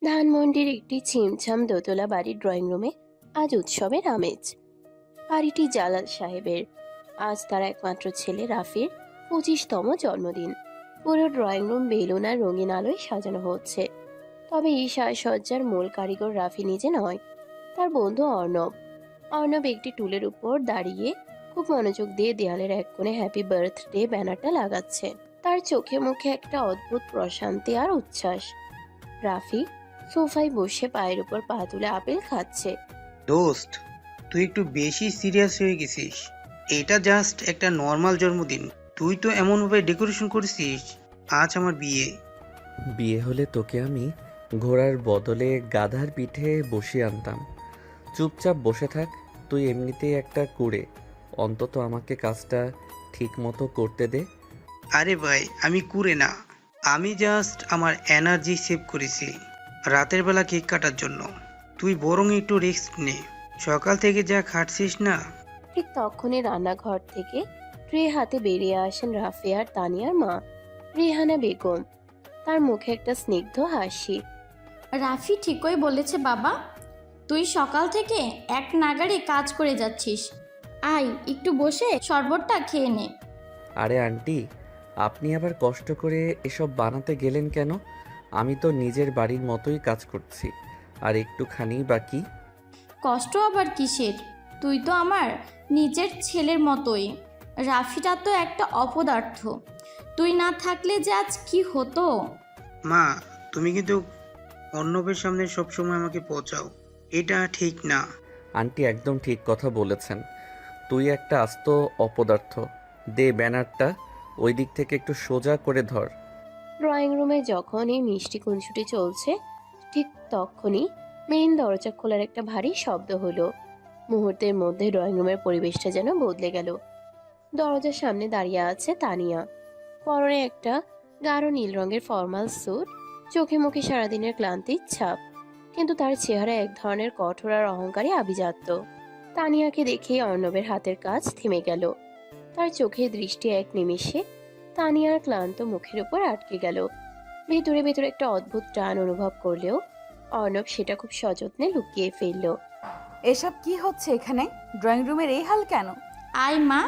ধানমন্ডির একটি ছিমছাম দোতলা বাড়ির ড্রয়িং রুমে আজ উৎসবের আমেজ। বাড়িটি জালাল সাহেবের। আজ তার একমাত্র ছেলে রাফির 25তম জন্মদিন। পুরো ড্রয়িং রুম বেলুন আর রঙিন আলোয় সাজানো হচ্ছে। তবে এই সাজসজ্জার মূল কারিগর রাফি নিজে নয়, তার বন্ধু অর্ণব। অর্ণব একটি টুলের উপর দাঁড়িয়ে খুব মনোযোগ দিয়ে দেয়ালের এক কোণে হ্যাপি বার্থডে ব্যানারটা লাগাচ্ছে। তার চোখে মুখে একটা অদ্ভুত প্রশান্তি আর উচ্ছ্বাস। রাফি সোফায় বসে পায়ের উপর পা তুলে আপেল খাচ্ছে। দোস্ত, তুই একটু বেশি সিরিয়াস হয়ে গেছিস। এটা জাস্ট একটা নর্মাল জন্মদিন। তুই তো এমনভাবে ডেকোরেশন করেছিস আজ আমার বিয়ে। বিয়ে হলে তোকে আমি ঘোড়ার বদলে গাধার পিঠে বসিয়ে আনতাম। চুপচাপ বসে থাক, তুই এমনিতেই একটা কুড়ে, অন্তত আমাকে কাজটা ঠিক মতো করতে দে। আরে ভাই, আমি কুড়ে না, আমি জাস্ট আমার এনার্জি সেভ করেছি রাতের বেলা কেক কাটার জন্য। তুই বরং একটু রিস্ক নে, সকাল থেকে যা খাটছিস না। ঠিক তখনই রান্নাঘর থেকে ট্রে হাতে বেরিয়ে আসেন রাফি আর তানিয়ার মা রেহানা বেগম। তার মুখে একটা স্নিগ্ধ হাসি। রাফি ঠিকই বলেছে বাবা, তুই সকাল থেকে এক নাগাড়ে কাজ করে যাচ্ছিস। আয় একটু বসে শরবতটা খেয়ে নে। আরে আন্টি, আপনি আবার কষ্ট করে এসব বানাতে গেলেন কেন? আমি তো নিজের বাড়ির মতোই কাজ করছি, আর একটুখানি বাকি। কষ্ট আবার কিসের? তুই তো আমার নিজের ছেলের মতোই। রাফিটা তো একটা অপদার্থ। তুই না থাকলে যে আজ কি হতো। মা, তুমি কিন্তু অর্ণবের সামনে সবসময় আমাকে পচাও, এটা ঠিক না। আন্টি একদম ঠিক কথা বলেছেন, তুই একটা আস্ত অপদার্থ। দে ব্যানারটা, ওই দিক থেকে একটু সোজা করে ধর। ড্রয়িং রুমে যখন এই মিষ্টি কুঞ্চুটি চলছে, ঠিক তখনই মেইন দরজা খোলার একটা ভারী শব্দ হলো। মুহূর্তের মধ্যে ড্রয়িং রুমের পরিবেশটা যেন বদলে গেল। দরজার সামনে দাঁড়িয়ে আছে তানিয়া, পরনে একটা গাঢ় নীল রঙের ফর্মাল স্যুট, চোখে মুখে সারাদিনের ক্লান্তির ছাপ, কিন্তু তার চেহারা এক ধরনের কঠোর আর অহংকারী আভিজাত্য। তানিয়াকে দেখে অর্ণবের হাতের কাজ থেমে গেল। তার চোখের দৃষ্টি এক নিমিষে তানিয়ার ক্লান্ত মুখের উপর আটকে গেল। ভেতরে ভেতরে একটা অদ্ভুত টান অনুভব করলেও অর্ণব সেটা খুব সযত্নে লুকিয়ে ফেলল। এসব কি হচ্ছে এখানে? ড্রয়িং রুমের এই হাল কেন? আয় মা,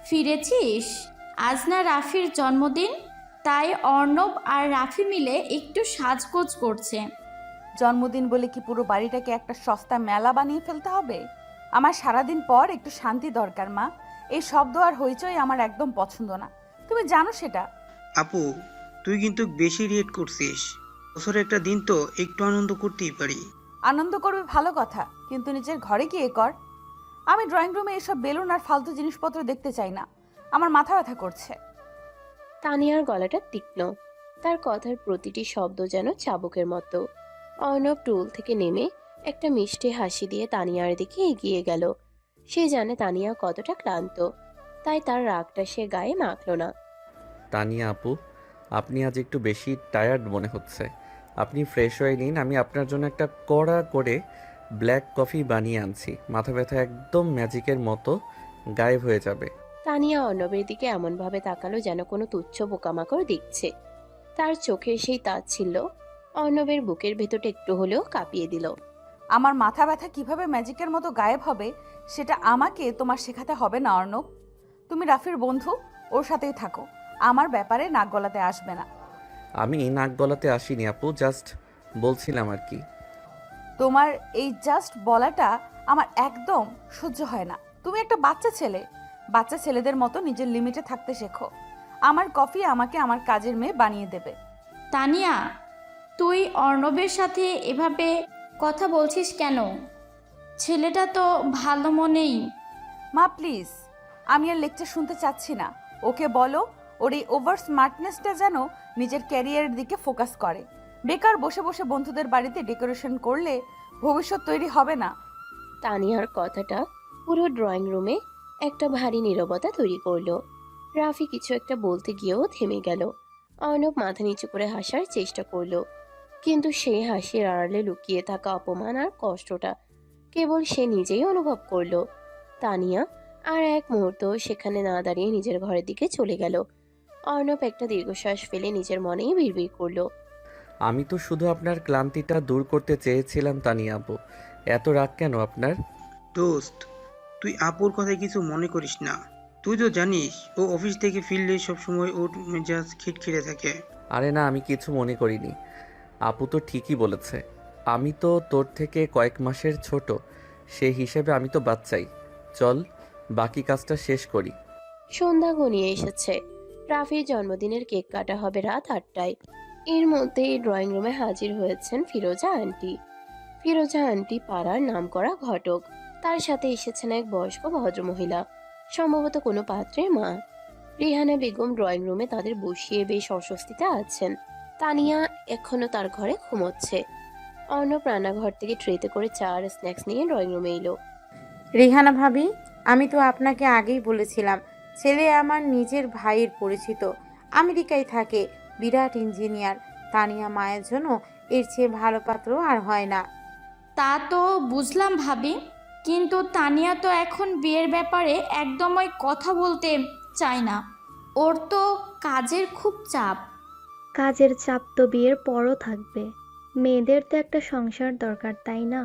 ফিরেছিস? আজ না রাফির জন্মদিন, তাই অর্ণব আর রাফি মিলে একটু সাজগোজ করছে। জন্মদিন বলে কি পুরো বাড়িটাকে একটা সস্তা মেলা বানিয়ে ফেলতে হবে? আমার সারাদিন পর একটু শান্তি দরকার মা। এই শব্দ আর হইচই আমার একদম পছন্দ না, তুমি জানো সেটা। আপু, তুই কিন্তু বেশি রিয়েক্ট করছিস। বছরে একটা দিন তো একটু আনন্দ করতেই পারি। আনন্দ করবে ভালো কথা, কিন্তু নিজের ঘরে গিয়ে কর। আমি ড্রয়িং রুমে এসব বেলুন আর ফালতু জিনিসপত্র দেখতে চাই না, আমার মাথা ব্যথা করছে। তানিয়ার গলাটা তীক্ষ্ণ, তার কথার প্রতিটি শব্দ যেন চাবুকের মতো। অর্ণব টুল থেকে নেমে একটা মিষ্টি হাসি দিয়ে তানিয়ার দিকে এগিয়ে গেল। সে জানে তানিয়া কতটা ক্লান্ত, তাই তার রাগটা সে গায়ে মাখল না। তানিয়া আপু, আপনি আজ একটু বেশি টায়ার্ড মনে হচ্ছে। আপনি ফ্রেশ হয়ে নিন, আমি আপনার জন্য একটা কড়া করে ব্ল্যাক কফি বানিয়ে আনছি। মাথা ব্যথা একদম ম্যাজিকের মতো গায়েব হয়ে যাবে। তানিয়া অর্ণবের দিকে এমনভাবে তাকালো যেন কোনো তুচ্ছ পোকামাকড় দেখছে। তার চোখের সেই তাচ্ছিল্য অর্ণবের বুকের ভেতরটা একটু হলেও কাঁপিয়ে দিল। আমার মাথা ব্যথা কিভাবে ম্যাজিকের মতো গায়েব হবে সেটা আমাকে তোমার শেখাতে হবে না অর্ণব। তুমি রাফির বন্ধু, ওর সাথেই থাকো, আমার ব্যাপারে নাক গলাতে আসবে না। আমি নাক গলাতে আসিনি আপু, জাস্ট বলছিলাম আর কি। তোমার এই জাস্ট বলাটা আমার একদম সহ্য হয় না। তুমি একটা বাচ্চা ছেলে, বাচ্চা ছেলেদের মতো নিজের লিমিটে থাকতে শেখো। আমার কফি আমাকে আমার কাজের মেয়ে বানিয়ে দেবে। তানিয়া, তুই অর্ণবের সাথে এভাবে কথা বলছিস কেন? ছেলেটা তো ভালো মনেই। মা প্লিজ, আমি আর লেকচার শুনতে চাচ্ছি না। ওকে বলো ওর এই ওভার স্মার্টনেসটা যেন নিজের ক্যারিয়ারের দিকে ফোকাস করে। বেকার বসে বসে বন্ধুদের বাড়িতে ডেকোরেশন করলে ভবিষ্যৎ তৈরি হবে না। তানিয়ার কথাটা পুরো ড্রয়িং রুমে একটা ভারী নীরবতা তৈরি করলো। রাফি কিছু একটা বলতে গিয়েও থেমে গেল। অর্ণব মাথা নিচু করে হাসার চেষ্টা করলো, কিন্তু সেই হাসির আড়ালে লুকিয়ে থাকা অপমান আর কষ্টটা কেবল সে নিজেই অনুভব করলো। তানিয়া আর এক মুহূর্ত সেখানে না দাঁড়িয়ে নিজের ঘরের দিকে চলে গেল। অর্ণব একটা দীর্ঘশ্বাস ফেলে নিজের মনেই বিড়বিড় করলো। আমি তো শুধু আপনার ক্লান্তিটা দূর করতে চেয়েছিলাম তানিয়া আপু। এত রাগ কেন আপনার? দোস্ত, তুই আপুর কথায় কিছু মনে করিস না। তুই তো জানিস ও অফিস থেকে ফিরলে সবসময় ওর মেজাজ খিটখিটে থাকে। আরে না, আমি কিছু মনে করিনি। আপু তো ঠিকই বলেছে। আমি তো তোর থেকে কয়েক মাসের ছোট, সেই হিসেবে আমি তো বাচ্চাই। চল বাকি কাজটা শেষ করি। সন্ধ্যা ঘনিয়ে এসেছে। রাফির জন্মদিনের কেক কাটা হবে রাত 8টায়। এর মধ্যেই ড্রয়িং রুমে হাজির হয়েছেন ফিরোজা আন্টি। ফিরোজা আন্টি পাড়ার নামকরা ঘটক। তার সাথে এসেছেন এক বয়স্ক ভদ্রমহিলা, সম্ভবত কোনো পাত্রের মা। রিহানা বেগম ড্রয়িং রুমে তাদের বসিয়ে বেশ অস্বস্তিতে আছেন। তানিয়া এখনো তার ঘরে ঘুমোচ্ছে। অর্ণব রান্নাঘর থেকে ট্রেতে করে চা আর স্ন্যাক্স নিয়ে ড্রয়িং রুমে এলো। রেহানা ভাবি, আমি তো আপনাকে আগেই বলেছিলাম ছেলে আমার নিজের ভাইয়ের পরিচিত, আমেরিকায় থাকে, বিরাট ইঞ্জিনিয়ার। তানিয়া মায়ের জন্য এর চেয়ে ভালো পাত্র আর হয় না। তা তো বুঝলাম ভাবি, কিন্তু তানিয়া তো এখন বিয়ের ব্যাপারে একদমই কথা বলতে চায় না। ওর তো কাজের খুব চাপ। কাজের চাপ তো বিয়ের পরও থাকবে। মেয়েদের তো একটা সংসার দরকার, তাই না?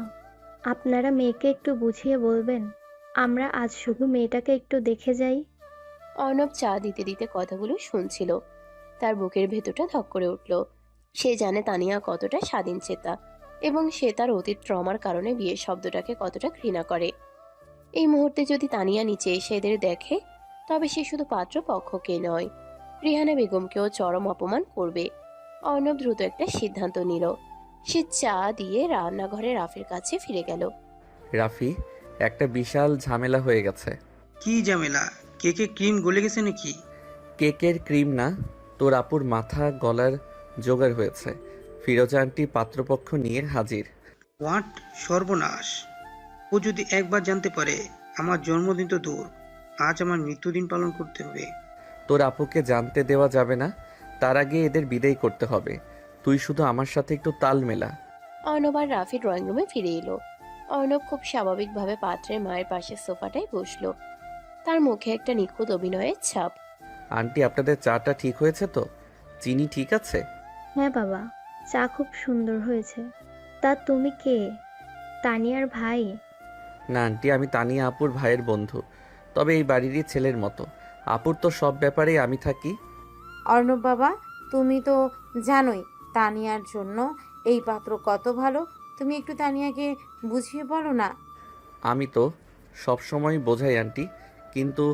আপনারা মেয়েকে একটু বুঝিয়ে বলবেন। আমরা আজ শুধু মেয়েটাকে একটু দেখে যাই। অর্ণব চা দিতে দিতে কথাগুলো শুনছিল। তার বুকের ভেতরটা ধক করে উঠল। সে জানে তানিয়া কতটা স্বাধীন চেতা, এবং সে তার অতীত ট্রমার কারণে বিয়ে শব্দটাকে কতটা ঘৃণা করে। এই মুহূর্তে যদি তানিয়া নিচে এসে এদের দেখে, তবে সে শুধু পাত্রপক্ষকে নয়, রিহানা বেগমকেও চরম অপমান করবে। অর্ণব দ্রুত একটা সিদ্ধান্ত নিল। সে চা দিয়ে রান্নাঘরে রাফির কাছে ফিরে গেল। রাফি, একটা বিশাল ঝামেলা হয়ে গেছে। কি ঝামেলা? কেকে ক্রিম গলে গেছে নাকি? কেকের ক্রিম না, তোর আপুর মাথা গলার জোগাড় হয়েছে। ফিরোজা আন্টি পাত্রপক্ষ নিয়ে হাজির। হোয়াট? সর্বনাশ! ও যদি একবার জানতে পারে, আমার জন্মদিন তো দূর, আজ আমার মৃত্যুদিন পালন করতে হবে। তোর আপুকে জানতে দেওয়া যাবে না, তার আগে এদের বিদায় করতে হবে। তুই শুধু আমার সাথে একটু তাল মেলা। অর্ণব আর রাফি ড্রয়িং রুমে ফিরে এলো। অর্ণব খুব স্বাভাবিকভাবে পাত্রের মায়ের পাশে সোফাটায় বসলো। তার মুখে একটা নিখুঁত অভিনয়ের ছাপ। আন্টি, আপনাদের চাটা ঠিক হয়েছে তো? চিনি ঠিক আছে? হ্যাঁ বাবা, চা খুব সুন্দর হয়েছে। তা তুমি কে? তানিয়ার ভাই? না আন্টি, আমি তানিয়া আপুর ভাইয়ের বন্ধু, তবে এই বাড়িরই ছেলের মতো। আপুর তো সব ব্যাপারেই আমি থাকি। অর্ণব বাবা, তুমি তো জানোই তানিয়ার জন্য এই পাত্র কত ভালো। তুমি একটু তানিয়াকে বুঝিয়ে বলো না। আমি তো সব সময় বোঝাই আন্টি, কিন্তু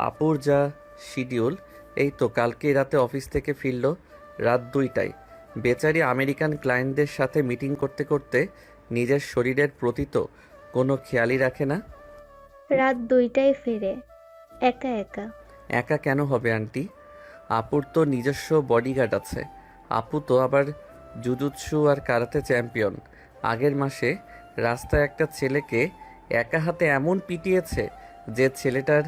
আপুর যা শিডিউল। এই তো কালকে রাতে অফিস থেকে ফিরল রাত 2টায়। বেচারি আমেরিকান ক্লায়েন্টদের সাথে মিটিং করতে করতে নিজের শরীরের প্রতি তো কোনো খেয়ালই রাখে না। রাত 2টায় ফেরে? একা একা? একা কেন হবে আন্টি? আপুর তো নিজস্ব বডিগার্ড আছে। আপু তো আবার জুজুৎসু আর কারাতে চ্যাম্পিয়ন। আগের মাসে রাস্তায় একটা ছেলেকে একা হাতে এমন পিটিয়েছে যে ছেলেটার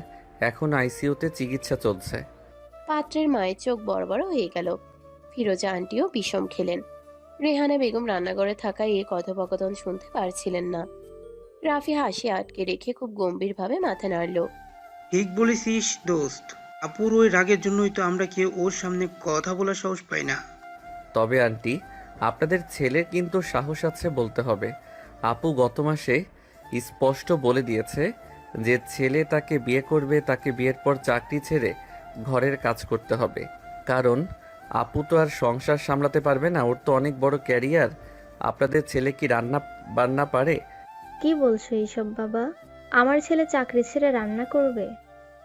এখন আইসিইউতে চিকিৎসা চলছে। পাত্রের মায়ের চোখ বড় বড় হয়ে গেল। ফিরোজা আন্টিও বিষম খেলেন। রেহানা বেগম রান্নাঘরে থাকায় এ কথোপকথন শুনতে পারছিলেন না। রাফি হাসি আটকে রেখে খুব গম্ভীরভাবে মাথা নাড়ল। ঠিক বলেছিস দোস্ত, আপুর ওই রাগের জন্যই তো আমরা কেউ ওর সামনে কথা বলার সাহস পাই না। তবে আন্টি, আপনাদের ছেলের কিন্তু সাহস আছে বলতে হবে। আপু গত মাসে স্পষ্ট বলে দিয়েছে যে ছেলে তাকে বিয়ে করবে, তাকে বিয়ের পর চাকরি ছেড়ে ঘরের কাজ করতে হবে। কারণ আপু তো আর সংসার সামলাতে পারবে না, ওর তো অনেক বড় ক্যারিয়ার। আপনাদের ছেলে কি রান্না বান্না পারে? কি বলছো এইসব বাবা? আমার ছেলে চাকরি ছেড়ে রান্না করবে?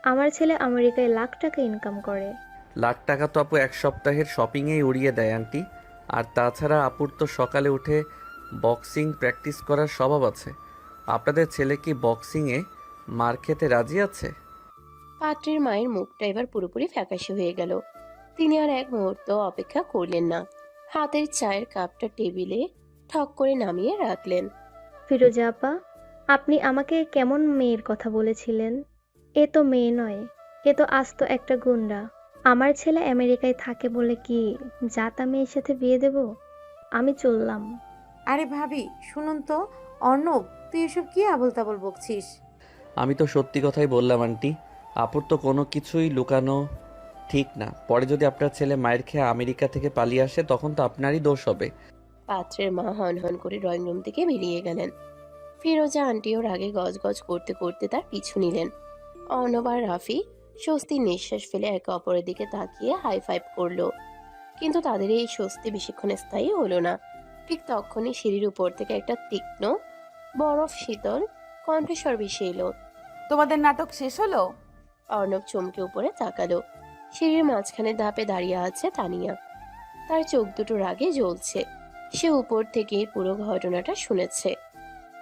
আমার ছেলে আমেরিকায় লাখ টাকা ইনকাম করে। লাখ টাকা তো আপু এক সপ্তাহের শপিংয়েই উড়িয়ে দেয় আন্টি। আর তাছাড়া আপুর তো সকালে উঠে বক্সিং প্র্যাকটিস করার স্বভাব আছে। আপনাদের ছেলে কি বক্সিংয়ে মার খেতে রাজি আছে? পাত্রের মায়ের মুখটা এবার পুরোপুরি ফ্যাকাশে হয়ে গেল। তিনি আর এক মুহূর্ত অপেক্ষা করলেন না। হাতের চায়ের কাপটা টেবিলে ঠক করে নামিয়ে রাখলেন। ফিরোজা আপা, আপনি আমাকে কেমন মেয়ের কথা বলেছিলেন? এ তো মেয়ে নয়, এ তো আস্ত একটা গুন্ডা। আমার ছেলে আমেরিকায় থাকে বলে কি জাতা মেয়ের সাথে বিয়ে দেব? আমি চললাম। আরে ভাবি শুনুন তো, অর্ণব তুই এসব কি আবোল তাবোল বকছিস? আমি তো সত্যি কথাই বললাম আন্টি। আপুর তো কোনো কিছুই লুকানো ঠিক না। পরে যদি আপনার ছেলে মায়ের খেয়ে আমেরিকা থেকে পালিয়ে আসে তখন তো আপনারই দোষ হবে। পাত্রের মা হন হন করে ড্রয়িং রুম থেকে বেরিয়ে গেলেন। ফিরোজা আন্টিও রাগে গজগজ করতে করতে তার পিছু নিলেন। অর্ণব আর রাফি স্বস্তির নিঃশ্বাস ফেলে একে অপরের দিকে তাকিয়ে হাই ফাইভ করলো। কিন্তু তাদের এই স্বস্তি বেশিক্ষণ স্থায়ী হলো না। ঠিক তখনই সিঁড়ির উপর থেকে একটা তীক্ষ্ণ বরফ শীতল কণ্ঠস্বর ভেসে এলো। তোমাদের নাটক শেষ হলো? অর্ণব চমকে উপরে তাকালো। সিঁড়ির মাঝখানে ধাপে দাঁড়িয়ে আছে তানিয়া। তার চোখ দুটো রাগে জ্বলছে। সে উপর থেকে পুরো ঘটনাটা শুনেছে।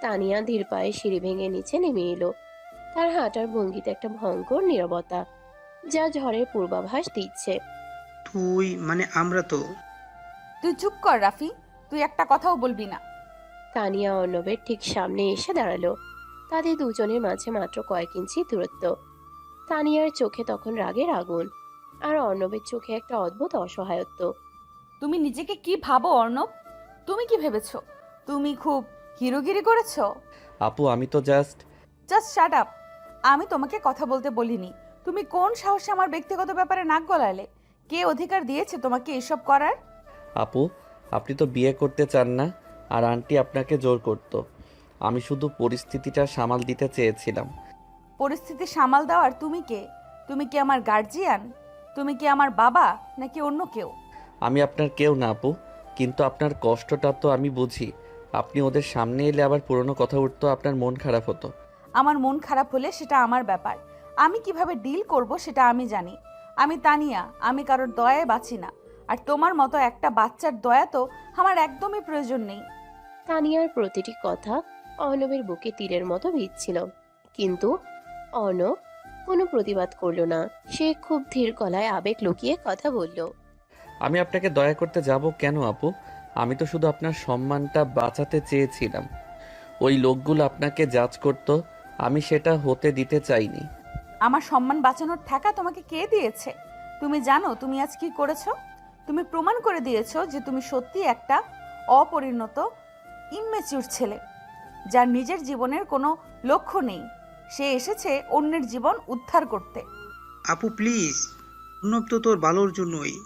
তানিয়া ধীর পায়ে সিঁড়ি ভেঙে নিচে নেমে এলো। তার হাঁটার ভঙ্গিতে একটা ভয়ঙ্কর নীরবতা, যা ঝড়ের পূর্বাভাস দিচ্ছে। তুই মানে আমরা তো। তুই চুপ কর রাফি, তুই একটা কথাও বলবি না। তানিয়া অর্ণবের ঠিক সামনে এসে দাঁড়ালো। তাদের দুজনের মাঝে মাত্র কয়েক ইঞ্চি দূরত্ব। তানিয়ার চোখে তখন রাগের আগুন, আর অর্ণবের চোখে একটা অদ্ভুত অসহায়ত্ব। তুমি নিজেকে কি ভাবো অর্ণব? তুমি কি ভেবেছো তুমি খুব হিরোগিরি করেছো? আপু আমি তো জাস্ট শাট আপ। আমি তোমাকে কথা বলতে বলিনি। তুমি কোন সাহসে আমার ব্যক্তিগত ব্যাপারে নাক গলালে? কে অধিকার দিয়েছে তোমাকে এসব করার? আপু আপনি তো বিয়ে করতে চান না, আর আন্টি আপনাকে জোর করতো। আমি শুধু পরিস্থিতিটা সামাল দিতে চেয়েছিলাম। পরিস্থিতি সামাল দেওয়ার তুমি কে? তুমি কি আমার গার্জিয়ান? তুমি কি আমার বাবা নাকি অন্য কেউ? আমি আপনার কেউ না আপু, কিন্তু আপনার কষ্টটা তো আমি বুঝি। আপনি ওদের সামনে এলে আবার পুরনো কথা উঠতো, আপনার মন খারাপ হতো। আমার মন খারাপ হলে সেটা আমার ব্যাপার। আমি কিভাবে ডিল করব সেটা আমি জানি। আমি তানিয়া, আমি কারোর দয়ায় বাঁচি না। আর তোমার মতো একটা বাচ্চার দয়া তো আমার একদমই প্রয়োজন নেই। তানিয়ার প্রতিটি কথা অর্ণবের বুকে তীরের মতো বিঁধছিল। কিন্তু অর্ণব কোনো প্রতিবাদ করলো না। সে খুব ধীর গলায় আবেগ লুকিয়ে কথা বলল। আমি আপনাকে দয়া করতে যাব কেন আপু? আমি তো শুধু আপনার সম্মানটা বাঁচাতে চেয়েছিলাম। ওই লোকগুলো আপনাকে জাজ করতো, আমি সেটা হতে দিতে চাইনি। আমার সম্মান বাঁচানোর ঠেকা তোমাকে কে দিয়েছে? তুমি জানো তুমি আজ কি করেছো? তুমি প্রমাণ করে দিয়েছো যে তুমি সত্যি একটা অপরিণত ইমম্যাচিউর ছেলে, যার নিজের জীবনের কোনো লক্ষ্য নেই। সে এসেছে অন্যের জীবন উদ্ধার করতে। আপু প্লিজ, অর্ণব তো তোর ভালোর জন্যই।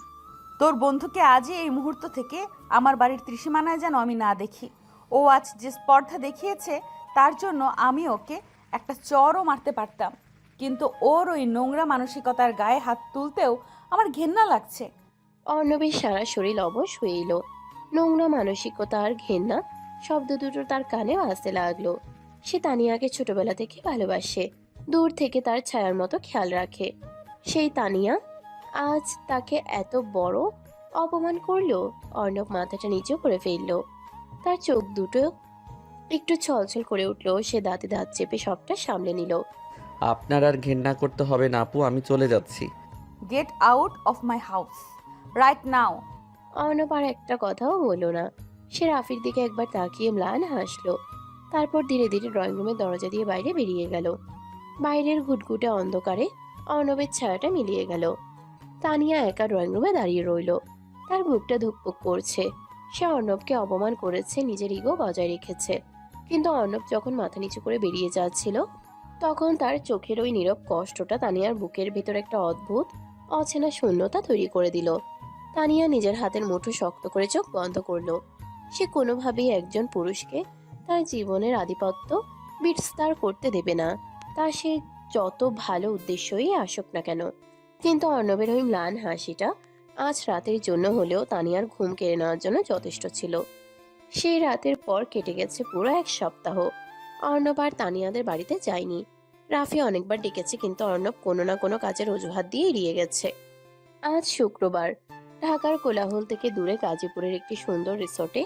তোর বন্ধুকে আজই এই মুহূর্ত থেকে আমার বাড়ির ত্রিসীমানায় যেন আমি না দেখি। ও আজ যে স্পর্ধা দেখিয়েছে তার জন্য আমি ওকে একটা চড়ও মারতে পারতাম, কিন্তু ওর ওই নোংরা মানসিকতার গায়ে হাত তুলতেও আমার ঘেন্না লাগছে। অর্ণবের সারা শরীর অবশ হয়ে এলো। নোংরা মানসিকতা আর ঘেন্না শব্দ দুটো তার কানে আসতে লাগলো। সে তানিয়াকে ছোটবেলা থেকে ভালোবাসে, দূর থেকে তার ছায়ার মতো খেয়াল রাখে। সেই তানিয়া আজ তাকে এত বড় অপমান করলো। অর্ণব মাথাটা নিচু করে ফেললো। তার চোখ দুটো একটু ছলছল করে উঠলো। সে দাঁতে দাঁত চেপে সবটা সামলে নিল। আপনার আর ঘেন্না করতে হবে না আপু, আমি চলে যাচ্ছি। Get out of my house right now. Arnab আর একটা কথাও বললো না। সে রাফির দিকে একবার তাকিয়ে ম্লান হাসলো। তারপর ধীরে ধীরে ড্রয়িং রুমের দরজা দিয়ে বাইরে বেরিয়ে গেল। বাইরের ঘুটঘুটে অন্ধকারে অর্ণবের ছায়াটা মিলিয়ে গেল। তানিয়া একা ড্রয়িং রুমে দাঁড়িয়ে রইল। তার বুকটা ধুকপুক করছে। সে অর্ণবকে অপমান করেছে, নিজের ইগো বজায় রেখেছে। কিন্তু অর্ণব যখন মাথা নিচু করে বেরিয়ে যাচ্ছিল, তখন তার চোখের ওই নীরব কষ্টটা তানিয়ার বুকের ভেতর একটা অদ্ভুত অচেনা শূন্যতা তৈরি করে দিল। তানিয়া নিজের হাতের মুঠো শক্ত করে চোখ বন্ধ করলো। সে কোনোভাবেই একজন পুরুষকে তার জীবনের আধিপত্য বিস্তার করতে দেবে না, তা সে যত ভালো উদ্দেশ্যই আসুক না কেন। কিন্তু অর্ণবের ওই ম্লান হাসিটা আজ রাতের জন্য হলেও তানিয়ার ঘুম কেড়ে নেওয়ার জন্য যথেষ্ট ছিল। সেই রাতের পর কেটে গেছে পুরো এক সপ্তাহ। অর্ণব আর তানিয়াদের বাড়িতে যায়নি। রাফি অনেকবার ডেকেছে, কিন্তু অর্ণব কোনো না কোনো কাজের অজুহাত দিয়ে এড়িয়ে গেছে। আজ শুক্রবার ঢাকার কোলাহল থেকে দূরে গাজীপুরের একটি সুন্দর রিসোর্টে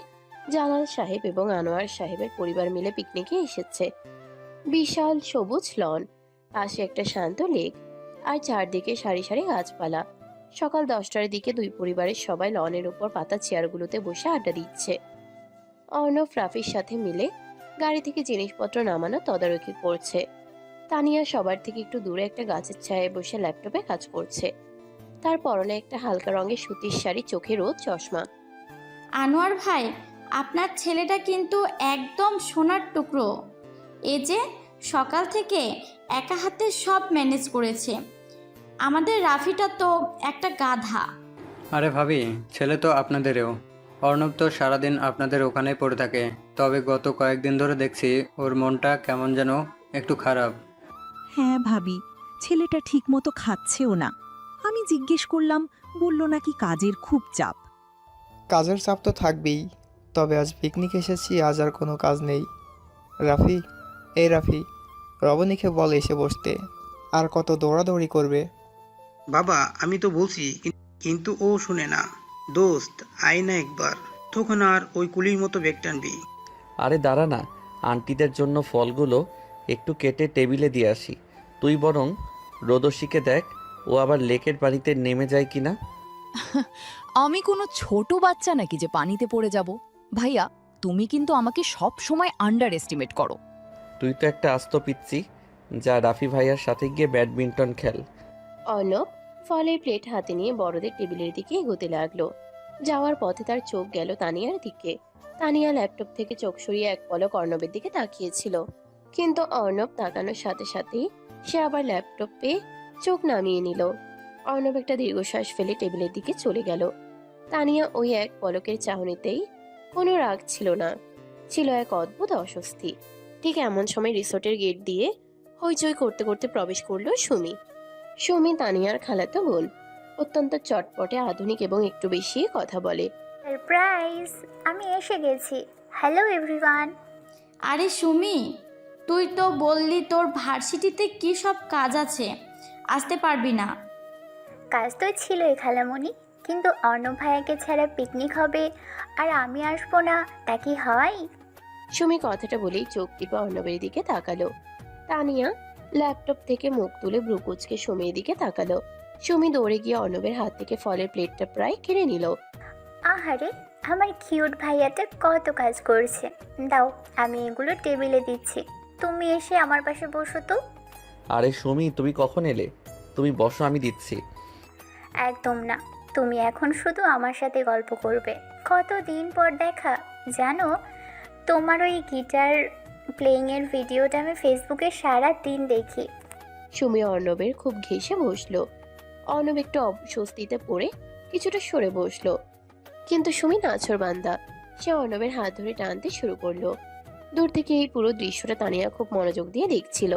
জালাল সাহেব এবং আনোয়ার সাহেবের পরিবার মিলে পিকনিকে এসেছে। বিশাল সবুজ লন, পাশে একটা শান্ত লেক, আর চারদিকে সারি সারি গাছপালা। সকাল 10টার দিকে দুই পরিবারের সবাই লনের উপর পাতা চেয়ারগুলোতে বসে আড্ডা দিচ্ছে। অর্ণব রাফির সাথে মিলে গাড়ি থেকে জিনিসপত্র নামানো তদারকি করছে। তানিয়া সবার থেকে একটু দূরে একটা গাছের ছায়ায় বসে ল্যাপটপে কাজ করছে। তার পরনে একটা হালকা রঙের সুতির শাড়ি, চোখে রোদ চশমা। আনোয়ার ভাই, আপনার ছেলেটা কিন্তু একদম সোনার টুকরো। এ যে সকাল থেকে একা হাতে সব ম্যানেজ করেছে। আমাদের রাফিটা তো একটা গাধা। আরে ভাবি, ছেলে তো আপনাদেরও। অর্ণব তো সারাদিন আপনাদের ওখানেই পড়ে থাকে, তবে গত কয়েকদিন ধরে দেখছি ওর মনটা কেমন যেন একটু খারাপ। হ্যাঁ ভাবি, ছেলেটা ঠিকমতো খাচ্ছেও না। আমি জিজ্ঞেস করলাম, বলল নাকি কাজের খুব চাপ। কাজের চাপ তো থাকবেই, তবে আজ পিকনিক এসেছি, আজ আর কোনো কাজ নেই। রাফি, এই রাফি, রবণীকে বল এসে বসতে। আর কত দৌড়াদৌড়ি করবে? বাবা আমি তো বলছি, কিন্তু ও শুনে না। দোস্ত আয় না একবার, তখন আর ওই কুলির মতো ব্যাগ টানবি। আরে দাঁড়া না, আন্টিদের জন্য ফলগুলো একটু কেটে টেবিলে দিয়ে আসি। তুই বরং রোদসীকে দেখ, ও আবার লেকের পানিতে নেমে যায় কিনা। আমি কোনো ছোট বাচ্চা নাকি যে পানিতে পড়ে যাব? ভাইয়া, তুমি কিন্তু আমাকে সব সময় আন্ডার এস্টিমেট করো। তুই তো একটা আস্ত পিচ্ছি, যা রাফি ভাইয়ার সাথে গিয়ে ব্যাডমিন্টন খেল। অর্ণব ফলের প্লেট হাতে নিয়ে বড়দের টেবিলের দিকে এগোতে লাগলো। যাওয়ার পথে তার চোখ গেল তানিয়ার দিকে। তানিয়া ল্যাপটপ থেকে চোখ সরিয়ে এক পলক অর্ণবের দিকে তাকিয়েছিল, কিন্তু অর্ণব তাকানোর সাথে সাথেই সে আবার ল্যাপটপে চোখ নামিয়ে নিল। অর্ণব একটা দীর্ঘশ্বাস ফেলে টেবিলের দিকে চলে গেল। তানিয়া ওই এক পলকের চাহনিতেই কোনো রাগ ছিল না, ছিল এক অদ্ভুত অস্বস্তি। ঠিক এমন সময় রিসোর্টের গেট দিয়ে হইচই করতে করতে প্রবেশ করলো সুমি। সুমি তানিয়ার খালাতো বোন, অত্যন্ত চটপটে, আধুনিক এবং একটু বেশি কথা বলে। সারপ্রাইজ, আমি এসে গেছি। Hello everyone. আরে সুমি, তুই তো বললি তোর ভার্সিটিতে কি সব কাজ আছে, আসতে পারবি না? কাজ তো ছিলই খালামণি, কিন্তু অর্ণব ভাইয়াকে ছাড়া পিকনিক হবে আর আমি আসবো না, তা কি হয়? সুমি কথাটা বলেই চোখ টিপে অর্ণবের দিকে তাকালো। তানিয়া ল্যাপটপ থেকে মুখ তুলে ব্রুকুচকে সুমির দিকে তাকালো। সুমি দৌড়ে গিয়ে অর্ণবের হাত থেকে ফলের প্লেটটা প্রায় কেড়ে নিল। আহারে, আমার কিউট ভাইয়াটা কত কাজ করছে। দাও, আমি এগুলো টেবিলে দিচ্ছি, তুমি এসে আমার পাশে বসো তো। আরে সুমি, তুমি কখন এলে? তুমি বসো, আমি দিচ্ছি। একদম না, তুমি এখন শুধু আমার সাথে গল্প করবে। কতদিন পর দেখা জানো, তোমার ওই গিটার প্লেইংয়ের ভিডিওটা আমি ফেসবুকে সারা দিন দেখি। সুমি অর্ণবের খুব ঘেঁষে বসলো। অর্ণব একটু অস্বস্তিতে পড়ে কিছুটা সরে বসলো, কিন্তু সুমি নাছোড়বান্দা, সে অর্ণবের হাত ধরে টানতে শুরু করলো। দূর থেকে এই পুরো দৃশ্যটা তানিয়া খুব মনোযোগ দিয়ে দেখছিল।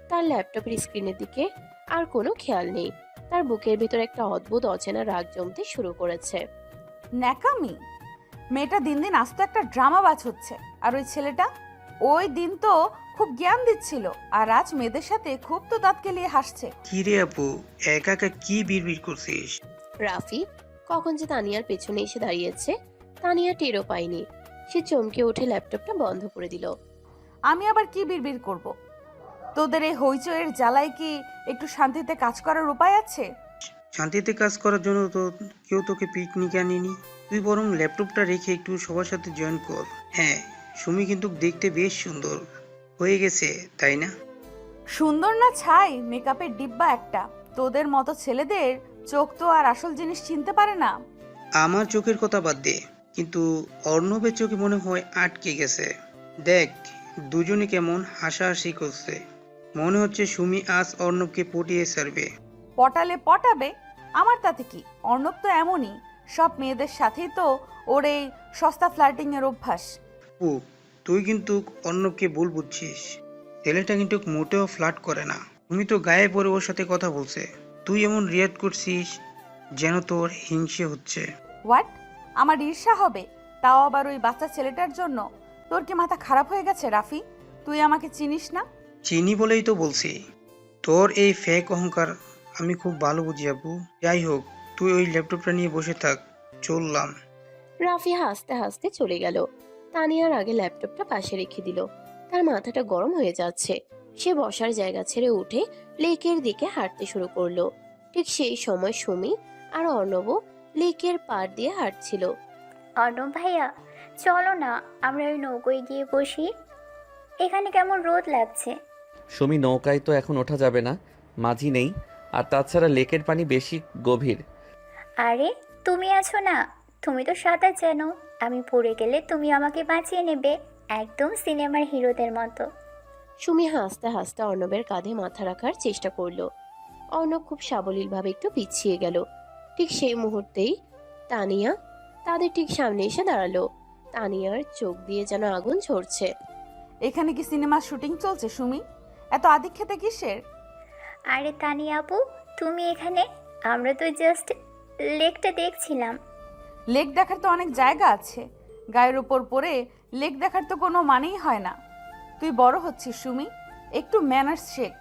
তার ল্যাপটপের স্ক্রিনের দিকে আর কোনো খেয়াল নেই। তার বুকের ভিতর একটা অদ্ভুত অচেনা রাগ জমতে শুরু করেছে। ন্যাকামি, মেয়েটা দিন দিন আস্ত একটা ড্রামাবাজ হচ্ছে। আর ওই ছেলেটা, ওই দিন তো খুব জ্ঞান দিচ্ছিল, আর আজ মেয়েদের সাথে খুব তো দাঁত কেলিয়ে হাসছে। কি রে আপু, একা একা কি বিড়বিড় করছিস? রাফি কখন যে তানিয়ার পেছনে এসে দাঁড়িয়েছে, তানিয়া টেরও পায়নি। সে চমকে উঠে ল্যাপটপটা বন্ধ করে দিল। আমি আবার কি বিড়বিড় করব? তোদের এই হইচইয়ের জ্বালায় কি একটু শান্তিতে কাজ করার উপায় আছে? শান্তিতে কাজ করার জন্য তো কেউ তোকে পিকনিকে আনিনি। তুই বরং ল্যাপটপটা রেখে একটু সবার সাথে জয়েন কর। হ্যাঁ, সুমি কিন্তু দেখতে বেশ সুন্দর হয়ে গেছে, তাই না? সুন্দর না ছাই, মেকআপের ডিব্বা একটা। তোদের মতো ছেলেদের চোখ তো আর আসল জিনিস চিনতে পারে না। আমার চোখের কথা বাদ দে, কিন্তু অর্ণবের চোখে মনে হয় আটকে গেছে। দেখ, দুজনে কেমন হাসাহাসি করছে। মনে হচ্ছে সুমি আজ অর্ণবকে পটিয়ে ছাড়বে। পটালে পটাবে, আমার তাতে কি? অর্ণব তো এমনই, সব মেয়েদের সাথেই তো ওর এই সস্তা ফ্লার্টিং এর অভ্যাস। ও, তুই কিন্তু অর্ণবকে ভুল বুঝছিস। ছেলেটা কিন্তু মোটেও ফ্লার্ট করে না। তুমি তো গায়ে পড়ে ওর সাথে কথা বলছে, তুই এমন রিয়াক্ট করছিস যেন তোর হিংসে হচ্ছে। হোয়াট? আমার ঈর্ষা হবে? তাও আবার ওই বাচ্চা ছেলেটার জন্য? তোর কি মাথা খারাপ হয়ে গেছে রাফি? তুই আমাকে চিনিস না? চিনি বলেই তো বলছি। তোর এই ফেক অহংকার আমি খুব ভালো বুঝি আপু। যাই হোক, তুই ওই ল্যাপটপটা নিয়ে বসে থাক, চললাম। রাফি হাসতে হাসতে চলে গেল। তানিয়ার আগে ল্যাপটপটা পাশে রেখে দিল। তার মাথাটা গরম হয়ে যাচ্ছে। সে বসার জায়গা ছেড়ে উঠে লেকের দিকে হাঁটতে শুরু করলো। ঠিক সেই সময় সুমি আর অর্ণব লেকের পাড় দিয়ে হাঁটছিল। অর্ণব ভাইয়া, চলো না আমরা ওই নৌকোয় গিয়ে বসি, এখানে কেমন রোদ লাগছে। সুমি, নৌকায় তো এখন ওঠা যাবে না, মাঝি নেই, আর তাছাড়া লেকের পানি বেশি গভীর। আরে তুমি আছো না, তুমি তো সাঁতার জানো, আমি পড়ে গেলে তুমি আমাকে বাঁচিয়ে নেবে, একদম সিনেমার হিরোদের মতো। সুমি হাসতে হাসতে অর্ণবের কাঁধে মাথা রাখার চেষ্টা করলো, অর্ণব খুব সাবলীলভাবে একটু পিছিয়ে গেল। ঠিক সেই মুহূর্তেই তানিয়া তাদের ঠিক সামনে এসে দাঁড়ালো। তানিয়ার চোখ দিয়ে যেন আগুন ঝরছে। এখানে কি সিনেমার শুটিং চলছে সুমি? এত আদিক্ষেতা কিসের? আরে তানিয়া আপু, তুমি এখানে? আমরা তো জাস্ট লেকটা দেখছিলাম। লেক দেখার তো অনেক জায়গা আছে, গায়ের উপর পরে লেক দেখার তো কোনো মানেই হয় না। তুই বড় হচ্ছিস সুমি, একটু ম্যানার্স শেখ।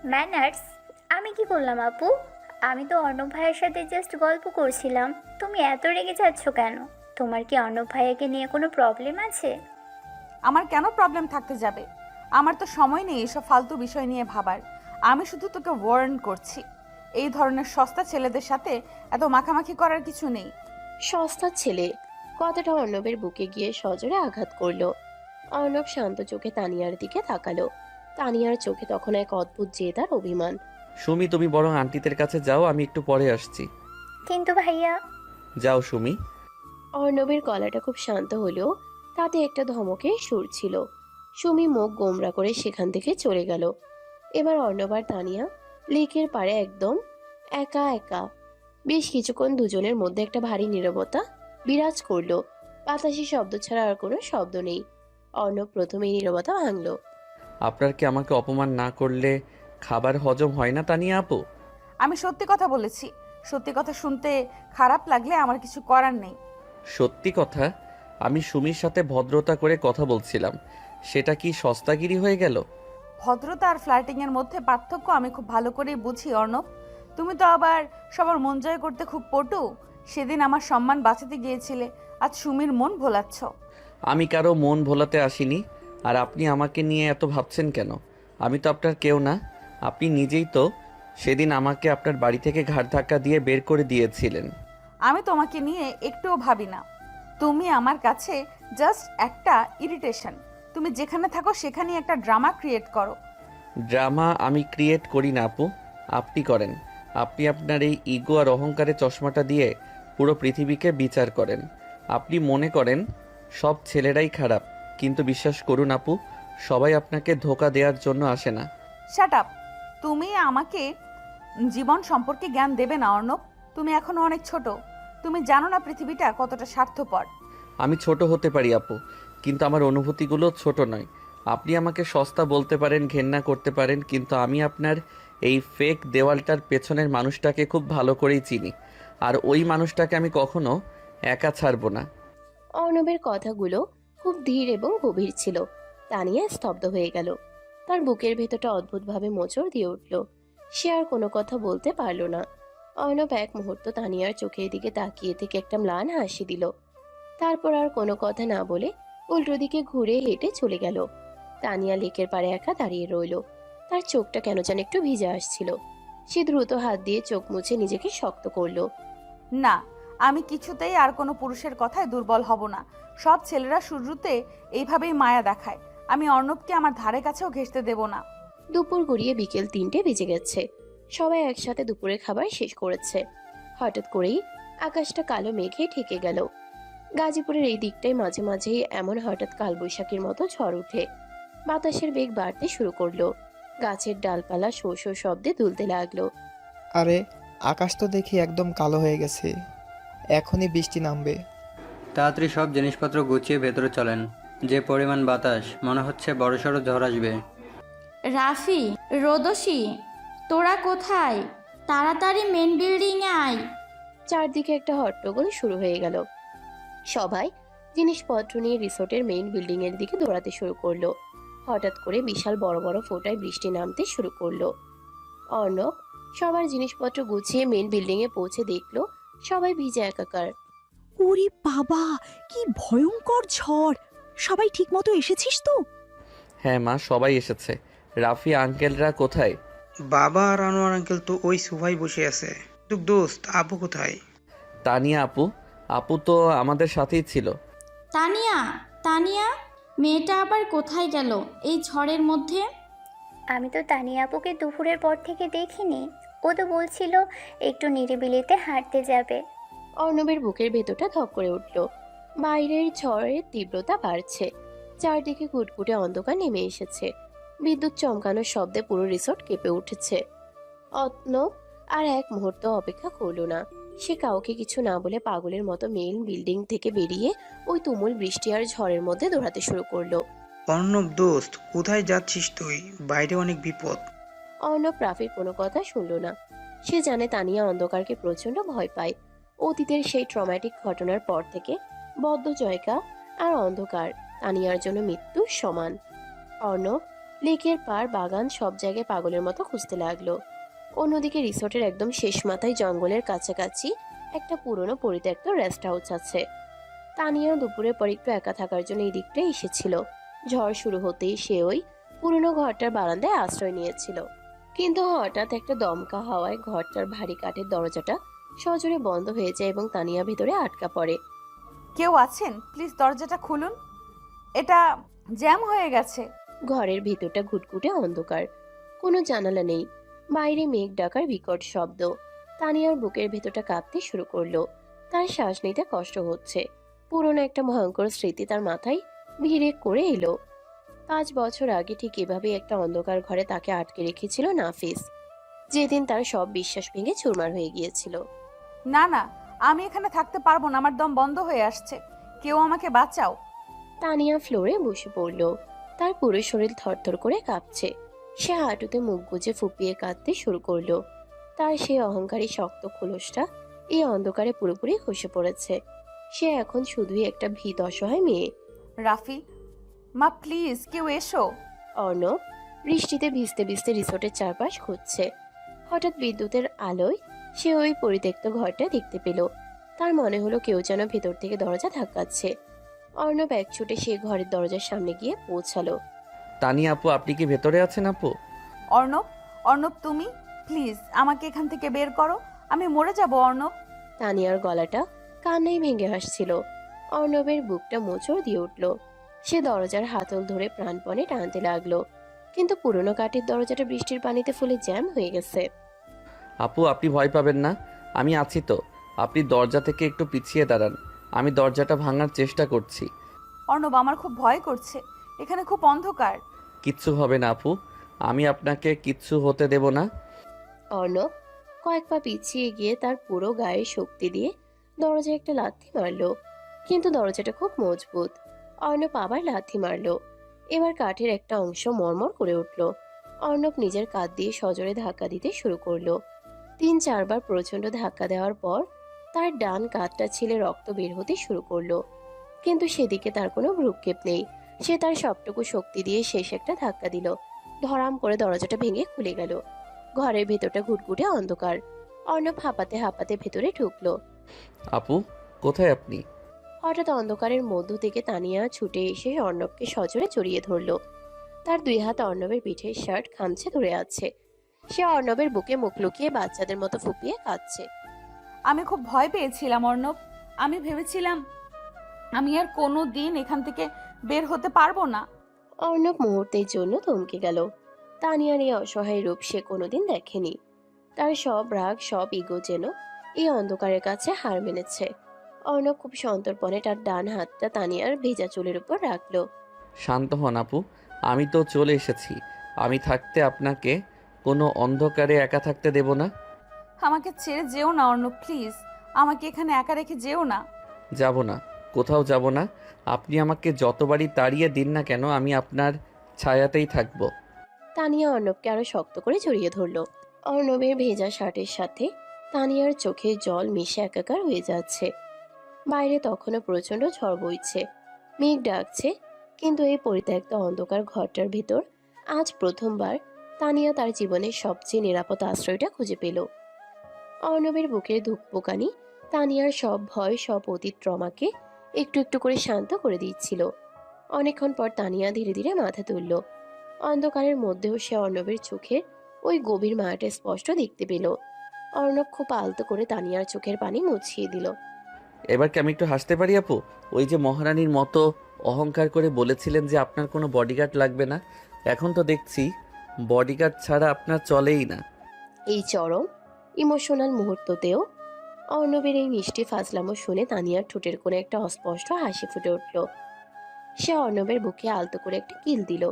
ম্যানার্স? আমি কি করলাম আপু? আমি তো অর্ণব ভাইয়ের সাথে জাস্ট গল্প করছিলাম। তুমি এত রেগে যাচ্ছ কেন? তোমার কি অর্ণব ভাইয়াকে নিয়ে কোনো প্রবলেম আছে? আমার কেন প্রবলেম থাকতে যাবে? আমার তো সময় নেই এসব ফালতু বিষয় নিয়ে ভাবার। আমি শুধু তোকে ওয়ার্ন করছি, এই ধরনের সস্তা ছেলেদের সাথে এত মাখামাখি করার কিছু নেই। সস্তা ছেলে কথাটা অর্ণবের বুকে গিয়ে সজোরে আঘাত করলো। অর্ণব শান্ত চোখে তানিয়ার দিকে তাকালো। তানিয়ার চোখে তখন এক অদ্ভুত জেদ আর অভিমান। সুমি, তুমি বরং আন্টিদের কাছে যাও, আমি একটু পরে আসছি। কিন্তু ভাইয়া। যাও সুমি। অর্ণবের গলাটা খুব শান্ত হলেও তাতে একটা ধমকে সুর ছিল। সুমি মুখ গোমরা করে সেখান থেকে চলে গেল। এবার অর্ণব আর তানিয়া লেকের পাড়ে একদম একা একা। বেশ কিছুক্ষণ দুজনের মধ্যে একটা ভারী নীরবতা বিরাজ করলো। বাতাসি শব্দ ছাড়া আর কোনো শব্দ নেই। অর্ণব প্রথমেই নীরবতা ভাঙলো। আপনার কি আমাকে অপমান না করলে খাবার হজম হয় না তানিয়া আপু? আমি সত্যি কথা বলেছি। সত্যি কথা শুনতে খারাপ লাগলে আমার কিছু করার নেই। সত্যি কথা? আমি সুমির সাথে ভদ্রতা করে কথা বলছিলাম, সেটা কি সস্তাগিরি হয়ে গেল? ভদ্রতা আর ফ্লার্টিং এর মধ্যে পার্থক্য আমি খুব ভালো করেই বুঝি অর্ণব। তুমি তো আবার সবার মন জয় করতে খুব পটু। সেদিন আমার সম্মান বাঁচাতে গিয়েছিলে, আজ সুমির মন ভোলাচ্ছ। আমি কারো মন ভোলাতে আসিনি। আর আপনি আমাকে নিয়ে এত ভাবছেন কেন? আমি তো আপনার কেউ না। আপনি নিজেই তো সেদিন আমাকে আপনার বাড়ি থেকে ঘাড় ধাক্কা দিয়ে বের করে দিয়েছিলেন। আমি তোমাকে নিয়ে একটুও ভাবি না। তুমি আমার কাছে জাস্ট একটা ইরিটেশন। তুমি যেখানে থাকো সেখানেই একটা ড্রামা ক্রিয়েট করো। ড্রামা আমি ক্রিয়েট করি না আপু, আপনি করেন। আপনি আপনার এই ইগো আর অহংকারের চশমাটা দিয়ে পুরো পৃথিবীকে বিচার করেন। আপনি মনে করেন সব ছেলেরাই খারাপ, কিন্তু বিশ্বাস করুন আপু, সবাই আপনাকে ধোঁকা দেওয়ার জন্য আসে না। Shut up. তুমি আমাকে জীবন সম্পর্কে জ্ঞান দেবে না অর্ণব। তুমি এখনো অনেক ছোট। তুমি জানো না পৃথিবীটা কতটা স্বার্থপর। আমি ছোট হতে পারি আপু, কিন্তু আমার অনুভূতিগুলো ছোট নয়। আপনি আমাকে সস্তা বলতে পারেন, ঘেন্না করতে পারেন, কিন্তু আমি আপনার এই ফেক দেওয়ালটার পেছনের মানুষটাকে খুব ভালো করেই চিনি। আর ওই মানুষটাকে আমি কখনো একা ছাড়বো না। অর্ণবের কথাগুলো খুব ধীর এবং গভীর ছিল। তানিয়া স্তব্ধ হয়ে গেল। তার বুকের ভেতরটা অদ্ভুতভাবে মোচড় দিয়ে উঠল। সে আর কোনো কথা বলতে পারল না। অর্ণব এক মুহূর্ত তানিয়ার চোখের দিকে তাকিয়ে থেকে একটা ম্লান হাসি দিল। তারপর আর কোনো কথা না বলে উল্টো দিকে ঘুরে হেঁটে চলে গেল। তানিয়া লেকের পাড়ে একা দাঁড়িয়ে রইল। তার চোখটা কেন যেন একটু ভিজে আসছিল। সে দ্রুত হাত দিয়ে চোখ মুছে নিজেকে শক্ত করলো। না, আমি কিছুতেই আর কোনো পুরুষের কথায় দুর্বল হব না। সব ছেলেরা শুরুতে এইভাবেই মায়া দেখায়। আমি অর্ণবকে আমার ধারে কাছেও ঘেঁষতে দেব না। দুপুর গড়িয়ে বিকেল 3টে বেজে গেছে। সবাই একসাথে দুপুরের খাবার শেষ করেছে। হঠাৎ করেই আকাশটা কালো মেঘে ঢেকে গেল। গাজীপুরের এই দিকটায় মাঝে মাঝেই এমন হঠাৎ কালবৈশাখীর মতো ঝড় উঠে। বাতাসের বেগ বাড়তে শুরু করলো। গাছের ডালপালা শো শো শব্দে দুলতে লাগলো। আরে আকাশ তো দেখি একদম কালো হয়ে গেছে, এখনই বৃষ্টি নামবে। তাড়াতাড়ি সব জিনিসপত্র গুছিয়ে ভেতরে চলেন। যে পরিমাণ বাতাস, মনে হচ্ছে বড়সড় ঝড় আসবে। রাফি, রোদসী, তোরা কোথায়? তাড়াতাড়ি মেন বিল্ডিংয়ে আয়। চারদিকে একটা হট্টগোল শুরু হয়ে গেল। সবাই জিনিসপত্র নিয়ে রিসোর্টের মেইন বিল্ডিং এর দিকে দৌড়াতে শুরু করলো। হঠাৎ করে বিশাল বড় বড় ফোঁটায় বৃষ্টি নামতে শুরু করলো। অর্ণব সবার জিনিসপত্র গুছিয়ে মেইন বিল্ডিং এ পৌঁছে দেখলো সবাই ভিজে একাকার। ওরে বাবা, কি ভয়ঙ্কর ঝড়! সবাই ঠিকমতো এসেছিস তো? হ্যাঁ মা, সবাই এসেছে। রাফি আঙ্কেলরা কোথায়? বাবা আর আনোয়ার আঙ্কেল তো ওই সোফায় বসে আছে। তো দোস্ত, আপু কোথায়? তানিয়া আপু? আপু তো আমাদের সাথেই ছিল। তানিয়া, তানিয়া, মেয়েটা আবার কোথায় গেল এই ঝড়ের মধ্যে? আমি তো তানিয়া আপুকে দুপুরের পর থেকে দেখিনি। ও তো বলছিল একটু নিরিবিলিতে হাঁটতে যাবে। অর্ণবের বুকের ভেতরটা ধক করে উঠল। বাইরের ঝড়ের তীব্রতা বাড়ছে। চারদিকে কুটকুটে অন্ধকার নেমে এসেছে। বিদ্যুৎ চমকানোর শব্দে পুরো রিসোর্ট কেঁপে উঠেছে। অর্ণব আর এক মুহূর্ত অপেক্ষা করলো না। সে কাউকে কিছু না বলে পাগলের মতো মেইন বিল্ডিং থেকে বেরিয়ে ওই তুমুল বৃষ্টি আর ঝড়ের মধ্যে দৌড়াতে শুরু করলো। অর্ণব দোস্ত, কোথায় যাচ্ছিস তুই? বাইরে অনেক বিপদ। অর্ণব রাফির কোনো কথা শুনল না। সে জানে তানিয়া অন্ধকারকে প্রচন্ড ভয় পায়। অতীতের সেই ট্রমাটিক ঘটনার পর থেকে বদ্ধ জয়কা আর অন্ধকার তানিয়ার জন্য মৃত্যুর সমান। অর্ণব লেকের পার, বাগান সব জায়গায় পাগলের মতো খুঁজতে লাগলো। অন্যদিকে রিসোর্টের একদম শেষ মাথায় জঙ্গলের কাছাকাছি একটা পুরনো পরিত্যক্ত রেস্ট হাউস আছে। তানিয়া দুপুরের পর একটু একা থাকার জন্য এই দিকটা এসেছিল। ঝড় শুরু হতেই সে ওই পুরনো ঘরটার বারান্দায় আশ্রয় নিয়েছিল। কিন্তু হঠাৎ একটা দমকা হাওয়ায় ঘরটার ভারী কাঠের দরজাটা সজোরে বন্ধ হয়ে যায় এবং তানিয়া ভেতরে আটকা পড়ে। কেউ আছেন? প্লিজ দরজাটা খুলুন, এটা জ্যাম হয়ে গেছে। ঘরের ভেতরটা ঘুটঘুটে অন্ধকার, কোনো জানালা নেই। বাইরে মেঘ ডাকার বিকট শব্দ। তানিয়ার বুকের ভেতরটা কাঁপতে শুরু করলো। তার শ্বাস নিতে কষ্ট হচ্ছে। পুরনো একটা ভয়ঙ্কর স্মৃতি তার মাথায় ভিড়ে করে এলো। 5 বছর আগে ঠিক এভাবে একটা অন্ধকার ঘরে তাকে আটকে রেখেছিল নাফিস, যেদিন তার সব বিশ্বাস ভেঙে চুরমার হয়ে গিয়েছিল। না না, আমি এখানে থাকতে পারবো না, আমার দম বন্ধ হয়ে আসছে, কেউ আমাকে বাঁচাও। তানিয়া ফ্লোরে বসে পড়ল। তার পুরো শরীর থরথর করে কাঁপছে। সে হাঁটুতে মুখ গুজে ফুপিয়ে কাঁদতে শুরু করলো। তার সেই অহংকারী শক্ত খোলসটা এই অন্ধকারে পুরোপুরি খসে পড়েছে। সে এখন শুধুই একটা ভীত অসহায় মেয়ে। রাফি, মা প্লিজ কেউ এসো। অর্ণব বৃষ্টিতে ভিজতে ভিজতে রিসোর্টের চারপাশ খুঁজছে। হঠাৎ বিদ্যুতের আলোয় সে ওই পরিত্যক্ত ঘরটা দেখতে পেল। তার মনে হলো কেউ যেন ভেতর থেকে দরজা ধাক্কাচ্ছে। অর্ণব এক ছুটে সে ঘরের দরজার সামনে গিয়ে পৌঁছালো। তানিয়া আপু, আপনি কি ভেতরে আছেন আপু? অর্ণব, অর্ণব তুমি প্লিজ আমাকে এখান থেকে বের করো, আমি মরে যাব অর্ণব। তানিয়ার গলাটা কান্নায় ভেঙে আসছিল। অর্ণবের বুকটা মোচড় দিয়ে উঠল। সে দরজার হাতল ধরে প্রাণপণে টানতে লাগলো, কিন্তু পুরনো কাঠের দরজাটা বৃষ্টির পানিতে ফুলে জ্যাম হয়ে গেছে। আপু, আপনি ভয় পাবেন না, আমি আছি তো। আপনি দরজা থেকে একটু পিছিয়ে দাঁড়ান, আমি দরজাটা ভাঙার চেষ্টা করছি। অর্ণব, আমার খুব ভয় করছে, এখানে খুব অন্ধকার। কিচ্ছু হবে না আপু, আমি আপনাকে কিচ্ছু হতে দেব না। অর্ণব কয়েক পা পিছিয়ে গিয়ে তার পুরো গায়ে শক্তি দিয়ে দরজায় একটা লাথি মারলো, কিন্তু দরজাটা খুব মজবুত। অর্ণব আবার লাথি মারলো। এবার কাঠের একটা অংশ মরমর করে উঠল। অর্ণব নিজের কাঁধ দিয়ে সজোরে ধাক্কা দিতে শুরু করলো। 3-4 বার প্রচন্ড ধাক্কা দেওয়ার পর তার ডান কাঁধটা ছিলে রক্ত বের হতে শুরু করলো, কিন্তু সেদিকে তার কোনো ভ্রুক্ষেপ নেই। সে তার সবটুকু শক্তি দিয়ে শেষ একটা ধাক্কা দিল। ধরাম করে দরজাটা ভেঙে খুলে গেল। ঘরের ভেতরটা ঘুটঘুটে অন্ধকার। অর্ণব হাঁপাতে হাঁপাতে ভেতরে ঢুকলো। আপু, কোথায় আপনি? হঠাৎ অন্ধকারের মধ্য থেকে তানিয়া ছুটে এসে অর্ণবকে সজোরে জড়িয়ে ধরলো। তার 2 হাত অর্ণবের পিঠের শার্ট খামচে ধরে আছে। সে অর্ণবের বুকে মুখ লুকিয়ে বাচ্চাদের মতো ফুপিয়ে কাঁদছে। আমি খুব ভয় পেয়েছিলাম অর্ণব, আমি ভেবেছিলাম আমি আর কোনো দিন এখান থেকে বের হতে পারবো না। অর্ণব মুহূর্তের জন্য থমকে গেল। তানিয়ার এই অসহায় রূপ সে কোনোদিন দেখেনি। তার সব রাগ, সব ইগো যেন এই অন্ধকারের কাছে হার মেনেছে। অর্ণব খুব সন্তর্পণে তার ডান হাতটা তানিয়ার ভেজা চুলের উপর রাখলো। শান্ত হন আপু, আমি তো চলে এসেছি। আমি থাকতে আপনাকে কোনো অন্ধকারে একা থাকতে দেব না। আমাকে ছেড়ে যেও না অর্ণব, প্লিজ আমাকে এখানে একা রেখে যেও না। যাব না, কোথাও যাব না। আপনি আমাকে যতবারই তাড়িয়ে দিন না কেন, আমি আপনার ছায়াতেই থাকবো। তানিয়া অর্ণবকে আরো শক্ত করে জড়িয়ে ধরলো। অর্ণবের ভেজা শার্টের সাথে তানিয়ার চোখে জল মিশে একাকার হয়ে যাচ্ছে। বাইরে তখনও প্রচন্ড ঝড় বইছে, মেঘ ডাকছে, কিন্তু এই পরিত্যক্ত অন্ধকার ঘরটার ভিতর আজ প্রথমবার তানিয়া তার জীবনের সবচেয়ে নিরাপদ আশ্রয়টা খুঁজে পেল। অর্ণবের বুকের ধুকপুকানি তানিয়ার সব ভয়, সব অতীত ট্রমাকে একটু একটু করে শান্ত করে দিচ্ছিল। অনেকক্ষণ পর তানিয়া ধীরে ধীরে মাথা তুলল। অন্ধকারের মধ্যেও সে অর্ণবের চোখের ওই গভীর মায়াটা স্পষ্ট দেখতে পেল। অর্ণব খুব আলতো করে তানিয়ার চোখের পানি মুছিয়ে দিল। এবার কি আমি একটু হাসতে পারি আপু? ওই যে মহারানীর মতো অহংকার করে বলেছিলেন যে আপনার কোনো বডিগার্ড লাগবে না, এখন তো দেখছি বডিগার্ড ছাড়া আপনার চলেই না। এই চরম ইমোশনাল মুহূর্ততেও অর্ণবের এই মিষ্টি ফাজলামো শুনে তানিয়ার ঠোঁটের কোণে একটা অস্পষ্ট হাসি ফুটে উঠল। সে অর্ণবের বুকে আলতো করে একটা কিল দিল।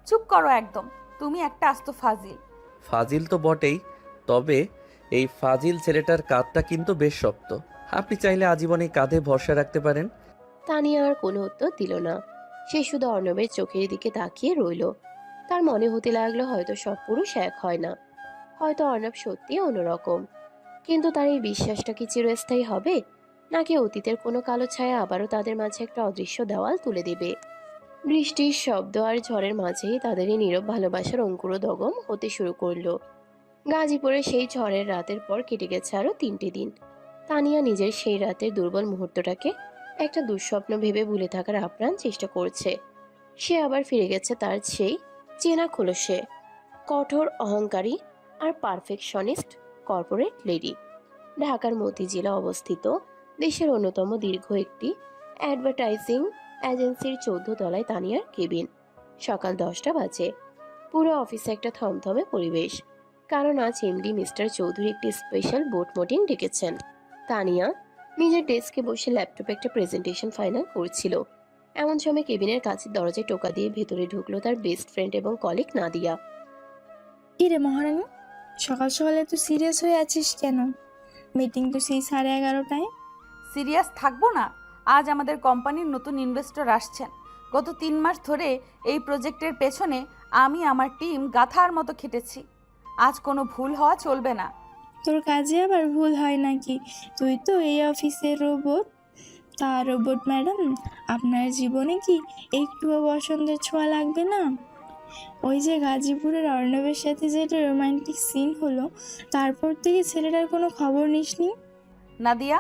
চুপ করো একদম, তুমি একটা আস্ত ফাজিল। ফাজিল তো বটেই, তবে এই ফাজিল ছেলেটার কাঁধটা কিন্তু বেশ শক্ত। আপনি চাইলে আজীবন এই কাঁধে ভরসা রাখতে পারেন। তানিয়া আর কোনো উত্তর দিল না। সে শুধু অর্ণবের চোখের দিকে তাকিয়ে রইল। তার মনে হতে লাগলো হয়তো সব পুরুষ এক হয় না, হয়তো অর্ণব সত্যি অন্যরকম। কিন্তু তার এই বিশ্বাসটা কি চিরস্থায়ী হবে, নাকি অতীতের কোনো কালো ছায়া আবারও তাদের মাঝে একটা অদৃশ্য দেওয়াল তুলে দেবে? বৃষ্টির শব্দ আর ঝড়ের মাঝেই তাদের এই নীরব ভালোবাসার অঙ্কুরোদ্গম হতে শুরু করলো। গাজীপুরে সেই ঝড়ের রাতের পর কেটে গেছে আরো 3টে দিন। তানিয়া নিজের সেই রাতের দুর্বল মুহূর্তটাকে একটা দুঃস্বপ্ন ভেবে ভুলে থাকার আপ্রাণ চেষ্টা করছে। সে আবার ফিরে গেছে তার সেই চেনা খোলসে, কঠোর অহংকারী আর পারফেকশনিস্ট কর্পোরেট লেডি। ঢাকার মতিঝিলে অবস্থিত দেশের অন্যতম দীর্ঘ একটি অ্যাডভার্টাইজিং এজেন্সির 14 তলায় তানিয়ার কেবিন। সকাল 10টা বাজে। পুরো অফিসে একটা থমথমে পরিবেশ, কারণ আজ এমডি মিস্টার চৌধুরী একটি স্পেশাল বোর্ড মিটিং ডেকেছেন। তানিয়া নিজের ডেস্কে বসে ল্যাপটপে একটা প্রেজেন্টেশন ফাইনাল করছিল। এমন সময় কেবিনের কাছের দরজায় টোকা দিয়ে ভেতরে ঢুকলো তার বেস্ট ফ্রেন্ড এবং কলিগ নাদিয়া। কি রে মহারানী, সকাল সকাল এত সিরিয়াস হয়ে আছিস কেন? মিটিং তো সেই 11:30টায়। সিরিয়াস থাকবো না? আজ আমাদের কোম্পানির নতুন ইনভেস্টর আসছেন। গত 3 মাস ধরে এই প্রজেক্টের পেছনে আমি আমার টিম গাথার মতো খেটেছি। আজ কোনো ভুল হওয়া চলবে না। তোর কাজে আবার ভুল হয় নাকি? তুই তো এই অফিসের রোবট। তা রোবট ম্যাডাম, আপনার জীবনে কি একটুও বসন্তের ছোঁয়া লাগবে না? ওই যে গাজীপুরের অর্ণবের সাথে যেটা রোমান্টিক সিন হলো, তারপর থেকে ছেলেটার কোনো খবর নিসনি? নাদিয়া,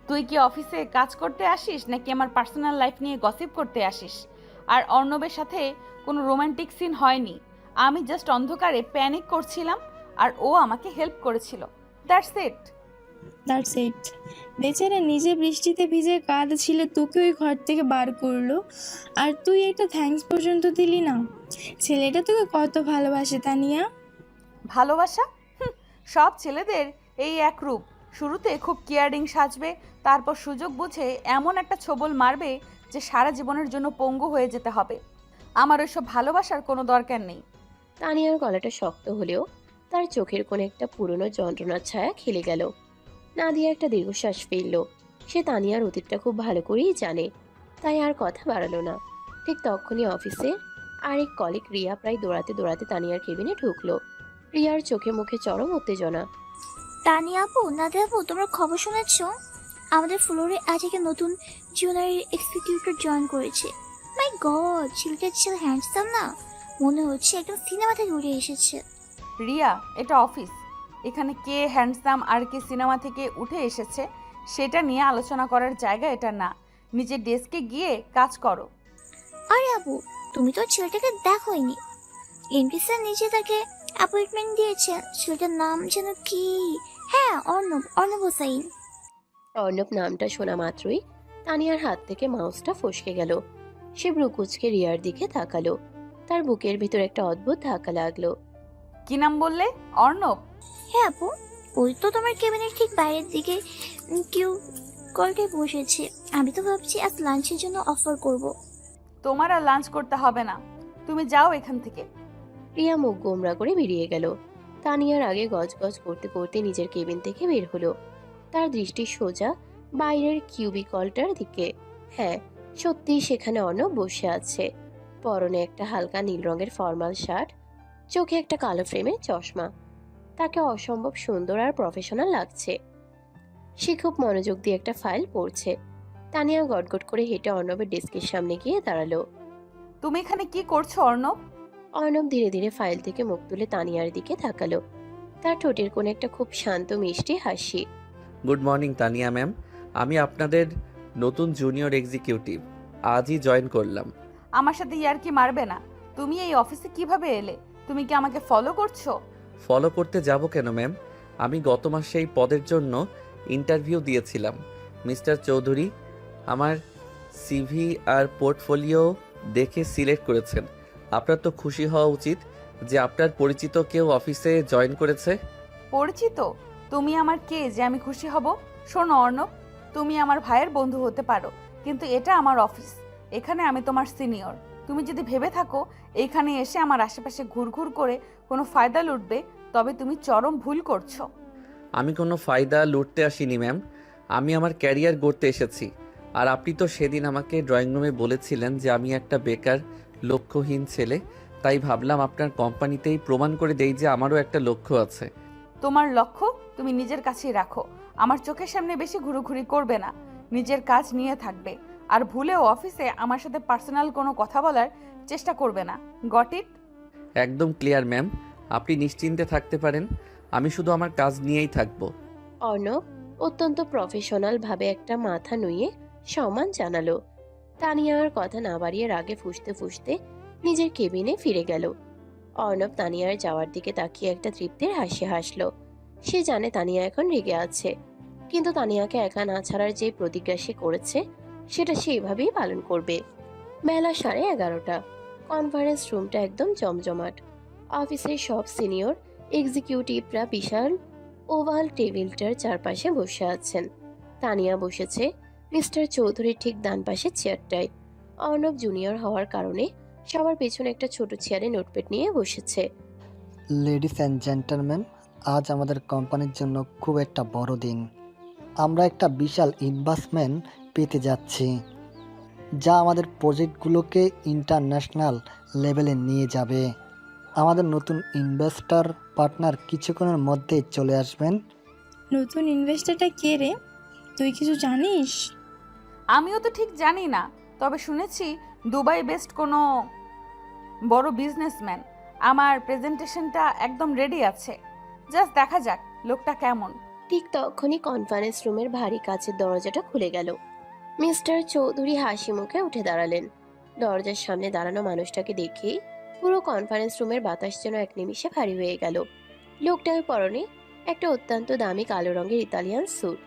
তুই কি অফিসে কাজ করতে আসিস নাকি আমার পার্সোনাল লাইফ নিয়ে গসিপ করতে আসিস? আর অর্ণবের সাথে কোনো রোমান্টিক সিন হয়নি। আমি জাস্ট অন্ধকারে প্যানিক করছিলাম আর ও আমাকে হেল্প করেছিল। That's it. বেচারা নিজে বৃষ্টিতে ভিজে কাঁদছিল, তোকে ওই ঘর থেকে বার করলো, আর তুই একটা থ্যাঙ্কস পর্যন্ত দিলি না। ছেলেটা তোকে কত ভালোবাসে তানিয়া। ভালোবাসা? সব ছেলেদের এই এক রূপ। শুরুতে খুব কেয়ারিং সাজবে, তারপর সুযোগ বুঝে এমন একটা ছোবল মারবে যে সারা জীবনের জন্য পঙ্গু হয়ে যেতে হবে। আমার ওইসব ভালোবাসার কোনো দরকার নেই। তানিয়ার গলাটা শক্ত হলেও তার চোখের কোণে একটা পুরনো যন্ত্রণার ছায়া খেলে গেল। নাদিয়া একটা দীর্ঘশ্বাস ফেলল। সে তানিয়ার অতীতটা খুব ভালো করেই জানে, তাই আর কথা বাড়ালো না। ঠিক তখনই অফিসের আরেক কলিগ রিয়া প্রায় দৌড়াতে দৌড়াতে তানিয়ার কেবিনে ঢুকলো। রিয়ার চোখে মুখে চরম উত্তেজনা। তানিয়া আপু, নাদিয়া আপু, তোমরা খবর শুনেছ? আমাদের ফ্লোরে আজ একটা নতুন জুয়েলারি এক্সিকিউটিভ জয়েন করেছে। মাই গড, ছেলেটা ছিল হ্যান্ডসাম না? মনে হচ্ছে একদম সিনেমা থেকে উঠে এসেছে। রিয়া, এটা অফিস। এখানে কে হ্যান্ডসাম আর কে সিনেমা থেকে উঠে এসেছে সেটা নিয়ে আলোচনা করার জায়গা এটা না। নিজের ডেস্কে গিয়ে কাজ করো। আরে আপু, তুমি তো ছেলেটাকে দেখোইনি। এমপি স্যার নিজে তাকে অ্যাপয়েন্টমেন্ট দিয়েছে। ছেলেটার নাম যেন কি? হ্যাঁ, অর্ণব হোসাইন। অর্ণব নামটা শোনা মাত্রই তানিয়ার হাত থেকে মাউসটা ফসকে গেল। সে ব্রুকুচকে রিয়ার দিকে তাকালো। তার বুকের ভিতর একটা অদ্ভুত ধাক্কা লাগলো। কি নাম বললে? অর্ণব? হ্যাঁ আপু, ওই তো তোমার কেবিনের ঠিক বাইরের দিকে কেউ কলটায় বসেছে। আমি তো ভাবছি আজ লাঞ্চের জন্য অফার করব। তোমার আর লাঞ্চ করতে হবে না, তুমি যাও এখান থেকে। রিয়া মুখ গোমরা করে বেরিয়ে গেল। তানিয়ার আগে গজগজ করতে করতে নিজের কেবিন থেকে বের হলো। তার দৃষ্টি সোজা বাইরের কিউবিকলটার দিকে। হ্যাঁ, সত্যি সেখানে অর্ণব বসে আছে। পরনে একটা হালকা নীল রঙের ফর্মাল শার্ট, চোখে একটা কালো ফ্রেমের চশমা। তাকে অসম্ভব সুন্দর আর প্রফেশনাল লাগছে। সে খুব মনোযোগ দিয়ে একটা ফাইল পড়ছে। তানিয়া গটগট করে হেঁটে অর্ণবের ডেস্কের সামনে গিয়ে দাঁড়ালো। তুমি এখানে কি করছো অর্ণব? অর্ণব ধীরে ধীরে ফাইল থেকে মুখ তুলে তানিয়ার দিকে তাকালো। তার ঠোঁটের কোণে একটা খুব শান্ত মিষ্টি হাসি। গুড মর্নিং তানিয়া ম্যাম, আমি আপনাদের নতুন জুনিয়র এক্সিকিউটিভ। আজই জয়েন করলাম। আমার সাথে ইয়ার্কি মারবে না। তুমি এই অফিসে কিভাবে এলে? তুমি কি আমাকে ফলো করছো? ফলো করতে যাব কেন ম্যাম? আমি গত মাসে এই পদের জন্য ইন্টারভিউ দিয়েছিলাম। মিস্টার চৌধুরী আমার সিভি আর পোর্টফোলিও দেখে সিলেক্ট করেছেন। আপনার তো খুশি হওয়া উচিত যে আপনার পরিচিত কেউ অফিসে জয়েন করেছে। পরিচিত? তুমি আমার কে যে আমি খুশি হব? শোনো অর্ণব, তুমি আমার ভাইয়ের বন্ধু হতে পারো, কিন্তু এটা আমার অফিস। এখানে আমি তোমার সিনিয়র। তুমি যদি ভেবে থাকো এইখানে এসে আমার আশেপাশে ঘুরঘুর করে কোনো ফায়দা লুটবে, তবে তুমি চরম ভুল করছো। আমি কোনো ফায়দা লুটতে আসিনি ম্যাম, আমি আমার ক্যারিয়ার গড়তে এসেছি। আর আপনি তো সেদিন আমাকে ড্রয়িং রুমে বলেছিলেন যে আমি একটা বেকার লক্ষ্যহীন ছেলে, তাই ভাবলাম আপনার কোম্পানিতেই প্রমাণ করে দেই যে আমারও একটা লক্ষ্য আছে। তোমার লক্ষ্য তুমি নিজের কাছেই রাখো, আমার চোখের সামনে বেশি ঘুরোঘুরি করবে না, নিজের কাজ নিয়ে থাকবে। আর ভুলেও অফিসে আমার সাথে পার্সোনাল কোনো কথা বলার চেষ্টা করবে না। Got it? একদম ক্লিয়ার ম্যাম, আপনি নিশ্চিন্তে থাকতে পারেন, আমি শুধু আমার কাজ নিয়েই থাকবো। অর্ণব অত্যন্ত প্রফেশনাল ভাবে একটা মাথা নুইয়ে সম্মান জানালো। তানিয়ার কথা না বাড়িয়ে রাগে ফুঁসতে ফুঁসতে নিজের কেবিনে ফিরে গেল। অর্ণব তানিয়ার যাওয়ার দিকে তাকিয়ে একটা তৃপ্তির হাসি হাসলো। সে জানে তানিয়া এখন রেগে আছে, কিন্তু তানিয়াকে একা না ছাড়ার যে প্রতিজ্ঞা সে করেছে সেটা সে এইভাবেই পালন করবে। বেলা 11:30। কনফারেন্স রুমটা একদম জমজমাট। অফিসের সব সিনিয়র এক্সিকিউটিভরা বিশাল ওভাল টেবিলটার চারপাশে বসে আছেন। তানিয়া বসেছে মিস্টার চৌধুরীর ঠিক ডান পাশের চেয়ারটায়। অর্ণব জুনিয়র হওয়ার কারণে সবার পেছনে একটা ছোট চেয়ারে নোটপ্যাড নিয়ে বসেছে। লেডিস অ্যান্ড জেন্টলম্যান, আজ আমাদের কোম্পানির জন্য খুব একটা বড় দিন। আমরা একটা বিশাল ইনভেস্টমেন্ট পেতে যাচ্ছি, যা আমাদের প্রজেক্টগুলোকে ইন্টারন্যাশনাল লেভেলে নিয়ে যাবে। আমাদের নতুন ইনভেস্টর পার্টনার কিছুক্ষণের মধ্যেই চলে আসবেন। নতুন ইনভেস্টরটা কে রে? তুই কিছু জানিস? আমিও তো ঠিক জানি না, তবে শুনেছি দুবাই বেস্ট কোনো বড় বিজনেসম্যান। আমার প্রেজেন্টেশনটা একদম রেডি আছে, জাস্ট দেখা যাক লোকটা কেমন। ঠিক তখনই কনফারেন্স রুমের ভারী কাচের দরজাটা খুলে গেল। মিস্টার চৌধুরী হাসি মুখে উঠে দাঁড়ালেন। দরজার সামনে দাঁড়ানো মানুষটাকে দেখেই পুরো কনফারেন্স রুমের বাতাস যেন এক নিমিষে ভারী হয়ে গেল। লোকটার পরনে একটা অত্যন্ত দামি কালো রঙের ইতালিয়ান স্যুট,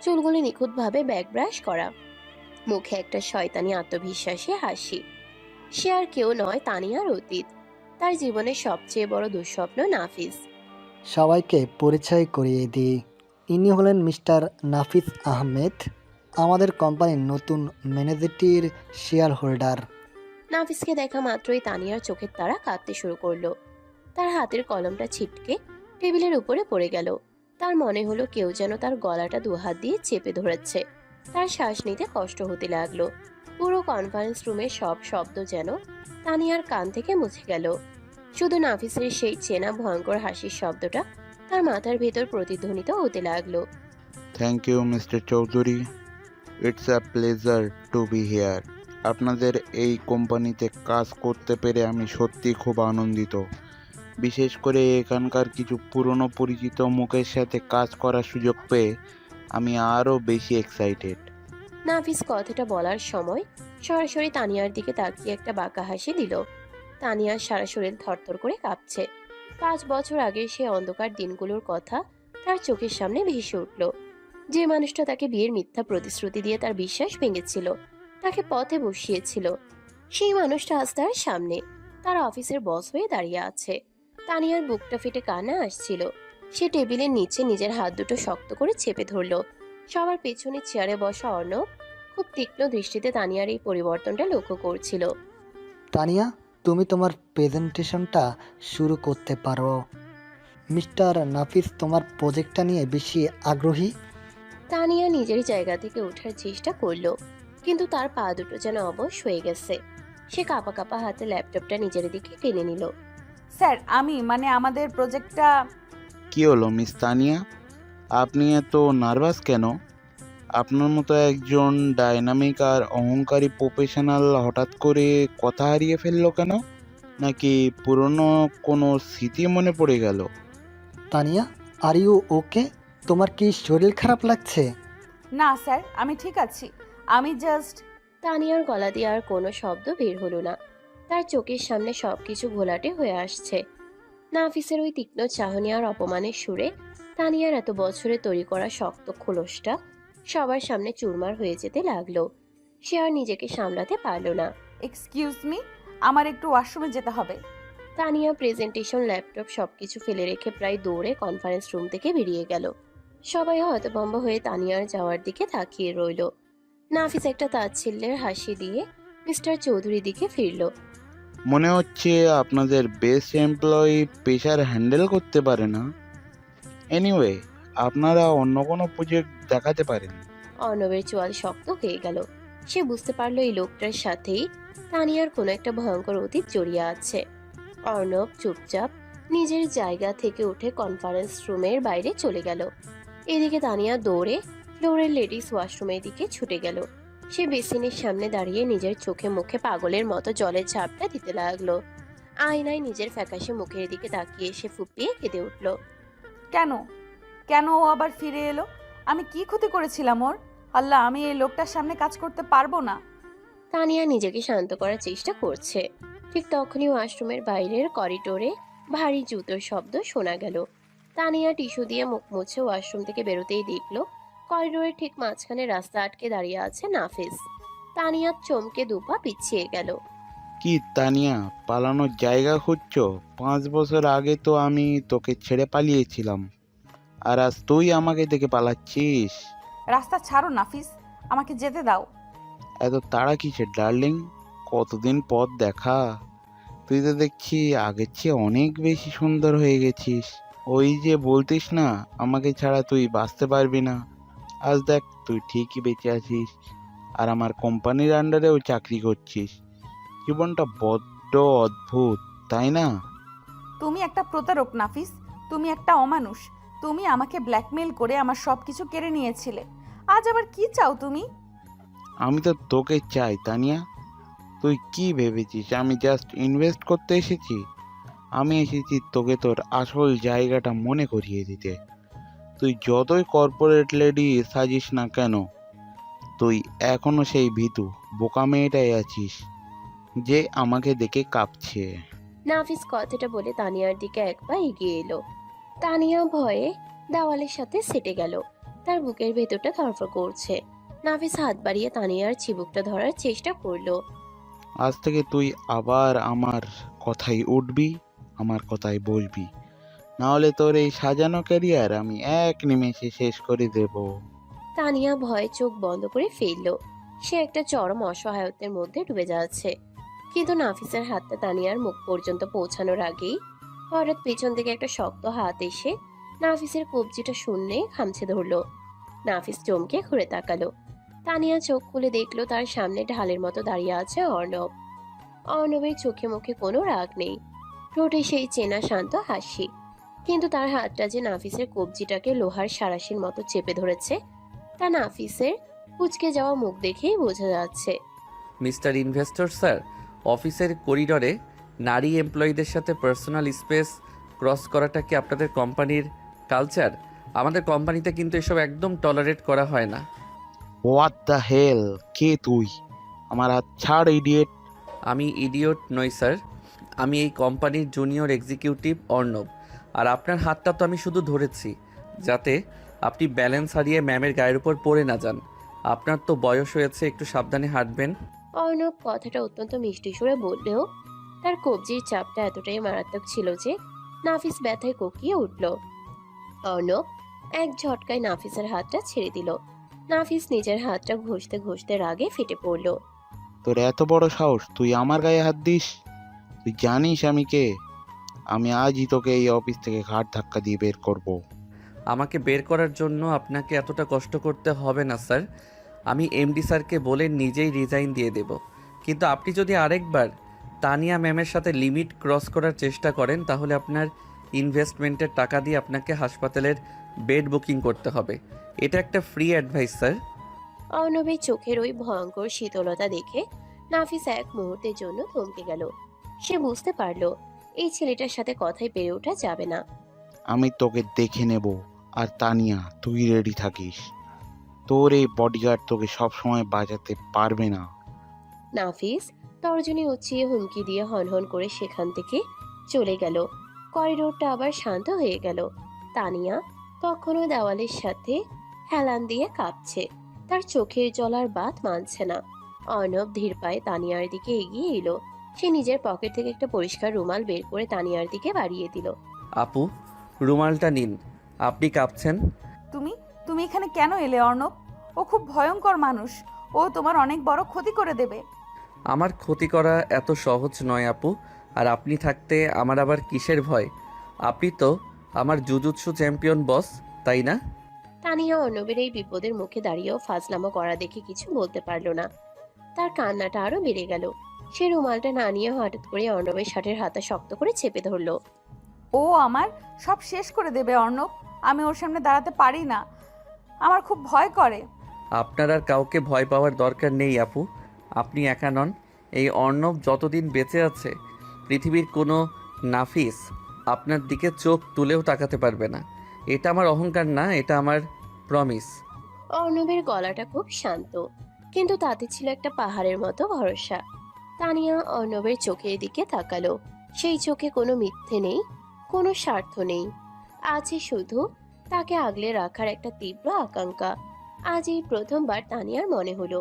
চুলগুলি নিখুঁতভাবে ব্যাক ব্রাশ করা, মুখে একটা শয়তানি আত্মবিশ্বাসী হাসি। সে আর কেউ নয়, তানিয়ার অতীত, তার জীবনের সবচেয়ে বড় দুঃস্বপ্ন নাফিস। সবাইকে পরিচয় করিয়ে দিই, ইনি হলেন মিস্টার নাফিস আহমেদ, আমাদের কোম্পানির নতুন ম্যানেজেটির শেয়ার হোল্ডার। নাফিসকে দেখা মাত্রই তানিয়ার চোখের তারা কাঁদতে শুরু করলো। তার হাতের কলমটা ছিটকে টেবিলের উপরে পড়ে গেল। তার মনে হলো কেউ যেন তার গলাটা দুহাত দিয়ে চেপে ধরেছে। তার শ্বাস নিতে কষ্ট হতে লাগলো। পুরো কনফারেন্স রুমের সব শব্দ যেন তানিয়ার কান থেকে মুছে গেল। শুধু নাফিসের সেই চেনা ভয়ঙ্কর হাসির শব্দটা তার মাথার ভেতর প্রতিধ্বনিত হতে লাগলো। Thank you mister Chowdhury, it's a pleasure to be here. আপনাদের এই কোম্পানিতে কাজ করতে পেরে আমি সত্যি খুব আনন্দিত। বিশেষ করে এখানকার কিছু পুরনো পরিচিত মুখের সাথে কাজ করার সুযোগ পেয়ে আমি আরও বেশি এক্সাইটেড। নাফিস কথাটা বলার সময় সরাসরি তানিয়ার দিকে তাকিয়ে একটা বাঁকা হাসি দিল। তানিয়ার সারা শরীর থরথর করে কাঁপছে। 5 বছর আগে সে অন্ধকার দিনগুলোর কথা তার চোখের সামনে ভেসে উঠল। যে মানুষটা তাকে বিয়ের মিথ্যা প্রতিশ্রুতি দিয়ে তার বিশ্বাস ভেঙেছিল, তাকে পথে বসিয়েছিল, সেই মানুষটা আজ তার সামনে তার অফিসের বস হয়ে দাঁড়িয়ে আছে। তানিয়ার বুকটা ফেটে কান্না আসছিল। সে টেবিলের নিচে নিজের হাত দুটো শক্ত করে চেপে ধরলো। সবার পেছনে চেয়ারে বসা অর্ণব খুব তীক্ষ্ণ দৃষ্টিতে তানিয়ার এই পরিবর্তনটা লক্ষ্য করছিল। তানিয়া, তুমি তোমার প্রেজেন্টেশনটা শুরু করতে পারো। মিস্টার নাফিস তোমার প্রজেক্টটা নিয়ে বেশি আগ্রহী। তানিয়া নিজের জায়গা থেকে ওঠার চেষ্টা করলো, কিন্তু তার পা দুটো যেন অবশ হয়ে গেছে। সে কাঁপা কাঁপা হাতে ল্যাপটপটা নিজের দিকে টেনে নিল। স্যার, আমাদের প্রজেক্টটা। কি হলো মিস তানিয়া, আপনি এত নার্ভাস কেন? আপনার মতো একজন ডাইনামিক আর অহংকারী প্রফেশনাল হঠাৎ করে কথা হারিয়ে ফেললো কেন? নাকি পুরনো কোনো স্মৃতি মনে পড়ে গেল? Tania, are you okay? তোমার কি শরীর খারাপ লাগছে? না স্যার, আমি ঠিক আছি। আমি জাস্ট। তানিয়ার গলা দিয়ে আর কোনো শব্দ বের হলো না। তার চোখের সামনে সবকিছু ঘোলাটে হয়ে আসছে। নাফিসের ওই তীক্ষ্ণ চাহনি আর অপমানের সুরে তানিয়ার এত বছরে তৈরি করা শক্ত খোলসটা সবার সামনে চুরমার হয়ে যেতে লাগলো। সে আর নিজেকে সামলাতে পারল না। এক্সকিউজ মি, আমার একটু ওয়াশরুমে যেতে হবে। তানিয়া প্রেজেন্টেশন, ল্যাপটপ সবকিছু ফেলে রেখে প্রায় দৌড়ে কনফারেন্স রুম থেকে বেরিয়ে গেল। সবাই হতভম্ব হয়ে তানিয়ার যাওয়ার দিকে তাকিয়ে রইল। নাফিস একটা তাচ্ছিল্যের হাসি দিয়ে মিস্টার চৌধুরীর দিকে ফিরল। মনে হচ্ছে আপনাদের বেস্ট এমপ্লয়ি প্রেশার হ্যান্ডেল করতে পারে না। এনিওয়ে, আপনারা অন্য কোনো প্রজেক্ট দেখাতে পারেন। অর্ণবের চোয়াল শক্ত হয়ে গেল। সে বুঝতে পারলো এই লোকটার সাথেই তানিয়ার কোনো একটা ভয়ঙ্কর অতীত জড়িয়ে আছে। অর্ণব চুপচাপ নিজের জায়গা থেকে উঠে কনফারেন্স রুমের বাইরে চলে গেল। এদিকে তানিয়া দৌড়ে ফ্লোরের লেডিস ওয়াশরুমের দিকে ছুটে গেল। সে বেসিনের সামনে দাঁড়িয়ে নিজের চোখে মুখে পাগলের মতো জলের ঝাপটা দিতে লাগলো। আয়নায় নিজের ফ্যাকাশে মুখের দিকে তাকিয়ে সে ফুপিয়ে কেঁদে উঠল। কেন কেন ও আবার ফিরে এলো? আমি কি ক্ষতি করেছিলাম ওর? আল্লাহ, আমি এই লোকটার সামনে কাজ করতে পারবো না। তানিয়া নিজেকে শান্ত করার চেষ্টা করছে। ঠিক তখনই ওয়াশরুমের বাইরের করিডোরে ভারী জুতোর শব্দ শোনা গেল। তানিয়া টিস্যু দিয়ে মুখ মুছে ওয়াশরুম থেকে বেরোতেই দেখলো করিডোরের ঠিক মাঝখানে রাস্তা আটকে দাঁড়িয়ে আছে নাফিস। তানিয়া চমকে দুপা পিছিয়ে গেল। কি তানিয়া, পালানোর জায়গা খুঁজছো? 5 বছর আগে তো আমি তোকে ছেড়ে পালিয়েছিলাম, আর আজ তুই আমাকে দেখে পালাচ্ছিস? রাস্তা ছাড়ো নাফিস, আমাকে যেতে দাও। এত তাড়া কিসের ডার্লিং? কতদিন পর দেখা। তুই তো দেখছি আগের চেয়ে অনেক বেশি সুন্দর হয়ে গেছিস। ওই যে বলতিস না আমাকে ছাড়া তুই বাঁচতে পারবি না, আজ দেখ তুই ঠিকই বেঁচে আছিস, আর আমার কোম্পানির আন্ডারেও চাকরি করছিস। জীবনটা বড্ড অদ্ভুত, তাই না? তুমি একটা প্রতারক নাফিস, তুমি একটা অমানুষ। তুমি আমাকে ব্ল্যাকমেল করে আমার সব কিছু কেড়ে নিয়েছিলে। আজ আবার কি চাও তুমি? আমি তো তোকে চাই তানিয়া। তুই কি ভেবেছিস আমি জাস্ট ইনভেস্ট করতে এসেছি? আমি এসেছি তোকে তোর আসল জায়গাটা মনে করিয়ে দিতে। তুই যতই কর্পোরেট লেডি সাজিস না কেন, তুই এখনো সেই ভীতু বোকা মেয়েটাই আছিস যে আমাকে দেখে কাঁপছে। নাফিস কথাটা বলে তানিয়ার দিকে এক পা এগিয়ে এলো। তানিয়া ভয়ে দেওয়ালের সাথে সেটে গেল। তার বুকের ভেতরটা ধরফর করছে। নাফিস হাত বাড়িয়ে তানিয়ার চিবুকটা ধরার চেষ্টা করলো। আজ থেকে তুই আবার আমার কথাই উঠবি, আমার কথাই বলবি, না হলে তোর এই সাজানো ক্যারিয়ার আমি এক নিমেষে শেষ করে দেব। তানিয়া ভয়ে চোখ বন্ধ করে ফেললো। সে একটা চরম অসহায়ত্বের মধ্যে ডুবে যাচ্ছে। কিন্তু নাফিসের হাতটা তানিয়ার মুখ পর্যন্ত পৌঁছানোর আগেই হঠাৎ পেছন থেকে একটা শক্ত হাত এসে নাফিসের কবজিটা শূন্যে খামছে ধরলো। নাফিস চমকে ঘুরে তাকালো। তানিয়া চোখ খুলে দেখলো তার সামনে ঢালের মতো দাঁড়িয়ে আছে অর্ণব। অর্ণবের চোখে মুখে কোনো রাগ নেই, ঠোঁটে সেই চেনা শান্ত হাসি। কিন্তু তার হাতটা যে নাফিসের কবজিটাকে লোহার সারাশির মতো চেপে ধরেছে তা নাফিসের কুঁচকে যাওয়া মুখ দেখেই বোঝা যাচ্ছে। মিস্টার ইনভেস্টর স্যার, অফিসের করিডরে নারী এমপ্লয়ীদের সাথে পার্সোনাল স্পেস ক্রস করাটা কি আপনাদের কোম্পানির কালচার? আমাদের কোম্পানিতে কিন্তু এসব একদম টলারেট করা হয় না। হোয়াট দ্য হেল, কে তুই? আমার হাত ছাড় ইডিয়েট। আমি ইডিয়ট নই স্যার, আমি এই কোম্পানির জুনিয়র এক্সিকিউটিভ অর্ণব। আর আপনার হাতটা তো আমি শুধু ধরেছি যাতে আপনি ব্যালেন্স হারিয়ে ম্যামের গায়ের উপর পড়ে না যান। আপনার তো বয়স হয়েছে, একটু সাবধানে হাঁটবেন। অর্ণব কথাটা অত্যন্ত মিষ্টি সুরে বললেও তার কবজির চাপটা এতটাই মারাত্মক ছিল যে নাফিস ব্যথায় কোকিয়ে উঠল। অর্ণব এক ঝটকায় নাফিসের হাতটা ছেড়ে দিল। নাফিস নিজের হাতটা ঘষতে ঘষতে রাগে ফেটে পড়ল। তোর এত বড় সাহস, তুই আমার গায়ে হাত দিস? তুই জানিস আমি কে? আমি আজই তোকে এই অফিস থেকে ঘাট ধাক্কা দিয়ে বের করব। আমাকে বের করার জন্য আপনাকে এতটা কষ্ট করতে হবে না স্যার। আমি এমডি স্যারকে বলে নিজেই রিজাইন দিয়ে দেব। কিন্তু আপনি যদি আরেকবার তানিয়া ম্যামের সাথে লিমিট ক্রস করার চেষ্টা করেন তাহলে আপনার ইনভেস্টমেন্টের টাকা দিয়ে আপনাকে হাসপাতালের বেড বুকিং করতে হবে। এটা একটা ফ্রি অ্যাডভাইস স্যার। অর্ণবের চোখের ওই ভয়ঙ্কর শীতলতা দেখে নাফিস এক মুহূর্তের জন্য থমকে গেল। সে বুঝতে পারলো এই ছেলেটার সাথে কথাই পেরে ওঠা যাবে না। আমি তোকে দেখে নেব, আর তানিয়া তুই রেডি থাকিস। তোর এই বডিগার্ড তোকে সবসময় বাঁচাতে পারবে না। নাফিস তর্জনী উঁচিয়ে হুমকি দিয়ে হনহন করে সেখান থেকে চলে গেল। করিডোরটা আবার শান্ত হয়ে গেল। তানিয়া তখনও দেওয়ালের সাথে হেলান দিয়ে কাঁপছে। তার চোখের জলার বাত মানছে না। অর্ণব ধীর পায়ে তানিয়ার দিকে এগিয়ে এলো। সে নিজের পকেট থেকে একটা পরিষ্কার রুমাল বের করে তানিয়ার দিকে বাড়িয়ে দিল। আপু, রুমালটা নিন, আপনি কাঁপছেন। তুমি তুমি এখানে কেন এলে অর্ণব? ও খুব ভয়ঙ্কর মানুষ, ও তোমার অনেক বড় ক্ষতি করে দেবে। আমার ক্ষতি করা এত সহজ নয় আপু। আর আপনি থাকতে আমার আবার কিসের ভয়? আপনি তো আমার জুজুৎসু চ্যাম্পিয়ন বস, তাই না? তানিয়া অর্ণবের এই বিপদের মুখে দাঁড়িয়েও ফাজলামো করা দেখে কিছু বলতে পারল না। তার কান্নাটা আরো বেড়ে গেল। সে রুমালটা না নিয়ে হঠাৎ করে অর্ণবের শার্টের হাতা শক্ত করে চেপে ধরল। ও আমার সব শেষ করে দেবে অর্ণব। আমি ওর সামনে দাঁড়াতে পারি না, আমার খুব ভয় করে। আপনার আর কাউকে ভয় পাওয়ার দরকার নেই আপু। আপনি একা নন। এই অর্ণব যতদিন বেঁচে আছে পৃথিবীর কোনো নাফিস আপনার দিকে চোখ তুলেও তাকাতে পারবে না। এটা আমার অহংকার না, এটা আমার প্রমিস। অর্ণবের গলাটা খুব শান্ত, কিন্তু তাতে ছিল একটা পাহাড়ের মতো ভরসা। তানিয়া অর্ণবের চোখের দিকে তাকালো। সেই চোখে কোনো মিথ্যে নেই, কোনো স্বার্থ নেই। আছে শুধু তাকে আগলে রাখার একটা তীব্র আকাঙ্ক্ষা। আজ এই প্রথমবার তানিয়ার মনে হলো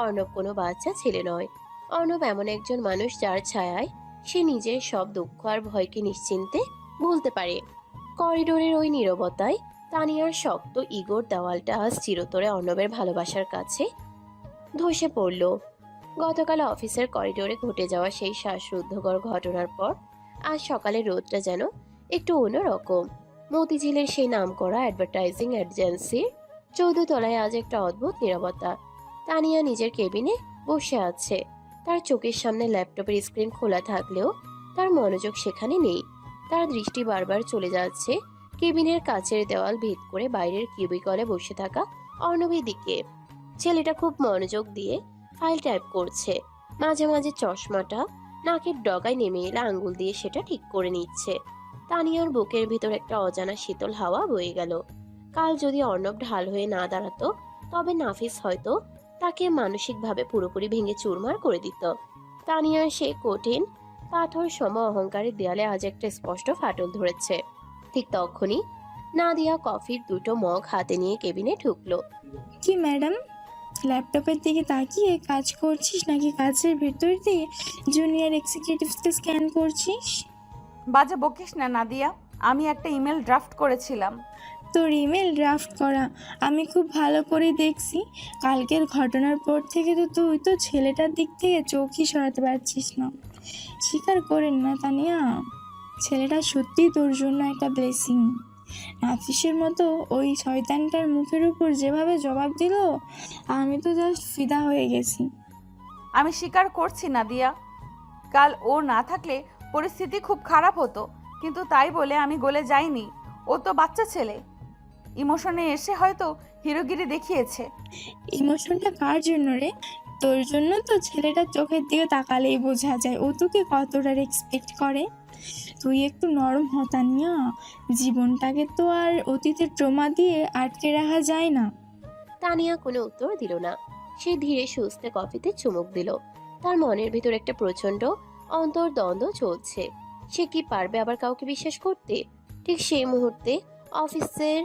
অর্ণব কোনো বাচ্চা ছেলে নয়। অর্ণব এমন একজন মানুষ যার ছায়ায় সে নিজের সব দুঃখ আর ভয়কে নিশ্চিন্তে ভুলতে পারে। করিডোরের ওই নীরবতায় তানিয়ার শক্ত ইগোর দেওয়ালটা আজ চিরতরে অর্ণবের ভালোবাসার কাছে ধসে পড়ল। গতকাল অফিসের করিডোরে ঘটে যাওয়া সেই শ্বাসরুদ্ধকর ঘটনার পর আজ সকালে রোদটা যেন একটু অন্যরকম। মতিঝিলের সেই নামকরা অ্যাডভার্টাইজিং এজেন্সির 14 তলায় আজ একটা অদ্ভুত নীরবতা। তানিয়া নিজের কেবিনে বসে আছে। তার চোখের সামনে ল্যাপটপের স্ক্রিন খোলা থাকলেও তার মনোযোগ সেখানে নেই। তার দৃষ্টি বারবার চলে যাচ্ছে কেবিনের কাচের দেওয়াল ভেদ করে বাইরের কিউবিকলে বসে থাকা অর্ণবের দিকে। ছেলেটা খুব মনোযোগ দিয়ে ফাইল টাইপ করছে। মাঝে মাঝে চশমাটা নাকের ডগায় নেমে এলে আঙ্গুল দিয়ে সেটা ঠিক করে নিচ্ছে। তানিয়ার বুকের ভিতর একটা অজানা শীতল হাওয়া বয়ে গেল। কাল যদি অর্ণব ঢাল হয়ে না দাঁড়াতো, তবে নাফিস হয়তো তাকে মানসিকভাবে পুরোপুরি ভেঙে চুরমার করে দিত। তানিয়ার সেই কঠিন পাথর সম অহংকারের দেয়ালে আজ একটা স্পষ্ট ফাটল ধরেছে। ঠিক তখনই নাদিয়া কফির 2টো মগ হাতে নিয়ে কেবিনে ঢুকলো। কি ম্যাডাম, ল্যাপটপের দিকে তাকিয়ে কাজ করছিস নাকি কাজের ভেতর দিয়ে জুনিয়র এক্সিকিউটিভসকে স্ক্যান করছিস? বাজে বকিস না নাদিয়া, আমি একটা ইমেল ড্রাফট করেছিলাম। তোর ইমেল ড্রাফট করা আমি খুব ভালো করে দেখছি। কালকের ঘটনার পর থেকে তো তুই তো ছেলেটার দিক থেকে চোখই সরাতে পারছিস না। স্বীকার করেন না তানিয়া, ছেলেটা সত্যিই তোর জন্য একটা ব্লেসিং। নাফিসের মতো ওই শয়তানটার মুখের উপর যেভাবে জবাব দিল, আমি তো জাস্ট ফিদা হয়ে গেছি। আমি স্বীকার করছি নাদিয়া, কাল ও না থাকলে পরিস্থিতি খুব খারাপ হতো, কিন্তু তাই বলে আমি গলে যাইনি। ও তো বাচ্চা ছেলে, ইমোশনে এসে হয়তো হিরোগিরি দেখিয়েছে। ইমোশনটা কার জন্য রে? তোর জন্য তো। ছেলেটার চোখের দিকে তাকালেই বোঝা যায় ও তোকে কতটা রেসপেক্ট করে। তুই একটু নরম হ তানিয়া, জীবনটাকে তো আর অতীতের ট্রমা দিয়ে আটকে রাখা যায় না। তানিয়া কোনো উত্তর দিল না। সে ধীরে সুস্থে কফিতে চুমুক দিল। তার মনের ভিতর একটা প্রচন্ড অন্তর্দ্বন্দ্ব চলছে। সে কি পারবে আবার কাউকে বিশ্বাস করতে? ঠিক সেই মুহূর্তে অফিসের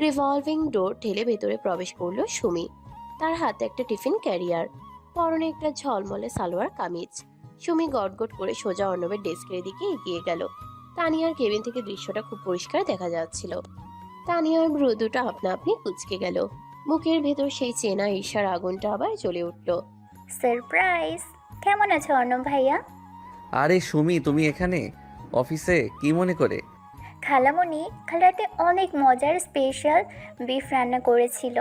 রিভলভিং ডোর ঠেলে ভেতরে প্রবেশ করলো সুমি। তার হাতে একটা টিফিন ক্যারিয়ার, পরনে একটা ঝলমলে সালোয়ার কামিজ। সুমি গটগট করে সোজা অর্ণবের ডেস্কের দিকে এগিয়ে গেল। তানিয়ার কেবিন থেকে দৃশ্যটা খুব পরিষ্কার দেখা যাচ্ছিল। তানিয়ার ভ্রু দুটো আপনা আপনি কুঁচকে গেল। বুকের ভেতর সেই চেনা ঈর্ষার আগুনটা আবার জ্বলে উঠল। সারপ্রাইজ! কেমন আছো অর্ণব ভাইয়া? আরে সুমি, তুমি এখানে অফিসে কি মনে করে? খালামণি কাল রাতে অনেক মজার স্পেশাল বিফ রান্না করেছিল।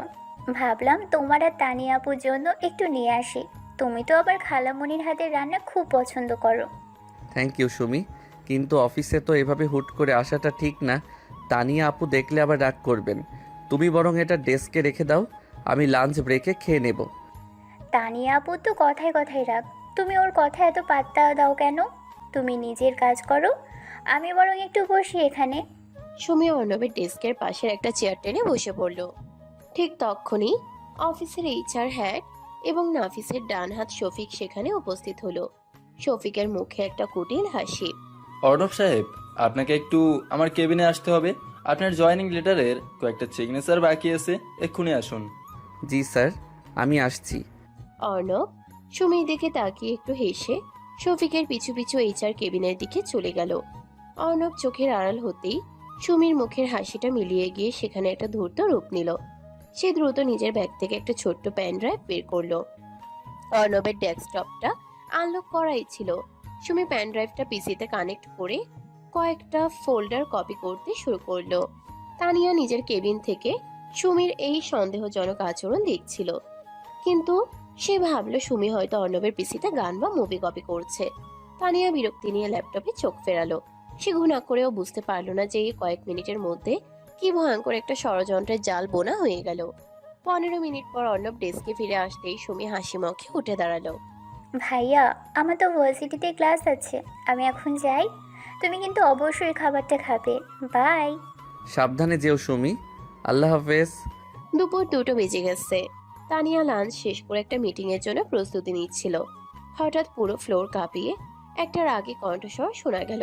ভাবলাম তোমার আর তানিয়া আপুর জন্য একটু নিয়ে আসি। তুমি তো আবার খালামণির হাতের রান্না খুব পছন্দ করো। থ্যাংক ইউ সুমি, কিন্তু অফিসে তো এভাবে হুট করে আসাটা ঠিক না। তানিয়া আপু দেখলে আবার রাগ করবেন। তুমি বরং এটা ডেস্কে রেখে দাও, আমি লাঞ্চ ব্রেকে খেয়ে নেব। তানিয়া আপু তো কথায় কথায় রাগ, তুমি ওর কথা এত পাত্তা দাও কেন? তুমি নিজের কাজ করো, আমি বরং একটু বসি এখানে। সুমি অর্ণবের ডেস্কের পাশের একটা চেয়ার টেনে বসে পড়ল। ঠিক তখনই অফিসের HR হ্যাড এবং নাফিসের ডান হাত শফিক সেখানে উপস্থিত হলো। শফিকের মুখে একটা কুটিল হাসি। অর্ণব সাহেব, আপনাকে একটু আমার কেবিনে আসতে হবে। আপনার জয়েনিং লেটারের কয়েকটা সিগনেচার বাকি আছে, এক্ষুনি আসুন। জি স্যার, আমি আসছি। অর্ণব সুমির দিকে তাকিয়ে একটু হেসে শফিকের পিছু পিছু HR কেবিনের দিকে চলে গেল। অর্ণব চোখের আড়াল হতেই সুমির মুখের হাসিটা মিলিয়ে গিয়ে সেখানে একটা ধূর্ত রূপ নিল। সে দ্রুত নিজের ব্যাগ থেকে একটা ছোট্ট পেন ড্রাইভ বের করলো। অর্ণবের ডেস্কটপটা আনলক করাই ছিল। সুমি প্যান ড্রাইভটা পিসিতে কানেক্ট করে কয়েকটা ফোল্ডার কপি করতে শুরু করলো। তানিয়া নিজের কেবিন থেকে সুমির এই সন্দেহজনক আচরণ দেখছিল, কিন্তু সে ভাবলো সুমি হয়তো অর্ণবের পিসিতে গান বা মুভি কপি করছে। তানিয়া বিরক্তি নিয়ে ল্যাপটপে চোখ ফেরালো। সে ঘুণা করেও বুঝতে পারলো না যে এই কয়েক মিনিটের মধ্যে কি ভয়ঙ্কর একটা ষড়যন্ত্রের জাল বোনা হয়ে গেল। 15 মিনিট পর অর্ণব ডেস্কে ফিরে আসতেই সুমি হাসি মুখে উঠে দাঁড়ালো। ভাইয়া, আমার তো ভার্সিটিতে ক্লাস আছে, আমি এখন যাই। তুমি কিন্তু অবশ্যই খাবারটা খাবে। বাই। সাবধানে যেও সুমি। আল্লাহ হাফেজ। দুপুর 2টো বেজে গেছে। তানিয়া লাঞ্চ শেষ করে একটা মিটিং এর জন্য প্রস্তুতি নিচ্ছিল। হঠাৎ পুরো ফ্লোর কাঁপিয়ে একটা রাগী কণ্ঠস্বর শোনা গেল।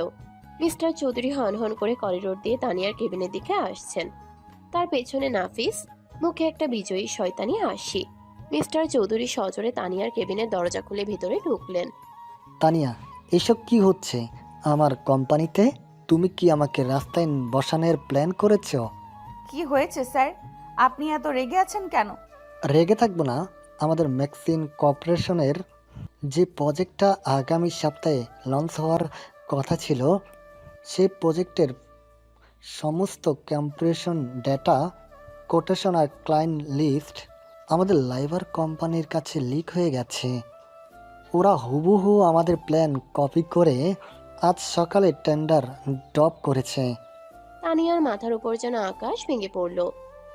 মিস্টার চৌধুরী হনহন করে করিডোর দিয়ে তানিয়ার কেবিনের দিকে আসছেন। তার পেছনে নাফিস, মুখে একটা বিজয়ী শয়তানি হাসি। মিস্টার চৌধুরী সজোরে তানিয়ার কেবিনের দরজা খুলে ভিতরে ঢুকলেন। তানিয়া, এসব কি হচ্ছে আমার কোম্পানিতে? তুমি কি আমাকে রাস্তায় বসানোর প্ল্যান করেছো? কি হয়েছে স্যার? আপনি এত রেগে আছেন কেন? রেগে থাকবো না। আমাদের ম্যাক্সিন কর্পোরেশনের যে প্রজেক্টটা আগামী সপ্তাহে লঞ্চ হওয়ার কথা ছিল, সেই প্রজেক্টের সমস্ত কম্প্রেশন ডেটা, কোটেশন আর ক্লায়েন্ট লিস্ট আমাদের লাইভার কোম্পানির কাছে লিক হয়ে গেছে। ওরা হুবহু আমাদের প্ল্যান কপি করে আজ সকালে টেন্ডার ড্রপ করেছে। তানিয়ার মাথার উপর যেন আকাশ ভেঙে পড়ল।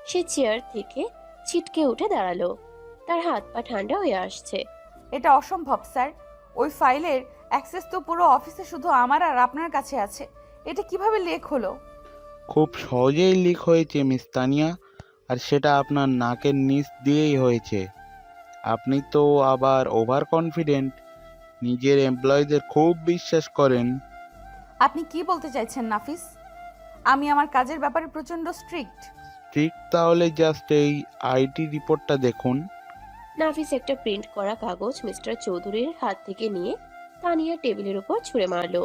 সে চেয়ার থেকে ছিটকে উঠে দাঁড়ালো। তার হাত পা ঠান্ডা হয়ে আসছে। এটা অসম্ভব স্যার। ওই ফাইলের অ্যাক্সেস তো পুরো অফিসে শুধু আমার আর আপনার কাছে আছে। এটা কিভাবে লিক হলো? খুব সহজেই লিক হয়েছে মিস তানিয়া, আর সেটা আপনার নাকের নিচ দিয়েই হয়েছে। আপনি তো আবার ওভার কনফিডেন্ট, নিজের এমপ্লয়ীদের খুব বিশ্বাস করেন। আপনি কি বলতে চাইছেন নাফিস? আমি আমার কাজের ব্যাপারে প্রচণ্ড স্ট্রিক্ট। ঠিক, তাহলে জাস্ট এই আইটি রিপোর্টটা দেখুন। নাফিস একটা প্রিন্ট করা কাগজ মিস্টার চৌধুরীর হাত থেকে নিয়ে তানিয়ার টেবিলের উপর ছুঁড়ে মারলো।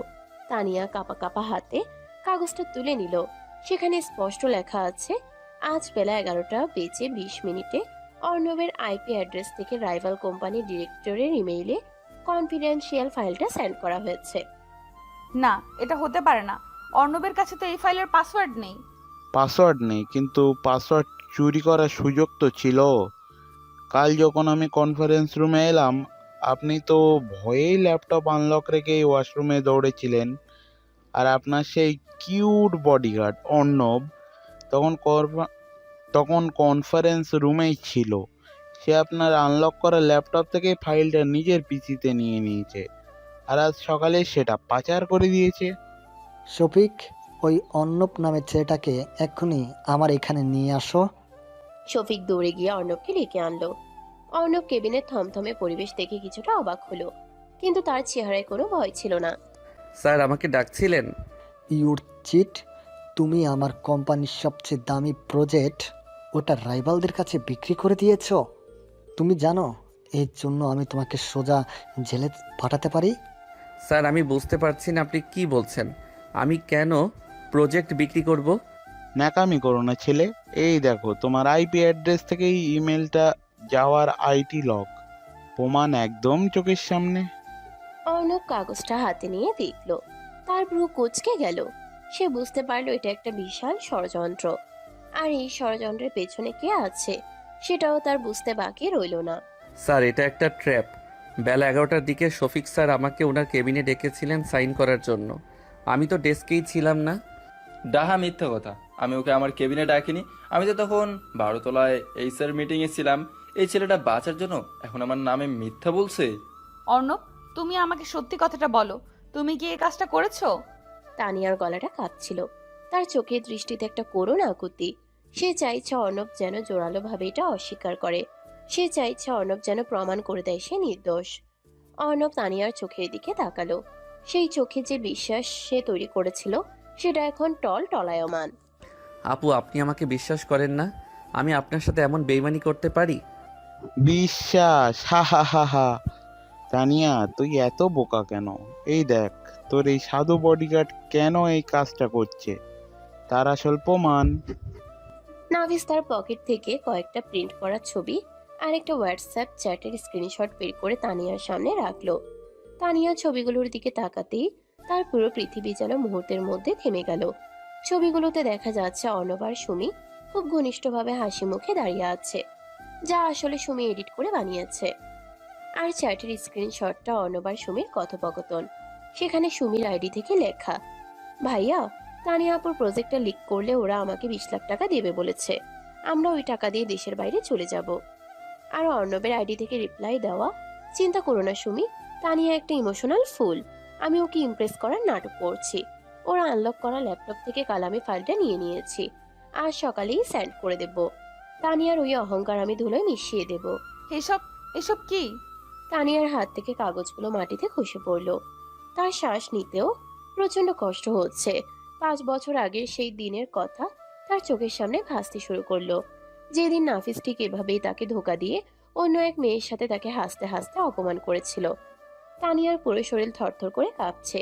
তানিয়া কাপা কাপা হাতে কাগজটা তুলে নিল। সেখানে স্পষ্ট লেখা আছে, আজ বেলা 11:20 অর্ণবের আইপি অ্যাড্রেস থেকে রাইভাল কোম্পানি ডিরেক্টরের ইমেইলে কনফিডেন্সিয়াল ফাইলটা সেন্ড করা হয়েছে। না, এটা হতে পারে না। অর্ণবের কাছে তো এই ফাইলের পাসওয়ার্ড নেই। পাসওয়ার্ড নেই, কিন্তু পাসওয়ার্ড চুরি করার সুযোগ তো ছিল। কাল যখন আমি কনফারেন্স রুমে এলাম, আপনি তো ভয়েই ল্যাপটপ আনলক রেখে ওয়াশরুমে দৌড়েছিলেন। আর আপনার সেই কিউট বডিগার্ড অর্ণব তখন কনফারেন্স রুমেই ছিল। সে আপনার আনলক করা ল্যাপটপ থেকে ফাইলটা নিজের পিসিতে নিয়ে নিয়েছে, আর আজ সকালে সেটা পাচার করে দিয়েছে। শফিক, ওই অর্ণব নামের ছেলেটাকে এক্ষুনি আমার এখানে নিয়ে আসো। শফিক দৌড়ে গিয়ে অর্ণবকে ডেকে আনলো। অর্ণব কেবিনের থমথমে পরিবেশ দেখে কিছুটা অবাক হলো, কিন্তু তার চেহারায় কোনো ভয় ছিল না। স্যার, আমাকে ডাকছিলেন? ইউর চিট, তুমি আমার কোম্পানির সবচেয়ে দামি প্রজেক্ট ওটা রাইভালদের কাছে বিক্রি করে দিয়েছ। তুমি জানো এর জন্য আমি তোমাকে সোজা জেলে পাঠাতে পারি। স্যার, আমি বুঝতে পারছি না আপনি কি বলছেন। আমি কেন প্রজেক্ট বিক্রি করব? ন্যাকামি করো না ছেলে। এই দেখো, তোমার আইপি অ্যাড্রেস থেকেই ইমেলটা যাওয়ার আইটি লগ, প্রমাণ একদম চোখের সামনে। অর্ণব কাগজটা হাতে নিয়ে দেখলো। তার ভ্রু কুঁচকে গেল। সে বুঝতে পারলো এটা একটা বিশাল ষড়যন্ত্র, আর এই ষড়যন্ত্রের পেছনে কে আছে সেটাও তার বুঝতে বাকি রইল না। স্যার, এটা একটা ট্র্যাপ। বেলা 11টার দিকে শফিক স্যার আমাকে ওনার কেবিনে ডেকেছিলেন সাইন করার জন্য। আমি তো ডেস্কেই ছিলাম না। ডাহা মিথ্যা কথা। আমি ওকে আমার কেবিনে ডাকিনি। আমি তো তখন 12 তলায় এইচআর মিটিংয়ে ছিলাম। এই ছেলেটা বাঁচার জন্য এখন আমার নামে মিথ্যা বলছে। অর্ণব, তুমি আমাকে সত্যি কথাটা বলো, তুমি কি এই কাজটা করেছো? তানিয়ার গলাটা কাঁপছিল। তার চোখের দৃষ্টিতে একটা করুণ আকুতি। সে চাইছে অর্ণব যেন জোরালো ভাবে এটা অস্বীকার করে। সে চাইছে অর্ণব যেন প্রমাণ করে দেয় সে নির্দোষ। অর্ণব তানিয়ার চোখের দিকে তাকালো। সেই চোখে যে বিশ্বাস সে তৈরি করেছিল সেটা এখন টলায়মান। আপু, আপনি আমাকে বিশ্বাস করেন না? আমি আপনার সাথে এমন বেইমানি করতে পারি? বিশ্বাস? হা হা হা হা। তানিয়া, তুই এত বোকা কেন? এই দেখ, তোর এই সাধু বডিগার্ড কেন এই কাজটা করছে, তার আসল প্রমাণ। নাভিস তার পকেট থেকে কয়েকটা প্রিন্ট করা ছবি আর একটা হোয়াটসঅ্যাপ চ্যাটের স্ক্রিনশট বের করে তানিয়ার সামনে রাখলো। তানিয়া ছবিগুলোর দিকে তাকাতেই তার পুরো পৃথিবী যেন মুহূর্তের মধ্যে থেমে গেল। ছবিগুলোতে দেখা যাচ্ছে অর্ণব আর সুমি খুব ঘনিষ্ঠভাবে হাসি মুখে দাঁড়িয়ে আছে, যা আসলে সুমি এডিট করে বানিয়েছে। আর চ্যাটের স্ক্রিনশটটা অর্ণব আর সুমির কথোপকথন। সেখানে সুমির আইডি থেকে লেখা, ভাইয়া তানিয়া আপুর প্রজেক্টটা লিক করলে ওরা আমাকে 20 লাখ টাকা দেবে বলেছে, আমরা ওই টাকা দিয়ে দেশের বাইরে চলে যাব। আর অর্ণবের আইডি থেকে রিপ্লাই দেওয়া, চিন্তা করো না সুমি, তানিয়া একটা ইমোশনাল ফুল, আমি ওকে ইমপ্রেস করার নাটক করছি। ওরা আনলক করা ল্যাপটপ থেকে কাল আমি ফাইলটা নিয়ে নিয়েছি, আজ সকালেই সেন্ড করে দেব। তানিয়ার ওই অহংকার আমি ধুলোয় মিশিয়ে দেব। এসব এসব কি? তানিয়ার হাত থেকে কাগজগুলো মাটিতে খসে পড়ল। তার শ্বাস নিতেও প্রচন্ড কষ্ট হচ্ছে। 5 বছর আগের সেই দিনের কথা তার চোখের সামনে ভাসতে শুরু করলো, যেদিন নাফিস ঠিক এভাবেই তাকে ধোকা দিয়ে অন্য এক মেয়ের সাথে তাকে হাসতে হাসতে অপমান করেছিল। তানিয়ার পুরো শরীর থরথর করে কাঁপছে,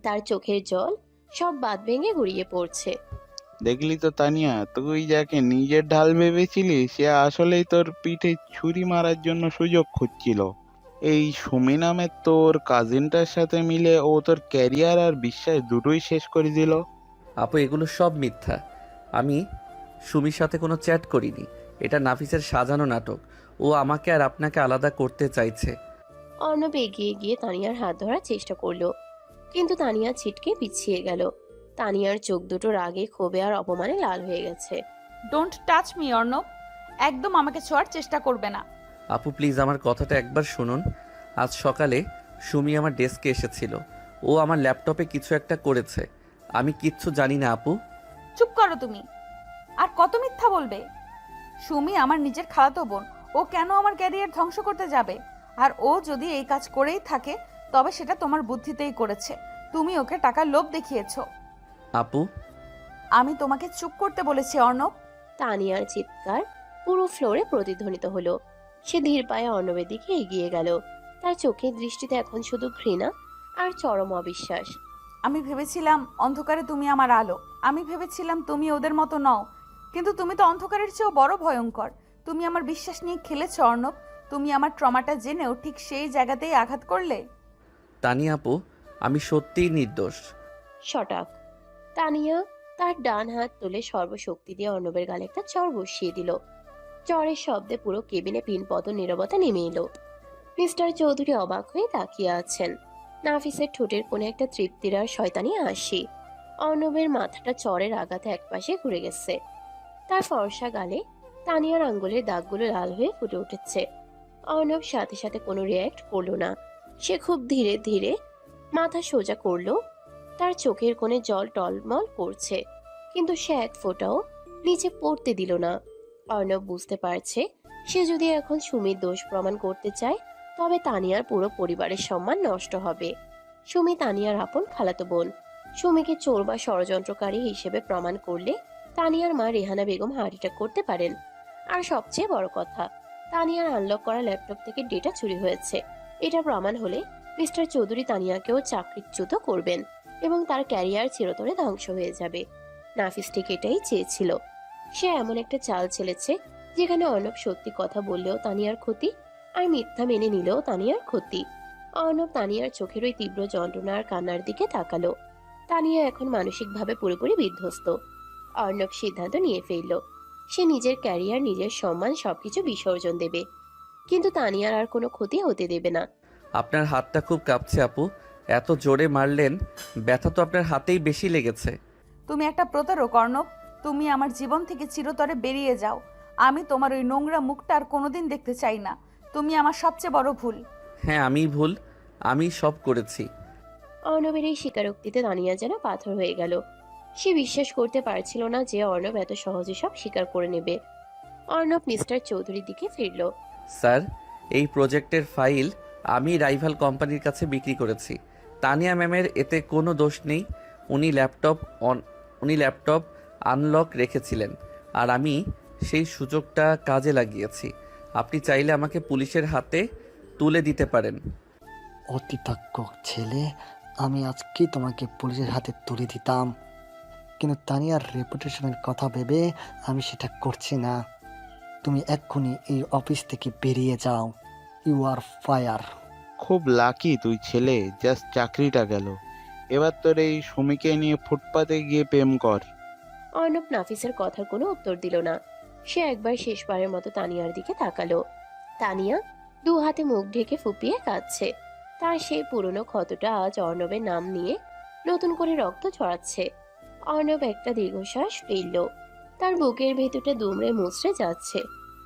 তার চোখের জল সব বাঁধ ভেঙে গড়িয়ে পড়ছে। দেখলি তো তানিয়া, তুই যাকে নিজের ঢাল ভেবেছিলি সে আসলেই তোর পিঠে ছুরি মারার জন্য সুযোগ খুঁজছিল। এই সুমি নামের তোর কাজিনটার সাথে মিলে ও তোর ক্যারিয়ার আর বিশ্বাস দুটোই শেষ করে দিল। আপু এগুলো সব মিথ্যা। আমি সুমির সাথে কোনো চ্যাট করিনি। এটা নাফিসের সাজানো নাটক। ও আমাকে আর আপনাকে আলাদা করতে চাইছে। অর্ণব এগিয়ে গিয়ে তানিয়ার হাত ধরার চেষ্টা করলো, কিন্তু তানিয়া ছিটকে পিছিয়ে গেল। তানিয়ার চোখ দুটো রাগে, ক্ষোভে আর অপমানে লাল হয়ে গেছে। ডোন্ট টাচ মি অর্ণব, একদম আমাকে ছোঁয়ার চেষ্টা করবে না। আপু প্লিজ আমার কথাটা একবার শুনুন। আজ সকালে সুমি আমার ডেস্কে এসেছিল। ও আমার ল্যাপটপে কিছু একটা করেছে। আমি কিচ্ছু জানি না আপু। চুপ করো তুমি। আর কত মিথ্যা বলবে? সুমি আমার নিজের খালাতো বোন, ও কেন আমার ক্যারিয়ার ধ্বংস করতে যাবে? আর ও যদি এই কাজ করেই থাকে তবে সেটা তোমার বুদ্ধিতেই করেছে। তুমি ওকে টাকার লোভ দেখিয়েছো। আপু আমি তোমাকে চুপ করতে বলেছি অর্ণব। তানিয়ার চিৎকার পুরো ফ্লোরে প্রতিধ্বনিত হলো। সে ধীর পায়ে অর্ণবের দিকে এগিয়ে গেল। তার চোখের দৃষ্টিতে এখন শুধু ঘৃণা আর চরম অবিশ্বাস। আমি ভেবেছিলাম অন্ধকারে তুমি আমার আলো, আমি ভেবেছিলাম তুমি ওদের মতো নও, কিন্তু তুমি তো অন্ধকারের চেয়েও বড় ভয়ঙ্কর। তুমি আমার বিশ্বাস নিয়ে খেলেছো অর্ণব। তুমি আমার ট্রমাটা জেনেও ঠিক সেই জায়গাতেই আঘাত করলে। তানিয়া আপু, আমি সত্যিই নির্দোষ। শটাক। তানিয়া তার ডান হাত তুলে সর্বশক্তি দিয়ে অর্ণবের গালে একটা চড় বসিয়ে দিল। চড়ের শব্দে পুরো কেবিনে পিনপতন নীরবতা নেমে এলো। মিস্টার চৌধুরী অবাক হয়ে তাকিয়ে আছেন। নাফিসের ঠোঁটের কোণে একটা তৃপ্তির আর শয়তানি হাসি। অর্ণবের মাথাটা চড়ের আঘাতে একপাশে ঘুরে গেছে। তার ফর্সা গালে তানিয়ার আঙ্গুলের দাগগুলো লাল হয়ে ফুটে উঠেছে। অর্ণব সাথে সাথে কোনো রিয়্যাক্ট করলো না। সে খুব ধীরে ধীরে মাথা সোজা করলো। তার চোখের কোণে জল টলমল করছে, কিন্তু সে এক ফোঁটাও নিচে পড়তে দিল না। অর্ণব বুঝতে পারছে, সে যদি এখন সুমির দোষ প্রমাণ করতে চায় তবে তানিয়ার পুরো পরিবারের সম্মান নষ্ট হবে। সুমি তানিয়ার আপন খালাতো বোন। সুমিকে চোর বা ষড়যন্ত্রকারী হিসেবে প্রমাণ করলে তানিয়ার মা রেহানা বেগম হার্ট অ্যাটাক করতে পারেন। আর সবচেয়ে বড় কথা, তানিয়ার আনলক করা ল্যাপটপ থেকে ডেটা চুরি হয়েছে। এটা প্রমাণ হলে মিস্টার চৌধুরী তানিয়াকেও চাকরিচ্যুত করবেন এবং তার ক্যারিয়ার চিরতরে ধ্বংস হয়ে যাবে। নাফিস ঠিক এটাই চেয়েছিল। সে এমন একটা চাল চেলেছে যেখানে অর্ণব সত্যি কথা বললেও তানিয়ার ক্ষতি, আর মিথ্যা মেনে নিলেও তানিয়ার ক্ষতি। অর্ণব তানিয়ার চোখের ওই তীব্র যন্ত্রণা আর কান্নার দিকে তাকালো। তানিয়া এখন মানসিকভাবে পুরোপুরি বিধ্বস্ত। অর্ণব সিদ্ধান্ত নিয়ে ফেলল, সে নিজের ক্যারিয়ার, নিজের সম্মান সবকিছু বিসর্জন দেবে, কিন্তু তানিয়ার আর কোনো ক্ষতি হতে দেবে না। আপনার হাতটা খুব কাঁপছে আপু। এত জোরে মারলেন, ব্যথা তো আপনার হাতেই বেশি লেগেছে। তুমি একটা প্রতারক অর্ণব। তুমি আমার জীবন থেকে চিরতরে বেরিয়ে যাও। আমি তোমার ওই নোংরা মুখটা আর কোনোদিন দেখতে চাই না। তুমি আমার সবচেয়ে বড় ভুল। হ্যাঁ আমি ভুল, আমি সব করেছি। অর্ণবের এই স্বীকারোক্তিতে তানিয়া যেন পাথর হয়ে গেল। সে বিশ্বাস করতে পারছিল না যে অর্ণব এত সহজে সব স্বীকার করে নেবে। অর্ণব মিস্টার চৌধুরীর দিকে ফিরল। স্যার, এই প্রজেক্টের ফাইল আমি রাইভাল কোম্পানির কাছে বিক্রি করেছি। তানিয়া ম্যামের এতে কোনো দোষ নেই। উনি ল্যাপটপ আনলক রেখেছিলেন আর আমি সেই সুযোগটা কাজে লাগিয়েছি। আপনি চাইলে আমাকে পুলিশের হাতে তুলে দিতে পারেন। অতিতাক্য ছেলে, আমি আজকেই তোমাকে পুলিশের হাতে তুলে দিতাম, কিন্তু তানিয়ার রেপুটেশনের কথা ভেবে আমি সেটা করছি না। তুমি এক্ষুনি এই অফিস থেকে বেরিয়ে যাও। You are fire. খুব লাকি তুই ছেলে, জাস্ট চাকরিটা গেল। এবার তোর এই সুমিকে নিয়ে ফুটপাতে গিয়ে প্রেম কর। অর্ণব নাফিসের কথার কোনো উত্তর দিল না। সে একবার শেষবারের মতো তানিয়ার দিকে তাকালো। তানিয়া দু হাতে মুখ ঢেকে ফুপিয়ে কাঁদছে। তার সেই পুরনো ক্ষতটা আজ অর্ণবের নাম নিয়ে নতুন করে রক্ত ছড়াচ্ছে। অর্ণব একটা দীর্ঘশ্বাস ফেলল। তার বুকের ভেতরটা দুমড়ে মুচড়ে যাচ্ছে,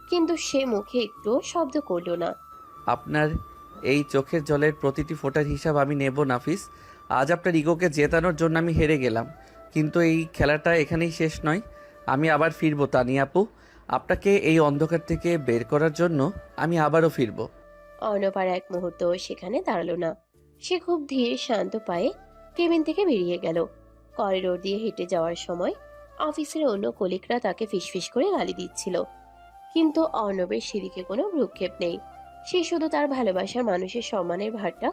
কিন্তু সে মুখে একটুও শব্দ করল না। আপনার এই চোখের জলের প্রতিটি ফোঁটার হিসাব আমি নেব নাফিস। আজ আপনার ইগোকে জেতানোর জন্য আমি হেরে গেলাম, কিন্তু এই খেলাটা এখানেই শেষ নয়। আমি আবার ফিরবো তানিয়া আপু। আপনাকে এই অন্ধকার থেকে বের করার জন্য আমি আবারও ফিরবো। অর্ণব আর এক মুহূর্ত সেখানে দাঁড়ালো না। সে খুব ধীর শান্ত পায়ে কেবিন থেকে বেরিয়ে গেল। করিডোর দিয়ে হেঁটে যাওয়ার সময় অফিসের অন্য কলিগরা তাকে ফিসফিস করে গালি দিচ্ছিল, কিন্তু অর্ণবের সেদিকে কোনো ভ্রুক্ষেপ নেই। সে শুধু তার ভালোবাসার মানুষের সম্মানের ভারটা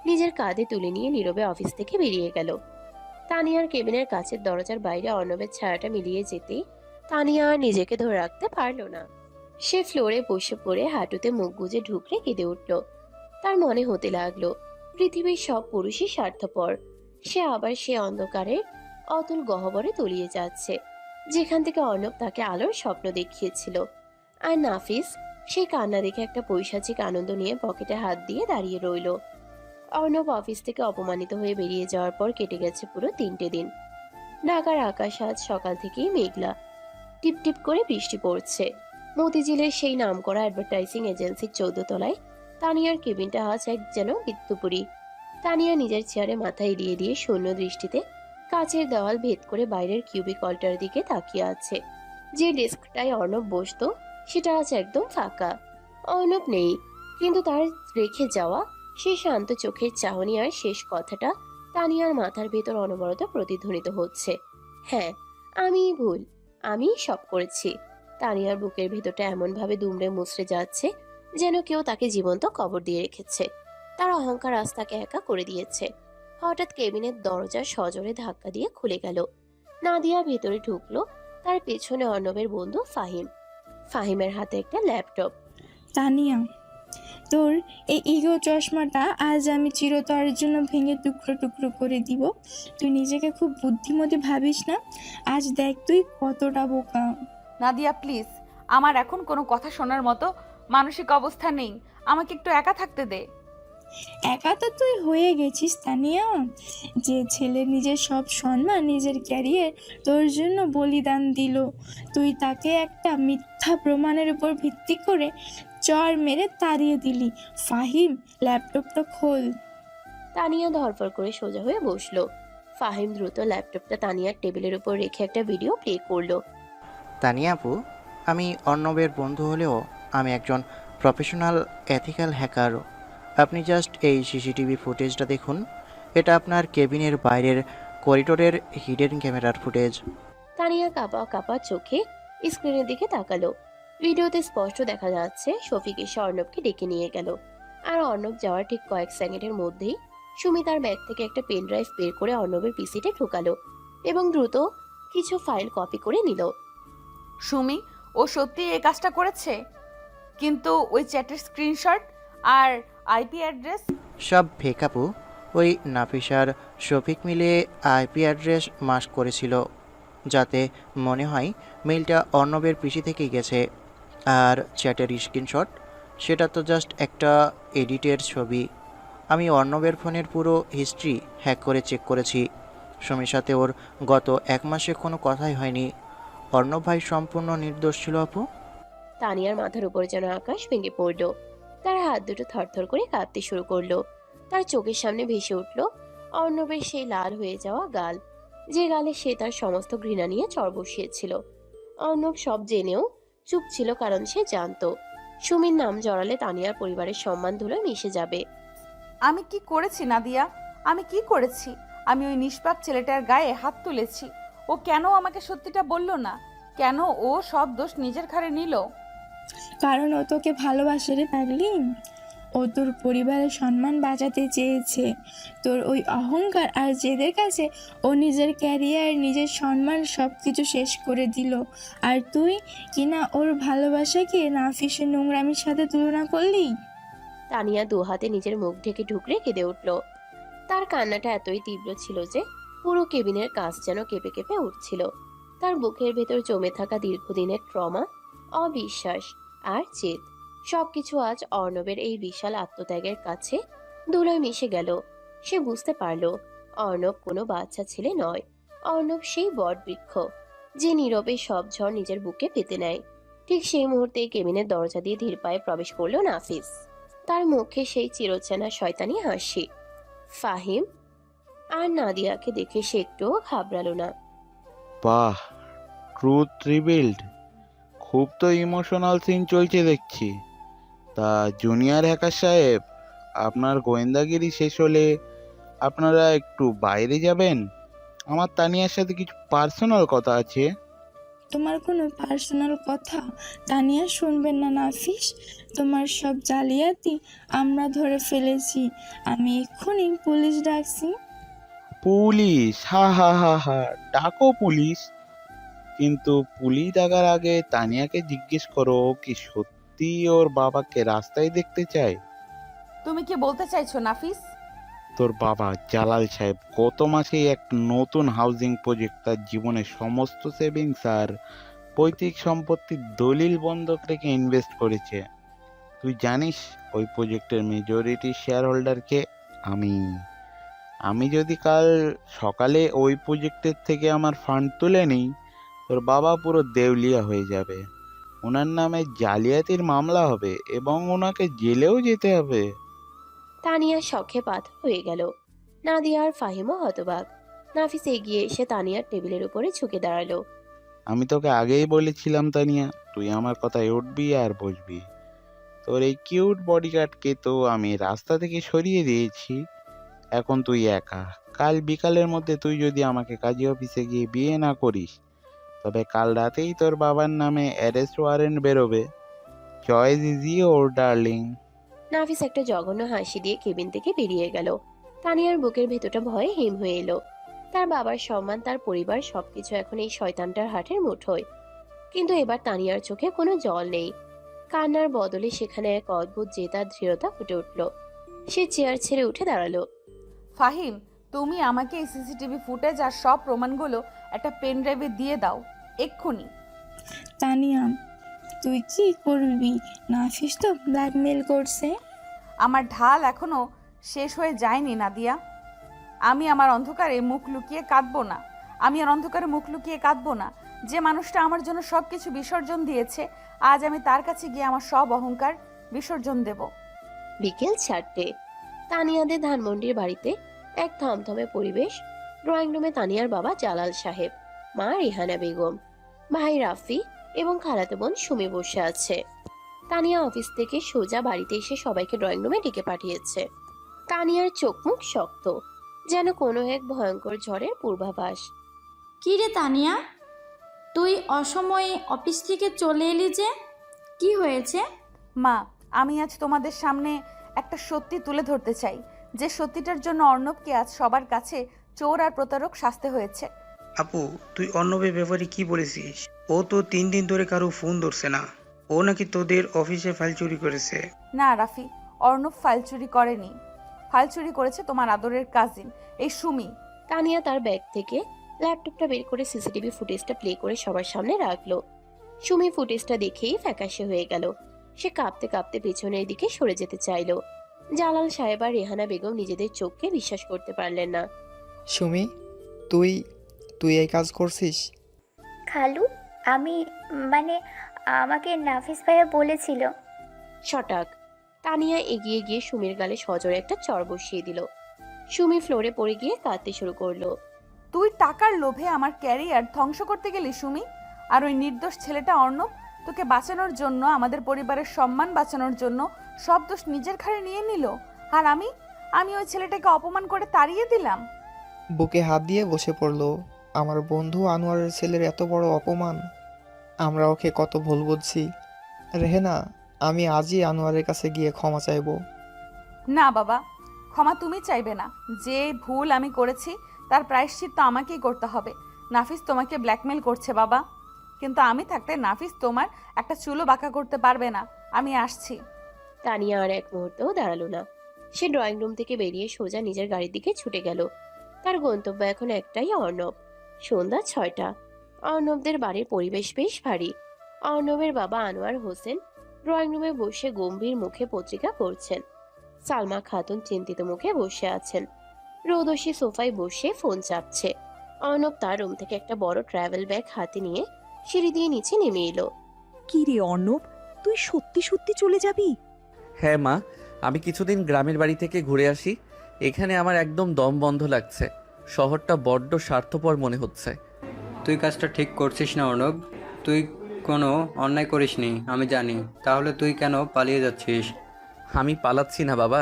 নিজের কাঁধে তুলে নিয়ে নীরবে অফিস থেকে বেরিয়ে গেল। তানিয়ার কেবিনের কাছের দরজার বাইরে অর্ণবের ছায়াটা মিলিয়ে যেতেই তানিয়া আর নিজেকে ধরে রাখতে পারল না। সে ফ্লোরে বসে পড়ে হাঁটুতে মুখ গুজে ঢুকরে কেঁদে উঠল। তার মনে হতে লাগলো পৃথিবীর সব পুরুষই স্বার্থপর। সে আবার সে অন্ধকারের অতুল গহ্বরে তলিয়ে যাচ্ছে, যেখান থেকে অর্ণব তাকে আলোর স্বপ্ন দেখিয়েছিল। আর নাফিস সেই কান্না দেখে একটা পৈশাচিক আনন্দ নিয়ে পকেটে হাত দিয়ে দাঁড়িয়ে রইল। অর্ণব অফিস থেকে অপমানিত হয়ে বেরিয়ে যাওয়ার পর কেটে গেছে পুরো 3টে দিন। ঢাকার আকাশ আজ সকাল থেকেই মেঘলা, টিপ টিপ করে বৃষ্টি পড়ছে। মতিঝিলের সেই নামকরা অ্যাডভার্টাইজিং এজেন্সির 14 তলায় তানিয়ার কেবিনটা আজ এক যেন মৃত্যুপুরী। তানিয়া নিজের চেয়ারে মাথা এলিয়ে দিয়ে শূন্য দৃষ্টিতে কাচের দেওয়াল ভেদ করে বাইরের কিউবিকলটার দিকে তাকিয়ে আছে। যে ডেস্কটায় অর্ণব বসতো সেটা আজ একদম ফাঁকা। অর্ণব নেই, কিন্তু তার রেখে যাওয়া সেই শান্ত চোখের চাহনি আর শেষ কথাটা তানিয়ার মাথার ভেতর অনবরত প্রতিধ্বনিত হচ্ছে। হ্যাঁ, আমিই ভুল, আমিই সব করেছি। তানিয়ার বুকের ভেতরটা এমনভাবে দুমড়ে মুচড়ে যাচ্ছে যেন কেউ তাকে জীবন্ত কবর দিয়ে রেখেছে। তার অহংকার আজ তাকে একা করে দিয়েছে। হঠাৎ কেবিনের দরজা সজোরে ধাক্কা দিয়ে খুলে গেল। নাদিয়া ভেতরে ঢুকলো। তার পেছনে অর্ণবের বন্ধু ফাহিম। ফাহিমের হাতে একটা ল্যাপটপ। তানিয়া, তোর এই ইগো চশমাটা আজ আমি চিরতরের জন্য ভেঙে টুকরো টুকরো করে দিব। তুই নিজেকে খুব বুদ্ধিমতী ভাবিস না? আজ দেখ তুই কতটা বোকা। নাদিয়া প্লিজ, আমার এখন কোনো কথা শোনার মতো মানসিক অবস্থা নেই। আমাকে একটু একা থাকতে দে। একা তো তুই হয়ে গেছিস তানিয়া। যে ছেলে নিজের সব সম্মান, নিজের ক্যারিয়ার তোর জন্য বলিদান দিল, তুই তাকে একটা মিথ্যা প্রমাণের উপর ভিত্তি করে চড় মেরে তাড়িয়ে দিলি। ফাহিম, ল্যাপটপটা খোল। তানিয়া ধরফর করে সোজা হয়ে বসলো। ফাহিম দ্রুত ল্যাপটপটা তানিয়ার টেবিলের উপর রেখে একটা ভিডিও প্লে করলো। তানিয়া আপু, আমি অর্ণবের বন্ধু হলেও আমি একজন প্রফেশনাল এথিক্যাল হ্যাকারও। আপনি জাস্ট এই সিসিটিভি ফুটেজটা দেখুন। এটা আপনার কেবিনের বাইরের করিডোরের হিডেন ক্যামেরার ফুটেজ। তানিয়া কাঁপা কাঁপা চোখে স্ক্রিনের দিকে তাকালো। ভিডিওতে স্পষ্ট দেখা যাচ্ছে শফিক এসে অর্ণবকে ডেকে নিয়ে গেল। আর অর্ণব যাওয়ার ঠিক কয়েক সেকেন্ডের মধ্যেই সুমি তার ব্যাগ থেকে একটা পেন ড্রাইভ বের করে অর্ণবের পিসিতে ঢুকালো এবং দ্রুত কিছু ফাইল কপি করে নিল। সুমি, ও সত্যি এই কাজটা করেছে, কিন্তু ওই চ্যাটের স্ক্রিনশট আর আইপি অ্যাড্রেস সব ফেক আপু। ওই নাফিসার শফিক মিলে আইপি অ্যাড্রেস মাস্ক করেছিল, যাতে মনে হয় মেইলটা অর্ণবের পিসি থেকেই গেছে। আর চ্যাটের স্ক্রিনশট, সেটা তো জাস্ট একটা এডিটের ছবি। আমি অর্ণবের ফোনের পুরো হিস্ট্রি হ্যাক করে চেক করেছি। সুমির সাথে ওর গত 1 মাসে কোনো কথাই হয়নি। অর্ণব ভাই সম্পূর্ণ নির্দোষ ছিল আপু। তানিয়ার মাথার উপর যেন আকাশ ভেঙে পড়লো। তার হাত দুটো থরথর করে কাঁপতে শুরু করলো। তার চোখের সামনে ভেসে উঠলো অর্ণবের সেই লাল হয়ে যাওয়া গাল, যে গালে সে তার সমস্ত ঘৃণা নিয়ে চড় বসিয়েছিল। অর্ণব সব জেনেও চুপ ছিল, কারণ সে জানতো সুমির নাম জড়ালে তানিয়ার পরিবারের সম্মান ধুলোয় মিশে যাবে। আমি কি করেছি নাদিয়া? আমি কি করেছি? আমি ওই নিষ্পাপ ছেলেটার গায়ে হাত তুলেছি। ও কেন আমাকে সত্যিটা বলল না? কেন ও সব দোষ নিজের ঘাড়ে নিল? কারণ ও তোকে ভালোবাসে রে পাগলি। ও তোর পরিবারের সম্মান বাঁচাতে চেয়েছে। তোর ওই অহংকার আর জেদের কাছে ও নিজের ক্যারিয়ার, নিজের সম্মান সব কিছু শেষ করে দিল। আর তুই কিনা ওর ভালোবাসাকে নাফিসের নোংরামির সাথে তুলনা করলি। তানিয়া দু হাতে নিজের মুখ ঢেকে ঢুকরে কেঁদে উঠল। তার কান্নাটা এতই তীব্র ছিল যে পুরো কেবিনের কাঁচ যেন কেঁপে কেঁপে উঠছিল। তার বুকের ভেতর জমে থাকা দীর্ঘদিনের ট্রমা, অবিশ্বাস আর জেদ সবকিছু আজ অর্ণবের এই বিশাল আত্মত্যাগের কাছে ধুলোয় মিশে গেল। সে বুঝতে পারল অর্ণব কোনো বাচ্চা ছেলে নয়। অর্ণব সেই বটবৃক্ষ যে নীরবে সব ঝড় নিজের বুকে পেতে নেয়। ঠিক সেই মুহূর্তে কেবিনের দরজা দিয়ে ধীর পায়ে প্রবেশ করলো নাফিস। তার মুখে সেই চিরচেনা শয়তানি হাসি। ফাহিম আর নাদিয়াকে দেখে সে একটুও ঘাবড়ালো না। বাহ, ট্রুথ রিভিলড। খুব তো ইমোশনাল সিন চলছে দেখছি। তা জুনিয়র হ্যাকার সাহেব, আপনার গোয়েন্দাগিরি শেষ হলে আপনারা একটু বাইরে যাবেন? আমার তানিয়ার সাথে কিছু পার্সোনাল কথা আছে। তোমার কোনো পার্সোনাল কথা তানিয়া শুনবেন না নাফিস। তোমার সব জালিয়াতি আমরা ধরে ফেলেছি। আমি এক্ষুনি পুলিশ ডাকছি। পুলিশ? হা হা হা হা, ডাকো পুলিশ। কিন্তু পুলিশ ডাকার আগে তানিয়াকে জিজ্ঞেস করো ও কি সত্যি ওর বাবাকে রাস্তায় দেখতে চায়। তুমি কি বলতে চাইছো নাফিস? তোর বাবা জালাল সাহেব গত মাসে এক নতুন হাউজিং প্রজেক্ট তার জীবনের সমস্ত সেভিংস আর পৈতৃক সম্পত্তির দলিল বন্ধক রেখে ইনভেস্ট করেছে। তুই জানিস ওই প্রজেক্টের মেজরিটি শেয়ার হোল্ডারকে আমি। আমি যদি কাল সকালে ওই প্রজেক্টের থেকে আমার ফান্ড তুলে নিই, তোর বাবা পুরো দেউলিয়া হয়ে যাবে। ওনার নামে জালিয়াতির মামলা হবে এবং ওনাকে জেলেও যেতে হবে। তানিয়ার শখে পাথর হয়ে গেল। নাদিয়া আর ফাহিমও হতবাক। নাফিস এগিয়ে এসে তানিয়ার টেবিলের উপরে ঝুঁকে দাঁড়ালো। আমি তোকে আগেই বলেছিলাম তানিয়া, তুই আমার কথায় উঠবি আর বসবি। তোর এই কিউট বডিগার্ডকে তো আমি রাস্তা থেকে সরিয়ে দিয়েছি। এখন তুই একা। কাল বিকালের মধ্যে তুই যদি আমাকে কাজী অফিসে গিয়ে বিয়ে না করিস, তবে কাল রাতেই তোর বাবার নামে অ্যারেস্ট ওয়ারেন্ট বেরোবে। Choice is your darling. Nafis একটা জঘন্য হাসি দিয়ে কেবিন থেকে বেরিয়ে গেল। তানিয়ার বুকের ভেতরটা ভয়ে হিম হয়ে এলো। তার বাবার সম্মান, তার পরিবার সবকিছু এখন এই শয়তানটার হাটের মুঠোয়। কিন্তু এবার তানিয়ার চোখে কোনো জল নেই। কান্নার বদলে সেখানে এক অদ্ভুত জেদ আর দৃঢ়তা ফুটে উঠল। সে চেয়ার ছেড়ে উঠে দাঁড়ালো। ফাহিম, তুমি আমাকে এই সিসিটিভি ফুটেজ আর সব প্রমাণগুলো একটা পেন ড্রাইভে দিয়ে দাও এক্ষুনি। তানিয়া, তুই কি করবি? নাফিস তো ব্ল্যাকমেল করছে। আমার ঢাল এখনো শেষ হয়ে যায়নি নাদিয়া। আমি আমার অন্ধকারে মুখ লুকিয়ে কাঁদবো না। আমি আর অন্ধকারে মুখ লুকিয়ে কাঁদবো না। যে মানুষটা আমার জন্য সব কিছু বিসর্জন দিয়েছে, আজ আমি তার কাছে গিয়ে আমার সব অহংকার বিসর্জন দেব। বিকেল 4টে। তানিয়াদের ধানমন্ডির বাড়িতে এক থমথমে পরিবেশ। ড্রয়িং রুমে তানিয়ার বাবা জালাল সাহেব, মা রিহানা বেগম, ভাই রাফি এবং খালাতো বোন সুমি বসে আছে। তানিয়া অফিস থেকে সোজা বাড়িতে এসে সবাইকে ড্রয়িং রুমে ডেকে পাঠিয়েছে। তানিয়ার চোখ মুখ শক্ত, যেন কোনো এক ভয়ঙ্কর ঝড়ের পূর্বাভাস। কি রে তানিয়া, তুই অসময়ে অফিস থেকে চলে এলি যে? কি হয়েছে? মা, আমি আজ তোমাদের সামনে একটা সত্যি তুলে ধরতে চাই, যে সত্যিটার জন্য অর্ণবকে আজ সবার কাছে চোর আর প্রতারক শাস্তি হয়েছে। আপু, তুই অর্ণবের ব্যাপারে কি বলেছিস? ও তো 3 দিন ধরে কারো ফোন ধরছে না। ও নাকি তোদের অফিসে ফাইল চুরি করেছে। না রাফি, অর্ণব ফাইল চুরি করেনি। ফাইল চুরি করেছে তোমার আদরের কাজিন, এই সুমি। তানিয়া তার ব্যাগ থেকে ল্যাপটপটা বের করে সিসিটিভি ফুটেজটা প্লে করে সবার সামনে রাখলো। সুমি ফুটেজটা দেখেই ফ্যাকাশে হয়ে গেল। সে কাঁপতে কাঁপতে পেছনের দিকে সরে যেতে চাইলো। জালাল সাহেব আর রেহানা বেগম নিজেদের চোখকে বিশ্বাস করতে পারলেন না। সুমি, তুই তুই এই কাজ করছিস? খালু, আমি আমাকে নাফিস ভাইয়া বলেছিল। শটাক। তানিয়া এগিয়ে গিয়ে সুমির গালে সজোরে একটা চর বসিয়ে দিল। সুমি ফ্লোরে পড়ে গিয়ে কাঁদতে শুরু করলো। তুই টাকার লোভে আমার ক্যারিয়ার ধ্বংস করতে গেলি সুমি। আর ওই নির্দোষ ছেলেটা অর্ণব তোকে বাঁচানোর জন্য, আমাদের পরিবারের সম্মান বাঁচানোর জন্য সব দোষ নিজের ঘাড়ে নিয়ে নিল। আর আমি ওই ছেলেটাকে অপমান করে তাড়িয়ে দিলাম। বুকে হাত দিয়ে বসে পড়লো। আমার বন্ধু আনোয়ারের ছেলের এত বড় অপমান। আমরা ওকে কত ভুল বুঝছি। রেহেনা, আমি আজই আনোয়ারের কাছে গিয়ে ক্ষমা চাইবো। না বাবা, ক্ষমা তুমি চাইবে না। যে ভুল আমি করেছি তার প্রায়শ্চিত্ত আমাকেই করতে হবে। নাফিস তোমাকে ব্ল্যাকমেল করছে বাবা, কিন্তু আমি থাকতে নাফিস তোমার একটা চুলও বাঁকা করতে পারবে না। আমি আসছি। তানিয়া আর এক মুহূর্তও দাঁড়ালো না। সে ড্রয়িং রুম থেকে বেরিয়ে সোজা নিজের গাড়ির দিকে ছুটে গেল। তার গন্তব্য এখন একটাই, অর্ণব। সন্ধ্যা 6টা। অর্ণবদের বাড়ির পরিবেশ বেশ ভারী। অর্ণবের বাবা আনোয়ার হোসেন ড্রয়িং রুমে বসে গম্ভীর মুখে পত্রিকা পড়ছেন। সালমা খাতুন চিন্তিত মুখে বসে আছেন। রোদসী সোফায় বসে ফোন চাপছে। অর্ণব তার রুম থেকে একটা বড় ট্রাভেল ব্যাগ হাতে নিয়ে সিঁড়ি দিয়ে নিচে নেমে এলো। কি রে অর্ণব, তুই সত্যি সত্যি চলে যাবি? হ্যাঁ মা, আমি কিছুদিন গ্রামের বাড়ি থেকে ঘুরে আসি। এখানে আমার একদম দম বন্ধ লাগছে। শহরটা বড্ড স্বার্থপর মনে হচ্ছে। তুই কাজটা ঠিক করছিস না অর্ণব। তুই কোনো অন্যায় করিসনি, আমি জানি। তাহলে তুই কেন পালিয়ে যাচ্ছিস? আমি পালাচ্ছি না বাবা,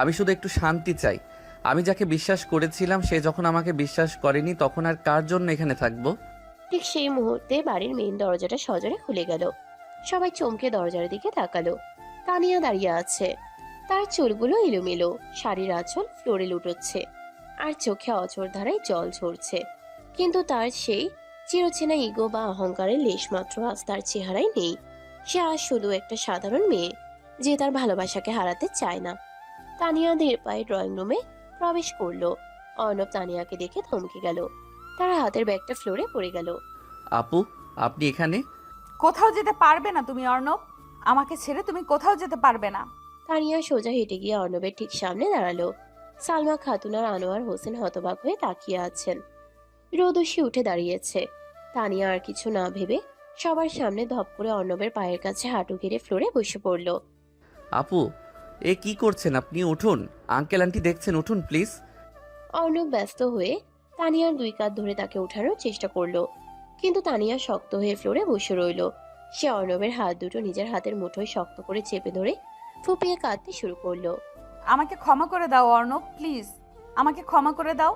আমি শুধু একটু শান্তি চাই। আমি যাকে বিশ্বাস করেছিলাম সে যখন আমাকে বিশ্বাস করেনি, তখন আর কার জন্য এখানে থাকবো? ঠিক সেই মুহূর্তে বাড়ির মেইন দরজাটা সজোরে খুলে গেল। সবাই চমকে দরজার দিকে তাকালো। তানিয়া দাঁড়িয়ে আছে। তার চুলগুলো এলোমেলো, শাড়ির আঁচল ফ্লোরে লুটোচ্ছে, আর চোখে অঝোর ধারায় জল ঝরছে। কিন্তু তার সেই চিরচেনা ইগো বা অহংকারের লেশমাত্র আজ তার চেহারায় নেই। সে আজ শুধু একটা সাধারণ মেয়ে, যে তার ভালোবাসাকে হারাতে চায় না। তানিয়া ধীর পায়ে ড্রয়িং রুমে প্রবেশ করলো। অর্ণব তানিয়াকে দেখে থমকে গেল। তার হাতের ব্যাগটা ফ্লোরে পড়ে গেল। আপু, আপনি এখানে? কোথাও যেতে পারবে না তুমি অর্ণব। আমাকে ছেড়ে তুমি কোথাও যেতে পারবে না। তানিয়া সোজা হেঁটে গিয়ে অর্ণবের ঠিক সামনে দাঁড়ালো। সালমা খাতুন আর আনোয়ার হোসেন হতবাক হয়ে তাকিয়ে আছেন। রোদসী উঠে দাঁড়িয়েছে। তানিয়া আর কিছু না ভেবে সবার সামনে ধপ করে অর্ণবের পায়ের কাছে হাঁটু গেড়ে ফ্লোরে বসে পড়ল। আপু, এ কি করছেন আপনি? উঠুন, আঙ্কেল আন্টি দেখছেন, উঠুন প্লিজ। অর্ণব ব্যস্ত হয়ে তানিয়ার দুই কাঁধ ধরে তাকে ওঠানোর চেষ্টা করলো, কিন্তু তানিয়া শক্ত হয়ে ফ্লোরে বসে রইল। সে অর্ণবের হাত দুটো নিজের হাতের মুঠোয় শক্ত করে চেপে ধরে ফুপিয়ে কাঁদতে শুরু করলো। আমাকে ক্ষমা করে দাও অর্ণব, প্লিজ আমাকে ক্ষমা করে দাও।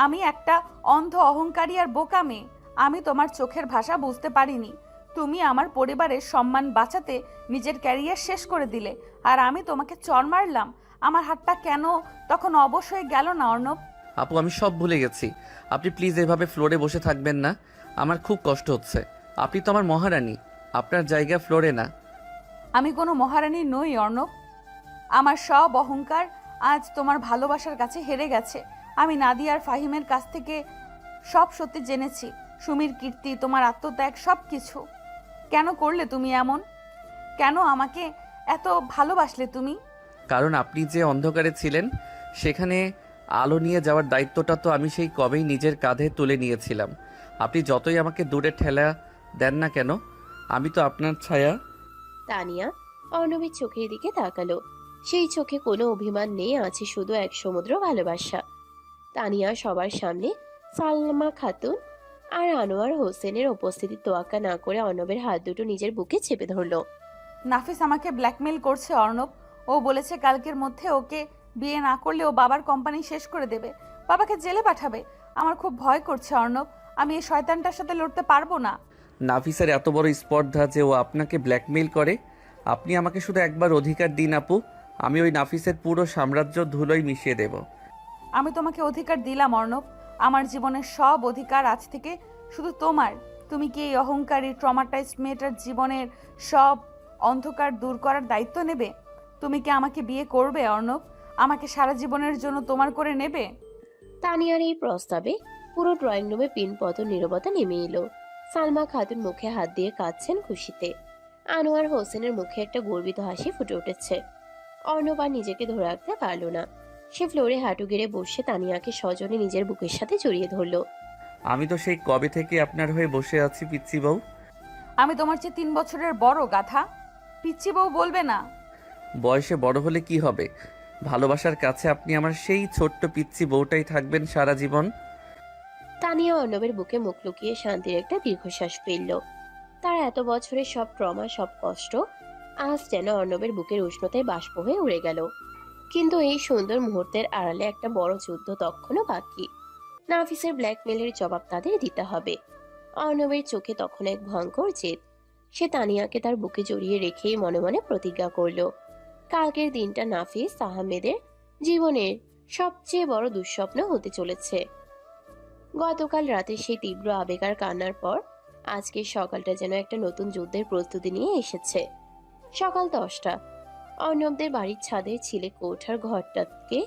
আমি একটা অন্ধ অহংকারী আর বোকা মেয়ে। আমি তোমার চোখের ভাষা বুঝতে পারিনি। তুমি আমার পরিবারের সম্মান বাঁচাতে নিজের ক্যারিয়ার শেষ করে দিলে, আর আমি তোমাকে চড় মারলাম। আমার হাতটা কেন তখন অবশ হয়ে গেল না অর্ণব? আপু, আমি সব ভুলে গেছি। আপনি প্লিজ এভাবে ফ্লোরে বসে থাকবেন না, আমার খুব কষ্ট হচ্ছে। আপনি তো আমার মহারানী, আপনার জায়গা ফ্লোরে না। আমি কোনো মহারানী নই অর্ণব। আমার সব অহংকার আজ তোমার ভালোবাসার কাছে হেরে গেছে। আমি নাদিয়া আর ফাহিমের কাছ থেকে সব সত্যি জেনেছি। সুমির কীর্তি, তোমার আত্মত্যাগ, সব কিছু। কেন করলে তুমি এমন? কেন আমাকে এত ভালোবাসলে তুমি? কারণ আপনি যে অন্ধকারে ছিলেন, সেখানে আলো নিয়ে যাওয়ার দায়িত্বটা তো আমি সেই কবেই নিজের কাঁধে তুলে নিয়েছিলাম। আপনি যতই আমাকে দূরে ঠেলা দেন না কেন, আমি তো আপনার ছায়া। তানিয়া অর্ণবের চোখের দিকে তাকালো। সেই চোখে কোনো অভিমান নেই, আছে শুধু এক সমুদ্র ভালোবাসা। তানিয়া সবার সামনে সালমা খাতুন আর আনোয়ার হোসেনের উপস্থিতি তোয়াক্কা না করে অর্ণবের হাত দুটো নিজের বুকে চেপে ধরলো। নাফিস আমাকে ব্ল্যাকমেল করছে অর্ণব। ও বলেছে কালকের মধ্যে ওকে বিয়ে না করলে ও বাবার কোম্পানি শেষ করে দেবে, বাবাকে জেলে পাঠাবে। আমার খুব ভয় করছে অর্ণব। আমি এই শয়তানটার সাথে লড়তে পারবো না। নাফিসের এত বড় স্পর্ধা যে ও আপনাকে ব্ল্যাকমেইল করে? আপনি আমাকে শুধু একবার অধিকার দিন আপু, আমি ওই নাফিসের পুরো সাম্রাজ্য ধুলোয় মিশিয়ে দেব। আমি তোমাকে অধিকার দিলাম অর্ণব। আমার জীবনের সব অধিকার আজ থেকে শুধু তোমার। তুমি কি এই অহংকারী ট্রমাটাইজড মেয়েটার জীবনের সব অন্ধকার দূর করার দায়িত্ব নেবে? তুমি কি আমাকে বিয়ে করবে অর্ণব? আমাকে সারা জীবনের জন্য তোমার করে নেবে? তানিয়ার এই প্রস্তাবে পুরো ড্রয়িং রুমে পিনপতন নীরবতা নেমে এলো। সালমা খাতুন মুখে হাত দিয়ে কাঁদছেন খুশিতে। আনোয়ার হোসেনের মুখে একটা গর্বিত হাসি ফুটে উঠেছে। অর্ণব আর নিজেকে ধরে রাখতে পারল না। সে ফ্লোরে হাঁটু গেড়ে বসে তানিয়াকে সজনে নিজের বুকের সাথে জড়িয়ে ধরল। আমি তো সেই কবে থেকে আপনার হয়ে বসে আছি পিচ্চি বউ। আমি তোমার চেয়ে 3 বছরের বড়, গাধা। পিচ্চি বউ বলবে না। বয়সে বড় হলে কি হবে, ভালোবাসার কাছে আপনি আমার সেই ছোট্ট পিচ্চি বউটাই থাকবেন সারা জীবন। তানিয়া অর্ণবের বুকে মুখ লুকিয়ে শান্তির একটা দীর্ঘশ্বাস ফেলল। তার এত বছরের সব ট্রমা, সব কষ্ট আজ যেন অর্ণবের বুকের উষ্ণতায় বাষ্প হয়ে উড়ে গেল। কিন্তু এই সুন্দর মুহূর্তের আড়ালে একটা বড় যুদ্ধ তখনও বাকি। নাফিসের ব্ল্যাকমেলের জবাব তাদের দিতে হবে। অর্ণবের চোখে তখন এক ভয়ঙ্কর জেদ। সে তানিয়াকে তার বুকে জড়িয়ে রেখেই মনে মনে প্রতিজ্ঞা করল, কালকের দিনটা নাফিস আহমেদের জীবনের সবচেয়ে বড় দুঃস্বপ্ন হতে চলেছে। গতকাল রাতে সেই তীব্র আবেগ আর কান্নার পর আজকের সকালটা যেন একটা নতুন যুদ্ধের প্রস্তুতি নিয়ে এসেছে। সকাল 10টা। অর্ণবদের বাড়ির ছাদের ছিলে কোঠার ঘরটাকে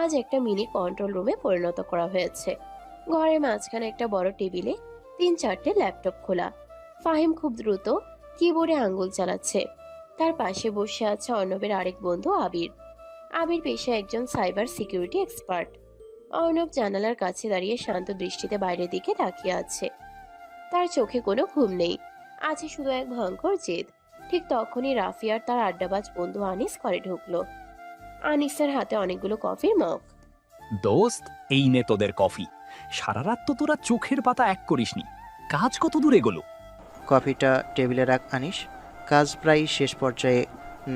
আজ একটা মিনি কন্ট্রোল রুমে পরিণত করা হয়েছে। ঘরের মাঝখানে একটা বড় টেবিলে 3-4টে ল্যাপটপ খোলা। ফাহিম খুব দ্রুত কিবোর্ডে আঙ্গুল চালাচ্ছে। তার পাশে বসে আছে অর্ণবের আরেক বন্ধু আবির। আবির পেশায় একজন সাইবার সিকিউরিটি এক্সপার্ট। অর্ণব জানালার কাছে দাঁড়িয়ে শান্ত দৃষ্টিতে বাইরের দিকে তাকিয়ে আছে। তার চোখে কোনো ঘুম নেই, আছে শুধু এক ভয়ঙ্কর জেদ। ঠিক তখনই রাফি আর তার আড্ডাবাজ বন্ধু আনিস ঘরে ঢুকলো। আনিসের হাতে অনেকগুলো কফির মগ। দোস্ত, এই নে তোদের কফি। সারা রাত তো তোরা চোখের পাতা এক করিসনি। কাজ কত দূর এগোলো? কফিটা টেবিলে রাখ আনিস। কাজ প্রায় শেষ পর্যায়ে।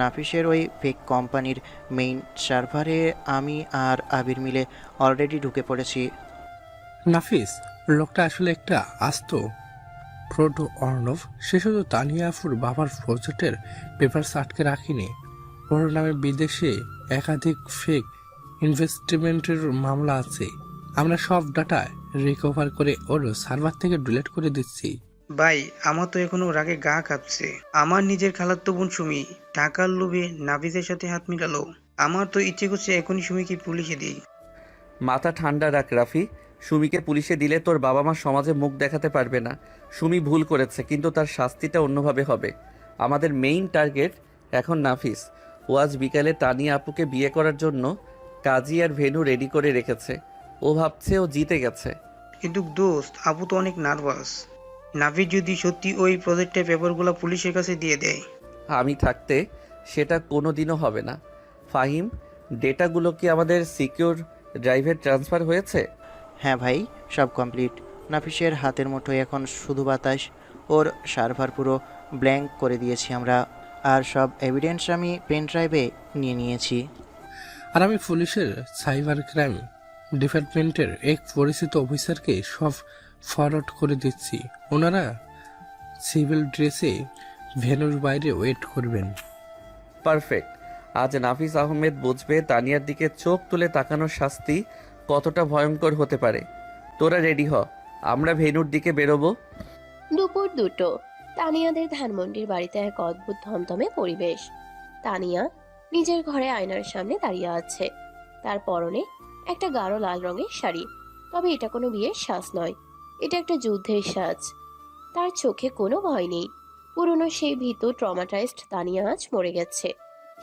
নাফিসের ওই ফেক কোম্পানির মেইন সার্ভারে আমি আর আবির মিলে অলরেডি ঢুকে পড়েছি। নাফিস, লোকটা আসলে একটা আস্ত প্রোটো অর্ণব। সে শুধু তানিয়া আফুর বাবার প্রজেক্টের পেপারস আটকে রাখিনি, ওর নামে বিদেশে একাধিক ফেক ইনভেস্টমেন্টের মামলা আছে। আমরা সব ডাটা রিকভার করে ওর সার্ভার থেকে ডিলিট করে দিচ্ছি। ভাই, আমার তো এখনো রাগে গা কাঁপছে। আমার নিজের খালাতো বোন সুমি টাকার লোভে নাফিসের সাথে হাত মিলালো। আমার তো ইচ্ছে করছে এখনই সুমিকে পুলিশে দিই। মাথা ঠান্ডা রাখ রাফি। সুমিকে পুলিশে দিলে তোর বাবা মা সমাজে মুখ দেখাতে পারবে না। সুমি ভুল করেছে, কিন্তু তার শাস্তিটা অন্যভাবে হবে। আমাদের মেইন টার্গেট এখন নাফিস। ও আজ বিকালে তানিয়া আপুকে বিয়ে করার জন্য কাজী আর ভেন্যু রেডি করে রেখেছে। ও ভাবছে ও জিতে গেছে। কিন্তু দোস্ত, আপু তো অনেক নার্ভাস। নাফিস যদি সত্যি ওই প্রজেক্টের পেপারগুলো পুলিশের কাছে দিয়ে দেয়? আমি থাকতে সেটা কোনো দিনও হবে না। ফাহিম, ডেটাগুলো কি আমাদের সিকিউর ড্রাইভে ট্রান্সফার হয়েছে? হ্যাঁ ভাই, সব কমপ্লিট। নাফিসের হাতের মুঠোয় এখন শুধু বাতাস। ওর সার্ভার পুরো ব্ল্যাঙ্ক করে দিয়েছি আমরা। আর সব এভিডেন্স আমি পেন ড্রাইভে নিয়ে নিয়েছি। আর আমি পুলিশের সাইবার ক্রাইম ডিপার্টমেন্টের এক পরিচিত অফিসারকে সব ফরওয়ার্ড করে দিচ্ছি। ওনারা সিভিল ড্রেসে ভেন্যুর বাইরে ওয়েট করবেন। পারফেক্ট। আজ নাফিস আহমেদ বুঝবে তানিয়ার দিকে চোখ তুলে তাকানোর শাস্তি কতটা ভয়ঙ্কর হতে পারে। তোরা রেডি হ, আমরা ভেন্যুর দিকে বেরোবো। দুপুর 2টো। তানিয়াদের ধানমন্ডির বাড়িতে এক অদ্ভুত থমথমে পরিবেশ। তানিয়া নিজের ঘরে আয়নার সামনে দাঁড়িয়ে আছে। তার পরনে একটা গাঢ় লাল রঙের শাড়ি। তবে এটা কোনো বিয়ের সাজ নয়, এটা একটা যুদ্ধের সাজ। তার চোখে কোনো ভয় নেই। পুরনো সেই ভীত ট্রমাটাইজড তানিয়া আজ মরে গেছে।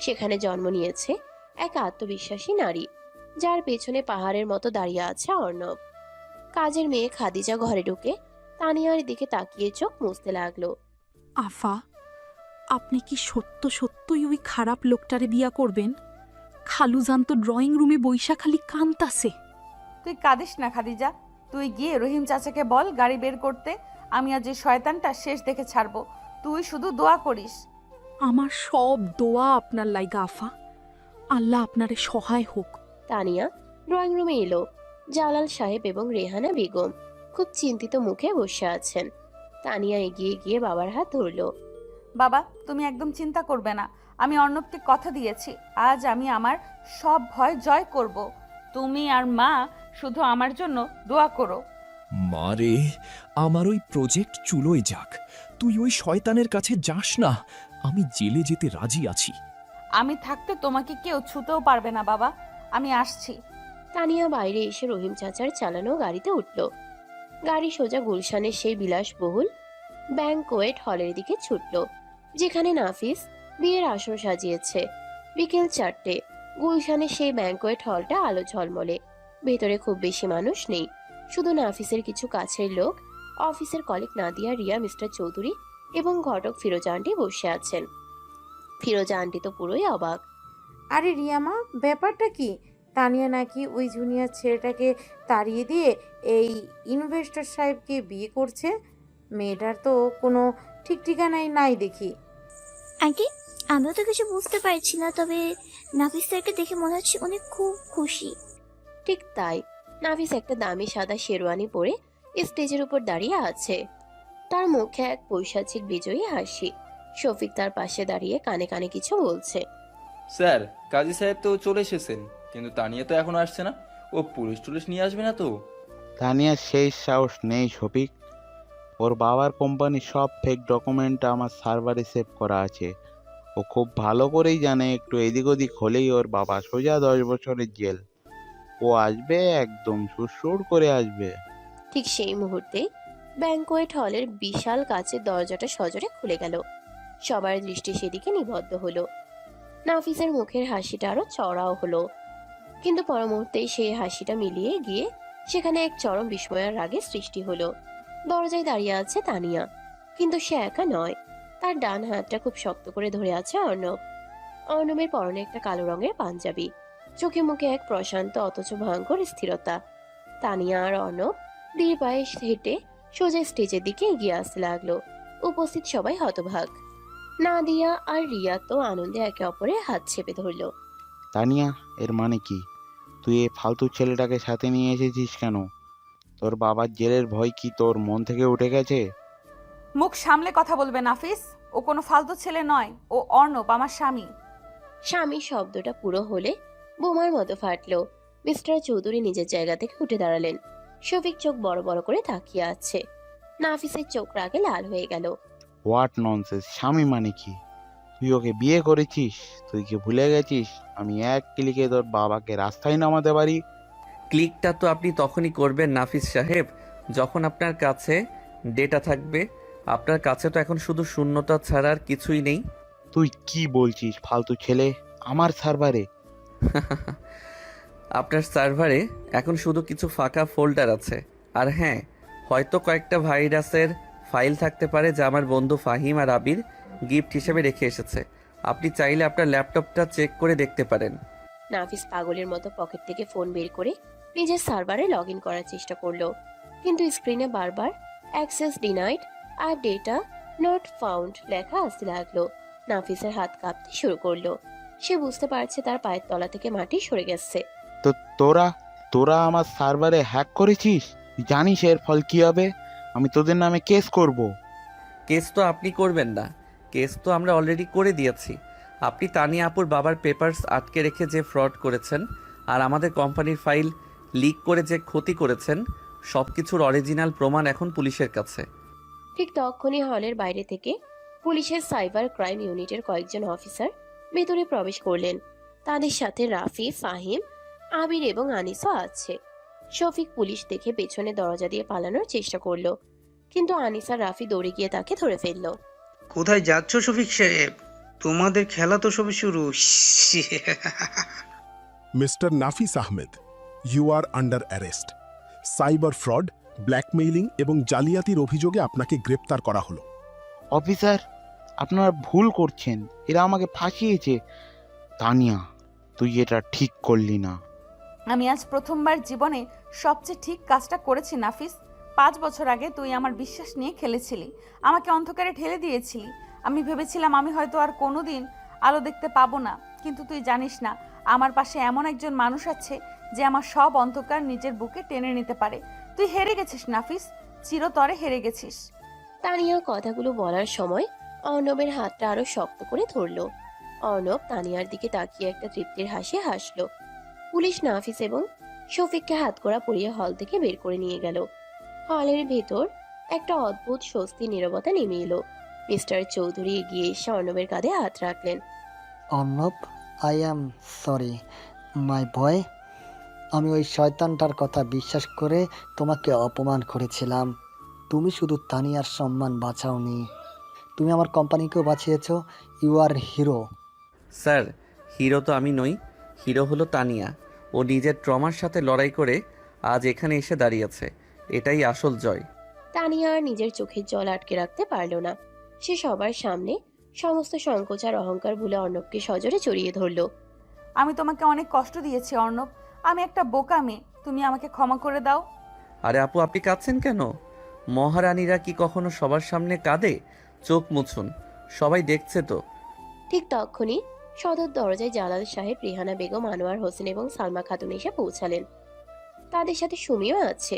সেখানে জন্ম নিয়েছে এক আত্মবিশ্বাসী নারী, যার পেছনে পাহাড়ের মতো দাঁড়িয়ে আছে অর্ণব। কাজের মেয়ে খাদিজা ঘরে ঢুকে তানিয়ার দিকে তাকিয়ে চোখ মুছতে লাগলো। আফা, আপনি কি সত্য সত্যই ওই খারাপ লোকটারে বিয়া করবেন? খালুজান তো ড্রয়িং রুমে বৈশা খালি কান্তাছে। তুই কাঁদিস না খাদিজা, তুই গিয়ে রহিম চাচাকে বল গাড়ি বের করতে। আমি আজ এই শয়তানটা শেষ দেখে ছাড়বো। তুই শুধু দোয়া করিস। আমার সব দোয়া আপনার লাইগা আফা। আল্লাহ আপনারে সহায় হোক। তানিয়া ড্রয়িং রুমে এলো। জালাল সাহেব এবং রেহানা বেগম খুব চিন্তিত মুখে বসে আছেন। তানিয়া এগিয়ে গিয়ে বাবার হাত ধরলো। বাবা, তুমি একদম চিন্তা করবে না। আমি অর্ণবকে কথা দিয়েছি, আজ আমি আমার সব ভয় জয় করব। তুমি আর মা শুধু আমার জন্য দোয়া করো। মারে, আমার ওই প্রজেক্ট চুলোয় যাক, তুই ওই শয়তানের কাছে যাস না। আমি জেলে যেতে রাজি আছি। আমি থাকতে তোমাকে কেউ ছুতেও পারবে না বাবা। আমি আসছি। তানিয়া বাইরে এসে রহিম চাচার চালানো গাড়িতে উঠল। গাড়ি সোজা গুলশানের সেই বিলাসবহুল ব্যাংকোয়েট হলের দিকে ছুটল, যেখানে নাফিস বিয়ের আসর সাজিয়েছে। বিকেল 4টে। গুলশানের সেই ব্যাংকোয়েট হলটা আলো ঝলমলে। ভেতরে খুব বেশি মানুষ নেই, শুধু নাফিসের কিছু কাছের লোক, অফিসের কলিগ নাদিয়া, রিয়া, মিস্টার চৌধুরী এবং ঘটক ফিরোজা আন্টি বসে আছেন। ফিরোজা আন্টি তো পুরোই অবাক। আরে রিয়ামা, ব্যাপারটা কি? তানিয়া নাকি ওই জুনিয়র ছেলেটাকে তাড়িয়ে দিয়ে এই ইনভেস্টর সাহেবকে বিয়ে করছে। মেয়েটার তো কোনো ঠিক ঠিকানাই নাই দেখি। আগে আমরা তো কিছু বুঝতে পারছি না, তবে নাফিস স্যারকে দেখে মনে হচ্ছে উনি খুব খুশি। ঠিক তাই। নাফিস একটা দামি সাদা শেরওয়ানি পরে স্টেজের উপর দাঁড়িয়ে আছে। তার মুখে এক পৈশাচিক বিজয়ী হাসি। শফিক তার পাশে দাঁড়িয়ে কানে কানে কিছু বলছে। স্যার, কাজী সাহেব তো চলে এসেছেন, কিন্তু তানিয়া তো এখনো আসছে না। ও পুলিশ টুলিশ নিয়ে আসবে না তো? তানিয়ার সেই সাহস নেই শফিক। ওর বাবার কোম্পানির সব ফেক ডকুমেন্ট আমার সার্ভারে সেভ করা আছে। ও খুব ভালো করেই জানে একটু এদিক ওদিক হলেই ওর বাবা সোজা 10 বছরের জেল। ও আসবে, একদম সুরসুর করে আসবে। ঠিক সেই মুহূর্তে ব্যাংকোয়েট হলের বিশাল কাচের দরজাটা সজোরে খুলে গেল। সবার দৃষ্টি সেদিকে নিবদ্ধ হলো। নাফিসের মুখের হাসিটা আরো চড়াও হলো, কিন্তু পর মুহূর্তেই সেই হাসিটা মিলিয়ে গিয়ে সেখানে এক চরম বিস্ময়ের রাগের সৃষ্টি হলো। দরজায় দাঁড়িয়ে আছে তানিয়া, কিন্তু সে একা নয়। তার ডান হাতটা খুব শক্ত করে ধরে আছে অর্ণব। অর্ণবের পরনে একটা কালো রঙের পাঞ্জাবি, চোখে মুখে এক প্রশান্ত অথচ ভয়ঙ্কর স্থিরতা। তানিয়া আর অর্ণব ধীর পায়ে হেঁটে সোজা স্টেজের দিকে এগিয়ে আসতে লাগলো। উপস্থিত সবাই হতভাগ। নাদিয়া আর রিয়া তো আনন্দে একে অপরের হাত চেপে ধরলো। তানিয়া, এর মানে কি? তুই এই ফালতু ছেলেটাকে সাথে নিয়ে এসেছিস কেন? তোর বাবার জেলের ভয় কি তোর মন থেকে উঠে গেছে? মুখ সামলে কথা বলবে নাফিস। ও কোনো ফালতু ছেলে নয়, ও অর্ণব, আমার স্বামী। স্বামী শব্দটা পুরো হলে বোমার মতো ফাটলো। মিস্টার চৌধুরী নিজের জায়গা থেকে উঠে দাঁড়ালেন। শফিক চোখ বড় বড় করে তাকিয়ে আছে। নাফিসের চোখ রাগে লাল হয়ে গেল। What nonsense! স্বামী মানে কি? তুই ওকে বিয়ে করেছিস? তুই কি ভুলে গেছিস আমি এক ক্লিকে তোর বাবাকে রাস্তায় নামাতে পারি? ক্লিকটা তো আপনি তখনই করবেন নাফিস সাহেব, যখন আপনার কাছে ডেটা থাকবে। আপনার কাছে তো এখন শুধু শূন্যতা ছাড়া আর কিছুই নেই। তুই কি বলছিস ফালতু ছেলে? আমার সার্ভারে আপনার সার্ভারে এখন শুধু কিছু ফাঁকা ফোল্ডার আছে। আর হ্যাঁ, হয়তো কয়েকটা ভাইরাসের ফাইল থাকতে পারে যা আমার বন্ধু ফাহিম আর আবির গিফট হিসেবে রেখে এসেছে। আপনি চাইলে আপনার ল্যাপটপটা চেক করে দেখতে পারেন। নাফিস পাগলের মতো পকেট থেকে ফোন বের করে নিজের সার্ভারে লগ ইন করার চেষ্টা করলো, কিন্তু স্ক্রিনে বারবার অ্যাক্সেস ডিনাইড আর ডেটা নট ফাউন্ড লেখা আসতে লাগলো। নাফিসের হাত কাঁপতে শুরু করলো। সে বুঝতে পারছে তার পায়ের তলা থেকে মাটি সরে গেছে। তো তোরা আমার সার্ভারে হ্যাক করেছিস? জানিস এর ফল কি হবে? আমি তোদের নামে কেস করব। কেস তো আপনি করবেন না, কেস তো আমরা অলরেডি করে দিয়েছি। আপনি তানিয়া আপুর বাবার পেপারস আটকে রেখে যে ফ্রড করেছেন আর আমাদের কোম্পানির ফাইল লিক করে যে ক্ষতি করেছেন, সব কিছুর অরিজিনাল প্রমাণ এখন পুলিশের কাছে। ঠিক তখনই হলের বাইরে থেকে পুলিশের সাইবার ক্রাইম ইউনিটের কয়েকজন অফিসার ভেতরে প্রবেশ করলেন। তাদের সাথে রাফি, ফাহিম, আবির এবং আনিসও আছে। শফিক পুলিশ দেখে পেছনে দরজা দিয়ে পালানোর চেষ্টা করলো, কিন্তু আনিস আর রাফি দৌড়ে গিয়ে তাকে ধরে ফেললো। কোথায় যাচ্ছ শফিক সাহেব? তোমাদের খেলা তো সবে শুরু। Mister Nafis Ahmed, you are under arrest. Cyber fraud, blackmailing এবং জালিয়াতির অভিযোগে আপনাকে গ্রেপ্তার করা হলো। অফিসার, আপনারা ভুল করছেন। এরা আমাকে ফাঁসিয়েছে। তানিয়া, তুই এটা ঠিক করলি না। আমি আজ প্রথমবার জীবনে সবচেয়ে ঠিক কাজটা করেছি নাফিস। 5 বছর আগে তুই আমার বিশ্বাস নিয়ে খেলেছিলি, আমাকে অন্ধকারে ঠেলে দিয়েছিলি। আমি ভেবেছিলাম আমি হয়তো আর কোনোদিন আলো দেখতে পাবো না, কিন্তু তুই জানিস না আমার পাশে এমন একজন মানুষ আছে যে আমার সব অন্ধকার নিজের বুকে টেনে নিতে পারে। তুই হেরে গেছিস নাফিস, চিরতরে হেরে গেছিস। তানিয়া কথাগুলো বলার সময় অর্ণবের হাতটা আরো শক্ত করে ধরলো। অর্ণব তানিয়ার দিকে তাকিয়ে একটা তৃপ্তির হাসি হাসলো। পুলিশ নাফিস এবং শফিককে হাতকড়া পরিয়ে হল থেকে বের করে নিয়ে গেল। হলের ভেতর একটা অদ্ভুত স্বস্তি নীরবতা নেমে এলো। মিস্টার চৌধুরী এগিয়ে এসে অর্ণবের কাঁধে হাত রাখলেন। Arnab, I am sorry my boy. আমি ওই শয়তানটার কথা বিশ্বাস করে তোমাকে অপমান করেছিলাম। তুমি শুধু তানিয়ার সম্মান বাঁচাওনি, তুমি আমার কোম্পানিকেও বাঁচিয়েছো। You are hero. Sir, hero তো আমি নই, হিরো হলো তানিয়া। ও নিজের ট্রমার সাথে লড়াই করে আজ এখানে এসে দাঁড়িয়েছে, এটাই আসল জয়। তানিয়া আর নিজের চোখের জল আটকে রাখতে পারল না। সে সবার সামনে সমস্ত সংকোচ আর অহংকার ভুলে অর্ণবকে সজোরে জড়িয়ে ধরল। আমি তোমাকে অনেক কষ্ট দিয়েছি অর্ণব, আমি একটা বোকা মেয়ে, তুমি আমাকে ক্ষমা করে দাও। আরে আপু, আপনি কাঁদছেন কেন? মহারানীরা কি কখনো সবার সামনে কাঁদে? চোখ মুছুন, সবাই দেখছে তো। ঠিক তখনই সদর দরজায় জালাল সাহেব, রিহানা বেগম, আনোয়ার হোসেন এবং সালমা খাতুন এসে পৌঁছালেন। তাদের সাথে সুমিও আছে।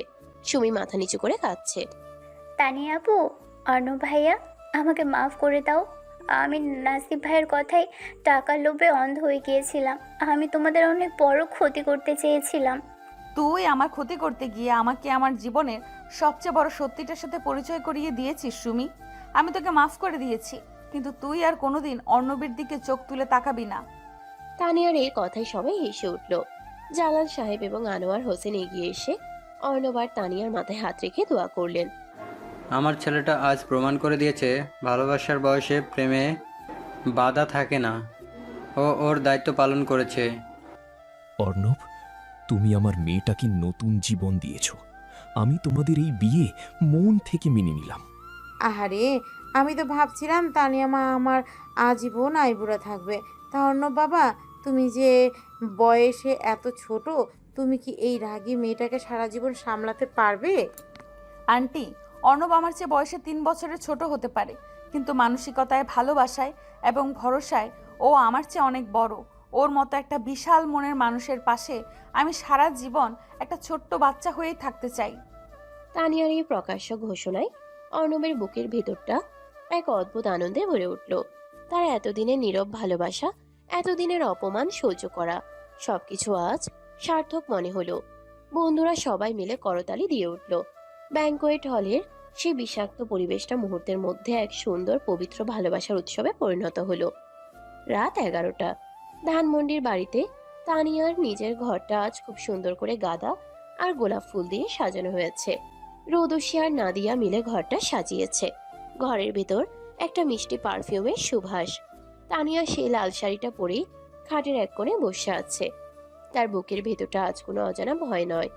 সুমি মাথা নিচু করে কাঁদছে। তানিয়া আপু, অর্ণব ভাইয়া, আমাকে মাফ করে দাও। আমি নাসিব ভাইয়ের কথায় টাকার লোভে অন্ধ হয়ে গিয়েছিলাম। আমি তোমাদের অনেক বড় ক্ষতি করতে চেয়েছিলাম। তুই আমার ক্ষতি করতে গিয়ে আমাকে আমার জীবনের সবচেয়ে বড় সত্যিটার সাথে পরিচয় করিয়ে দিয়েছিস সুমি। আমি তোকে মাফ করে দিয়েছি, কিন্তু তুই আর কোনোদিন অর্ণবের দিকে চোখ তুলে তাকাবি না। তানিয়ার এই কথায় সবাই হেসে উঠল। জালাল সাহেব এবং আনোয়ার হোসেন এগিয়ে এসে অর্ণব আর তানিয়ার মাথায় হাত রেখে দোয়া করলেন। আমার ছেলেটা আজ প্রমাণ করে দিয়েছে ভালোবাসার বয়সে প্রেমে বাধা থাকে না। ও ওর দায়িত্ব পালন করেছে। অর্ণব, তুমি আমার মেয়েটাকে নতুন জীবন দিয়েছ। আমি তোমাদের এই বিয়ে মন থেকে মেনে নিলাম। আহারে, আমি তো ভাবছিলাম তানিয়া মা আমার আজীবন আইবুড়া থাকবে। তা অর্ণব বাবা, তুমি যে বয়সে এত ছোট, তুমি কি এই রাগী মেয়েটাকে সারা জীবন সামলাতে পারবে? আন্টি, অর্ণব আমার চেয়ে বয়সে 3 বছরের ছোট হতে পারে, কিন্তু মানসিকতায়, ভালোবাসায় এবং ভরসায় ও আমার চেয়ে অনেক বড়। ওর মতো একটা বিশাল মনের মানুষের পাশে আমি সারা জীবন একটা ছোট্ট বাচ্চা হয়েই থাকতে চাই। তানিয়ার এই প্রকাশ্য ঘোষণায় অর্ণবের বুকের ভেতরটা এক অদ্ভুত আনন্দে ভরে উঠল। তার এতদিনের নীরব ভালোবাসা, এতদিনের অপমান সহ্য করা, সবকিছু আজ সার্থক মনে হলো। বন্ধুরা সবাই মিলে করতালি দিয়ে উঠল। ব্যাংকোয়েট হলের সেই বিষাক্ত পরিবেশটা মুহূর্তের মধ্যে এক সুন্দর পবিত্র ভালোবাসার উৎসবে পরিণত হলো। রাত 11টা। ধানমন্ডির বাড়িতে তানিয়ার নিজের ঘরটা আজ খুব সুন্দর করে গাঁদা আর গোলাপ ফুল দিয়ে সাজানো হয়েছে। রোদসী আর নাদিয়া মিলে ঘরটা সাজিয়েছে। ঘরের ভেতর একটা মিষ্টি পারফিউমের সুবাস। তানিয়া সেই লাল শাড়িটা পরে খাটের এক কোণে বসে আছে। তার বুকের ভেতরটা আজ কোনো অজানা ভয় নয়,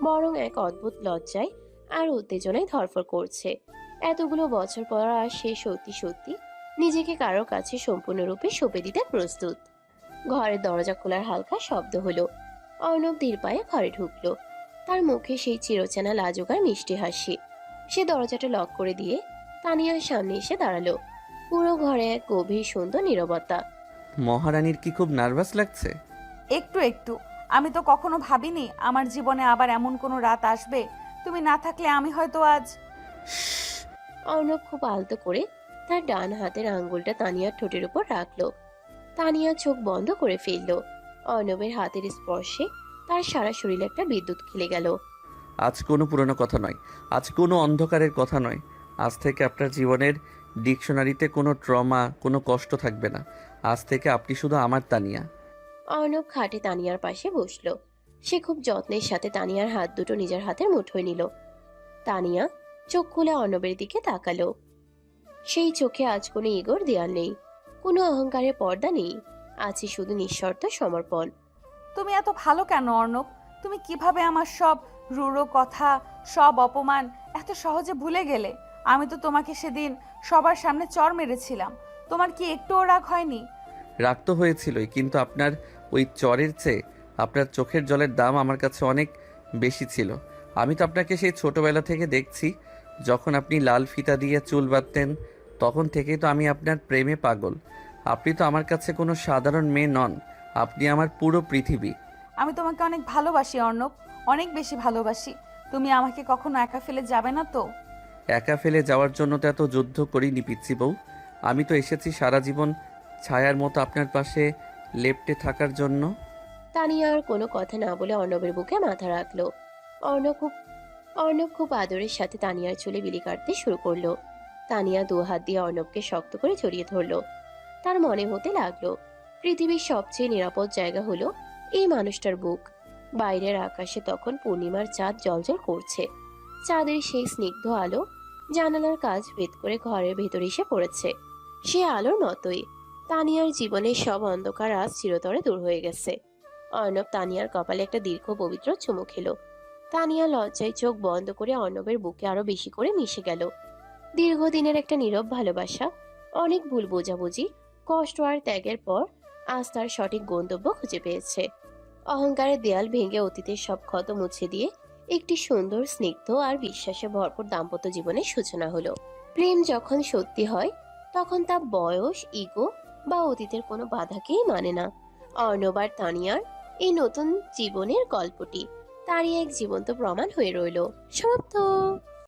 বরং এক অদ্ভুত লজ্জায় আর উত্তেজনায় ধরফর করছে। এতগুলো বছর পর আর সে সত্যি সত্যি নিজেকে কারোর কাছে সম্পূর্ণরূপে সঁপে দিতে প্রস্তুত। ঘরের দরজা খোলার হালকা শব্দ হলো। অর্ণব ধীর পায়ে ঘরে ঢুকলো। তার মুখে সেই চিরচেনা লাজুক আর মিষ্টি হাসি। সে দরজাটা লক করে দিয়ে তানিয়ার সামনে এসে দাঁড়ালো। পুরো ঘরে এক গভীর সুন্দর নীরবতা। মহারানীর কি খুব নার্ভাস লাগছে? একটু একটু। আমি তো কখনো ভাবিনি আমার জীবনে আবার এমন কোনো রাত আসবে। তুমি না থাকলে আমি হয়তো আজ। অর্ণব খুব আলতো করে তার ডান হাতের আঙ্গুলটা তানিয়ার ঠোঁটের উপর রাখলো। তানিয়া চোখ বন্ধ করে ফেলল। অর্ণবের হাতের স্পর্শে তার সারা শরীরে একটা বিদ্যুৎ খেলে গেল। আজ কোনো পুরনো কথা নয়, আজ কোনো অন্ধকারের কথা নয়। আজ থেকে আপনার জীবনের ডিকশনারিতে কোনো ট্রমা, কোনো কষ্ট থাকবে না। আজ থেকে আপনি শুধু আমার তানিয়া। অর্ণব খাটে তানিয়ার পাশে বসলো। সে খুব যত্নের সাথে তানিয়ার হাত দুটো নিজের হাতের মুঠোয় নিল। তানিয়া চোখ খুলে অর্ণবের দিকে তাকালো। সেই চোখে আজ কোনো ইগোর দেয়াল নেই, কোনো অহংকারের পর্দা নেই, আছে শুধু নিঃশর্ত সমর্পণ। তুমি এত ভালো কেন অর্ণব? তুমি কিভাবে আমার সব রূঢ় কথা, সব অপমান এত সহজে ভুলে গেলে? আমি তো তোমাকে সেদিন সবার সামনে চর মেরেছিলাম। তোমার কি একটুও রাগ হয়নি? রাগ তো হয়েছিলই, কিন্তু আপনার ওই চরের চেয়ে আপনার চোখের জলের দাম আমার কাছে অনেক বেশি ছিল। আমি তো আপনাকে সেই ছোটবেলা থেকে দেখছি, যখন আপনি লাল ফিতা দিয়ে চুল বাঁধতেন, তখন থেকেই তো আমি আপনার প্রেমে পাগল। আপনি তো আমার কাছে কোনো সাধারণ মেয়ে নন, আপনি আমার পুরো পৃথিবী। আমি তোমাকে অনেক ভালোবাসি অর্ণব, অনেক বেশি ভালোবাসি। তুমি আমাকে কখনো একা ফেলে যাবে না তো? একা ফেলে যাওয়ার জন্য তো এত যুদ্ধ করিনি পিচ্ছি বউ। আমি তো এসেছি সারা জীবন ছায়ার মতো আপনার পাশে লেপ্টে থাকার জন্য। তানিয়া আর কোনো কথা না বলে অর্ণবের বুকে মাথা রাখলো। অর্ণব খুব আদরের সাথে তানিয়ার চুলে বিলি কাটতে শুরু করলো। তানিয়া 2 হাত দিয়ে অর্ণবকে শক্ত করে জড়িয়ে ধরলো। তার মনে হতে লাগলো পৃথিবীর সবচেয়ে নিরাপদ জায়গা হলো এই মানুষটার বুক। বাইরের আকাশে তখন পূর্ণিমার চাঁদ জ্বলজ্বল করছে। চাঁদের সেই স্নিগ্ধ আলো জানালার কাজ ভেদ করে ঘরের ভেতর এসে পড়েছে। সে আলোর মতোই তানিয়ার জীবনের সব অন্ধকার আজ চিরতরে দূর হয়ে গেছে। অর্ণব তানিয়ার কপালে একটা দীর্ঘ পবিত্র চুমু খেলো। তানিয়া লজ্জায় চোখ বন্ধ করে অর্ণবের বুকে আরো বেশি করে মিশে গেল। দীর্ঘদিনের একটা নীরব ভালোবাসা, অনেক ভুল বোঝাবুঝি, কষ্ট আর ত্যাগের পর আজ তার সঠিক গন্তব্য খুঁজে পেয়েছে। অহংকারের দেয়াল ভেঙে অতীতের সব ক্ষত মুছে দিয়ে একটি সুন্দর, স্নিগ্ধ আর বিশ্বাসে ভরপুর দাম্পত্য জীবনের সূচনা হলো। প্রেম যখন সত্যি হয় তখন তা বয়স, ইগো বা অতীতের কোনো বাধাকেই মানে না। অর্ণব আর তানিয়ার এই নতুন জীবনের গল্পটি তারই এক জীবন্ত প্রমাণ হয়ে রইল। সমাপ্ত।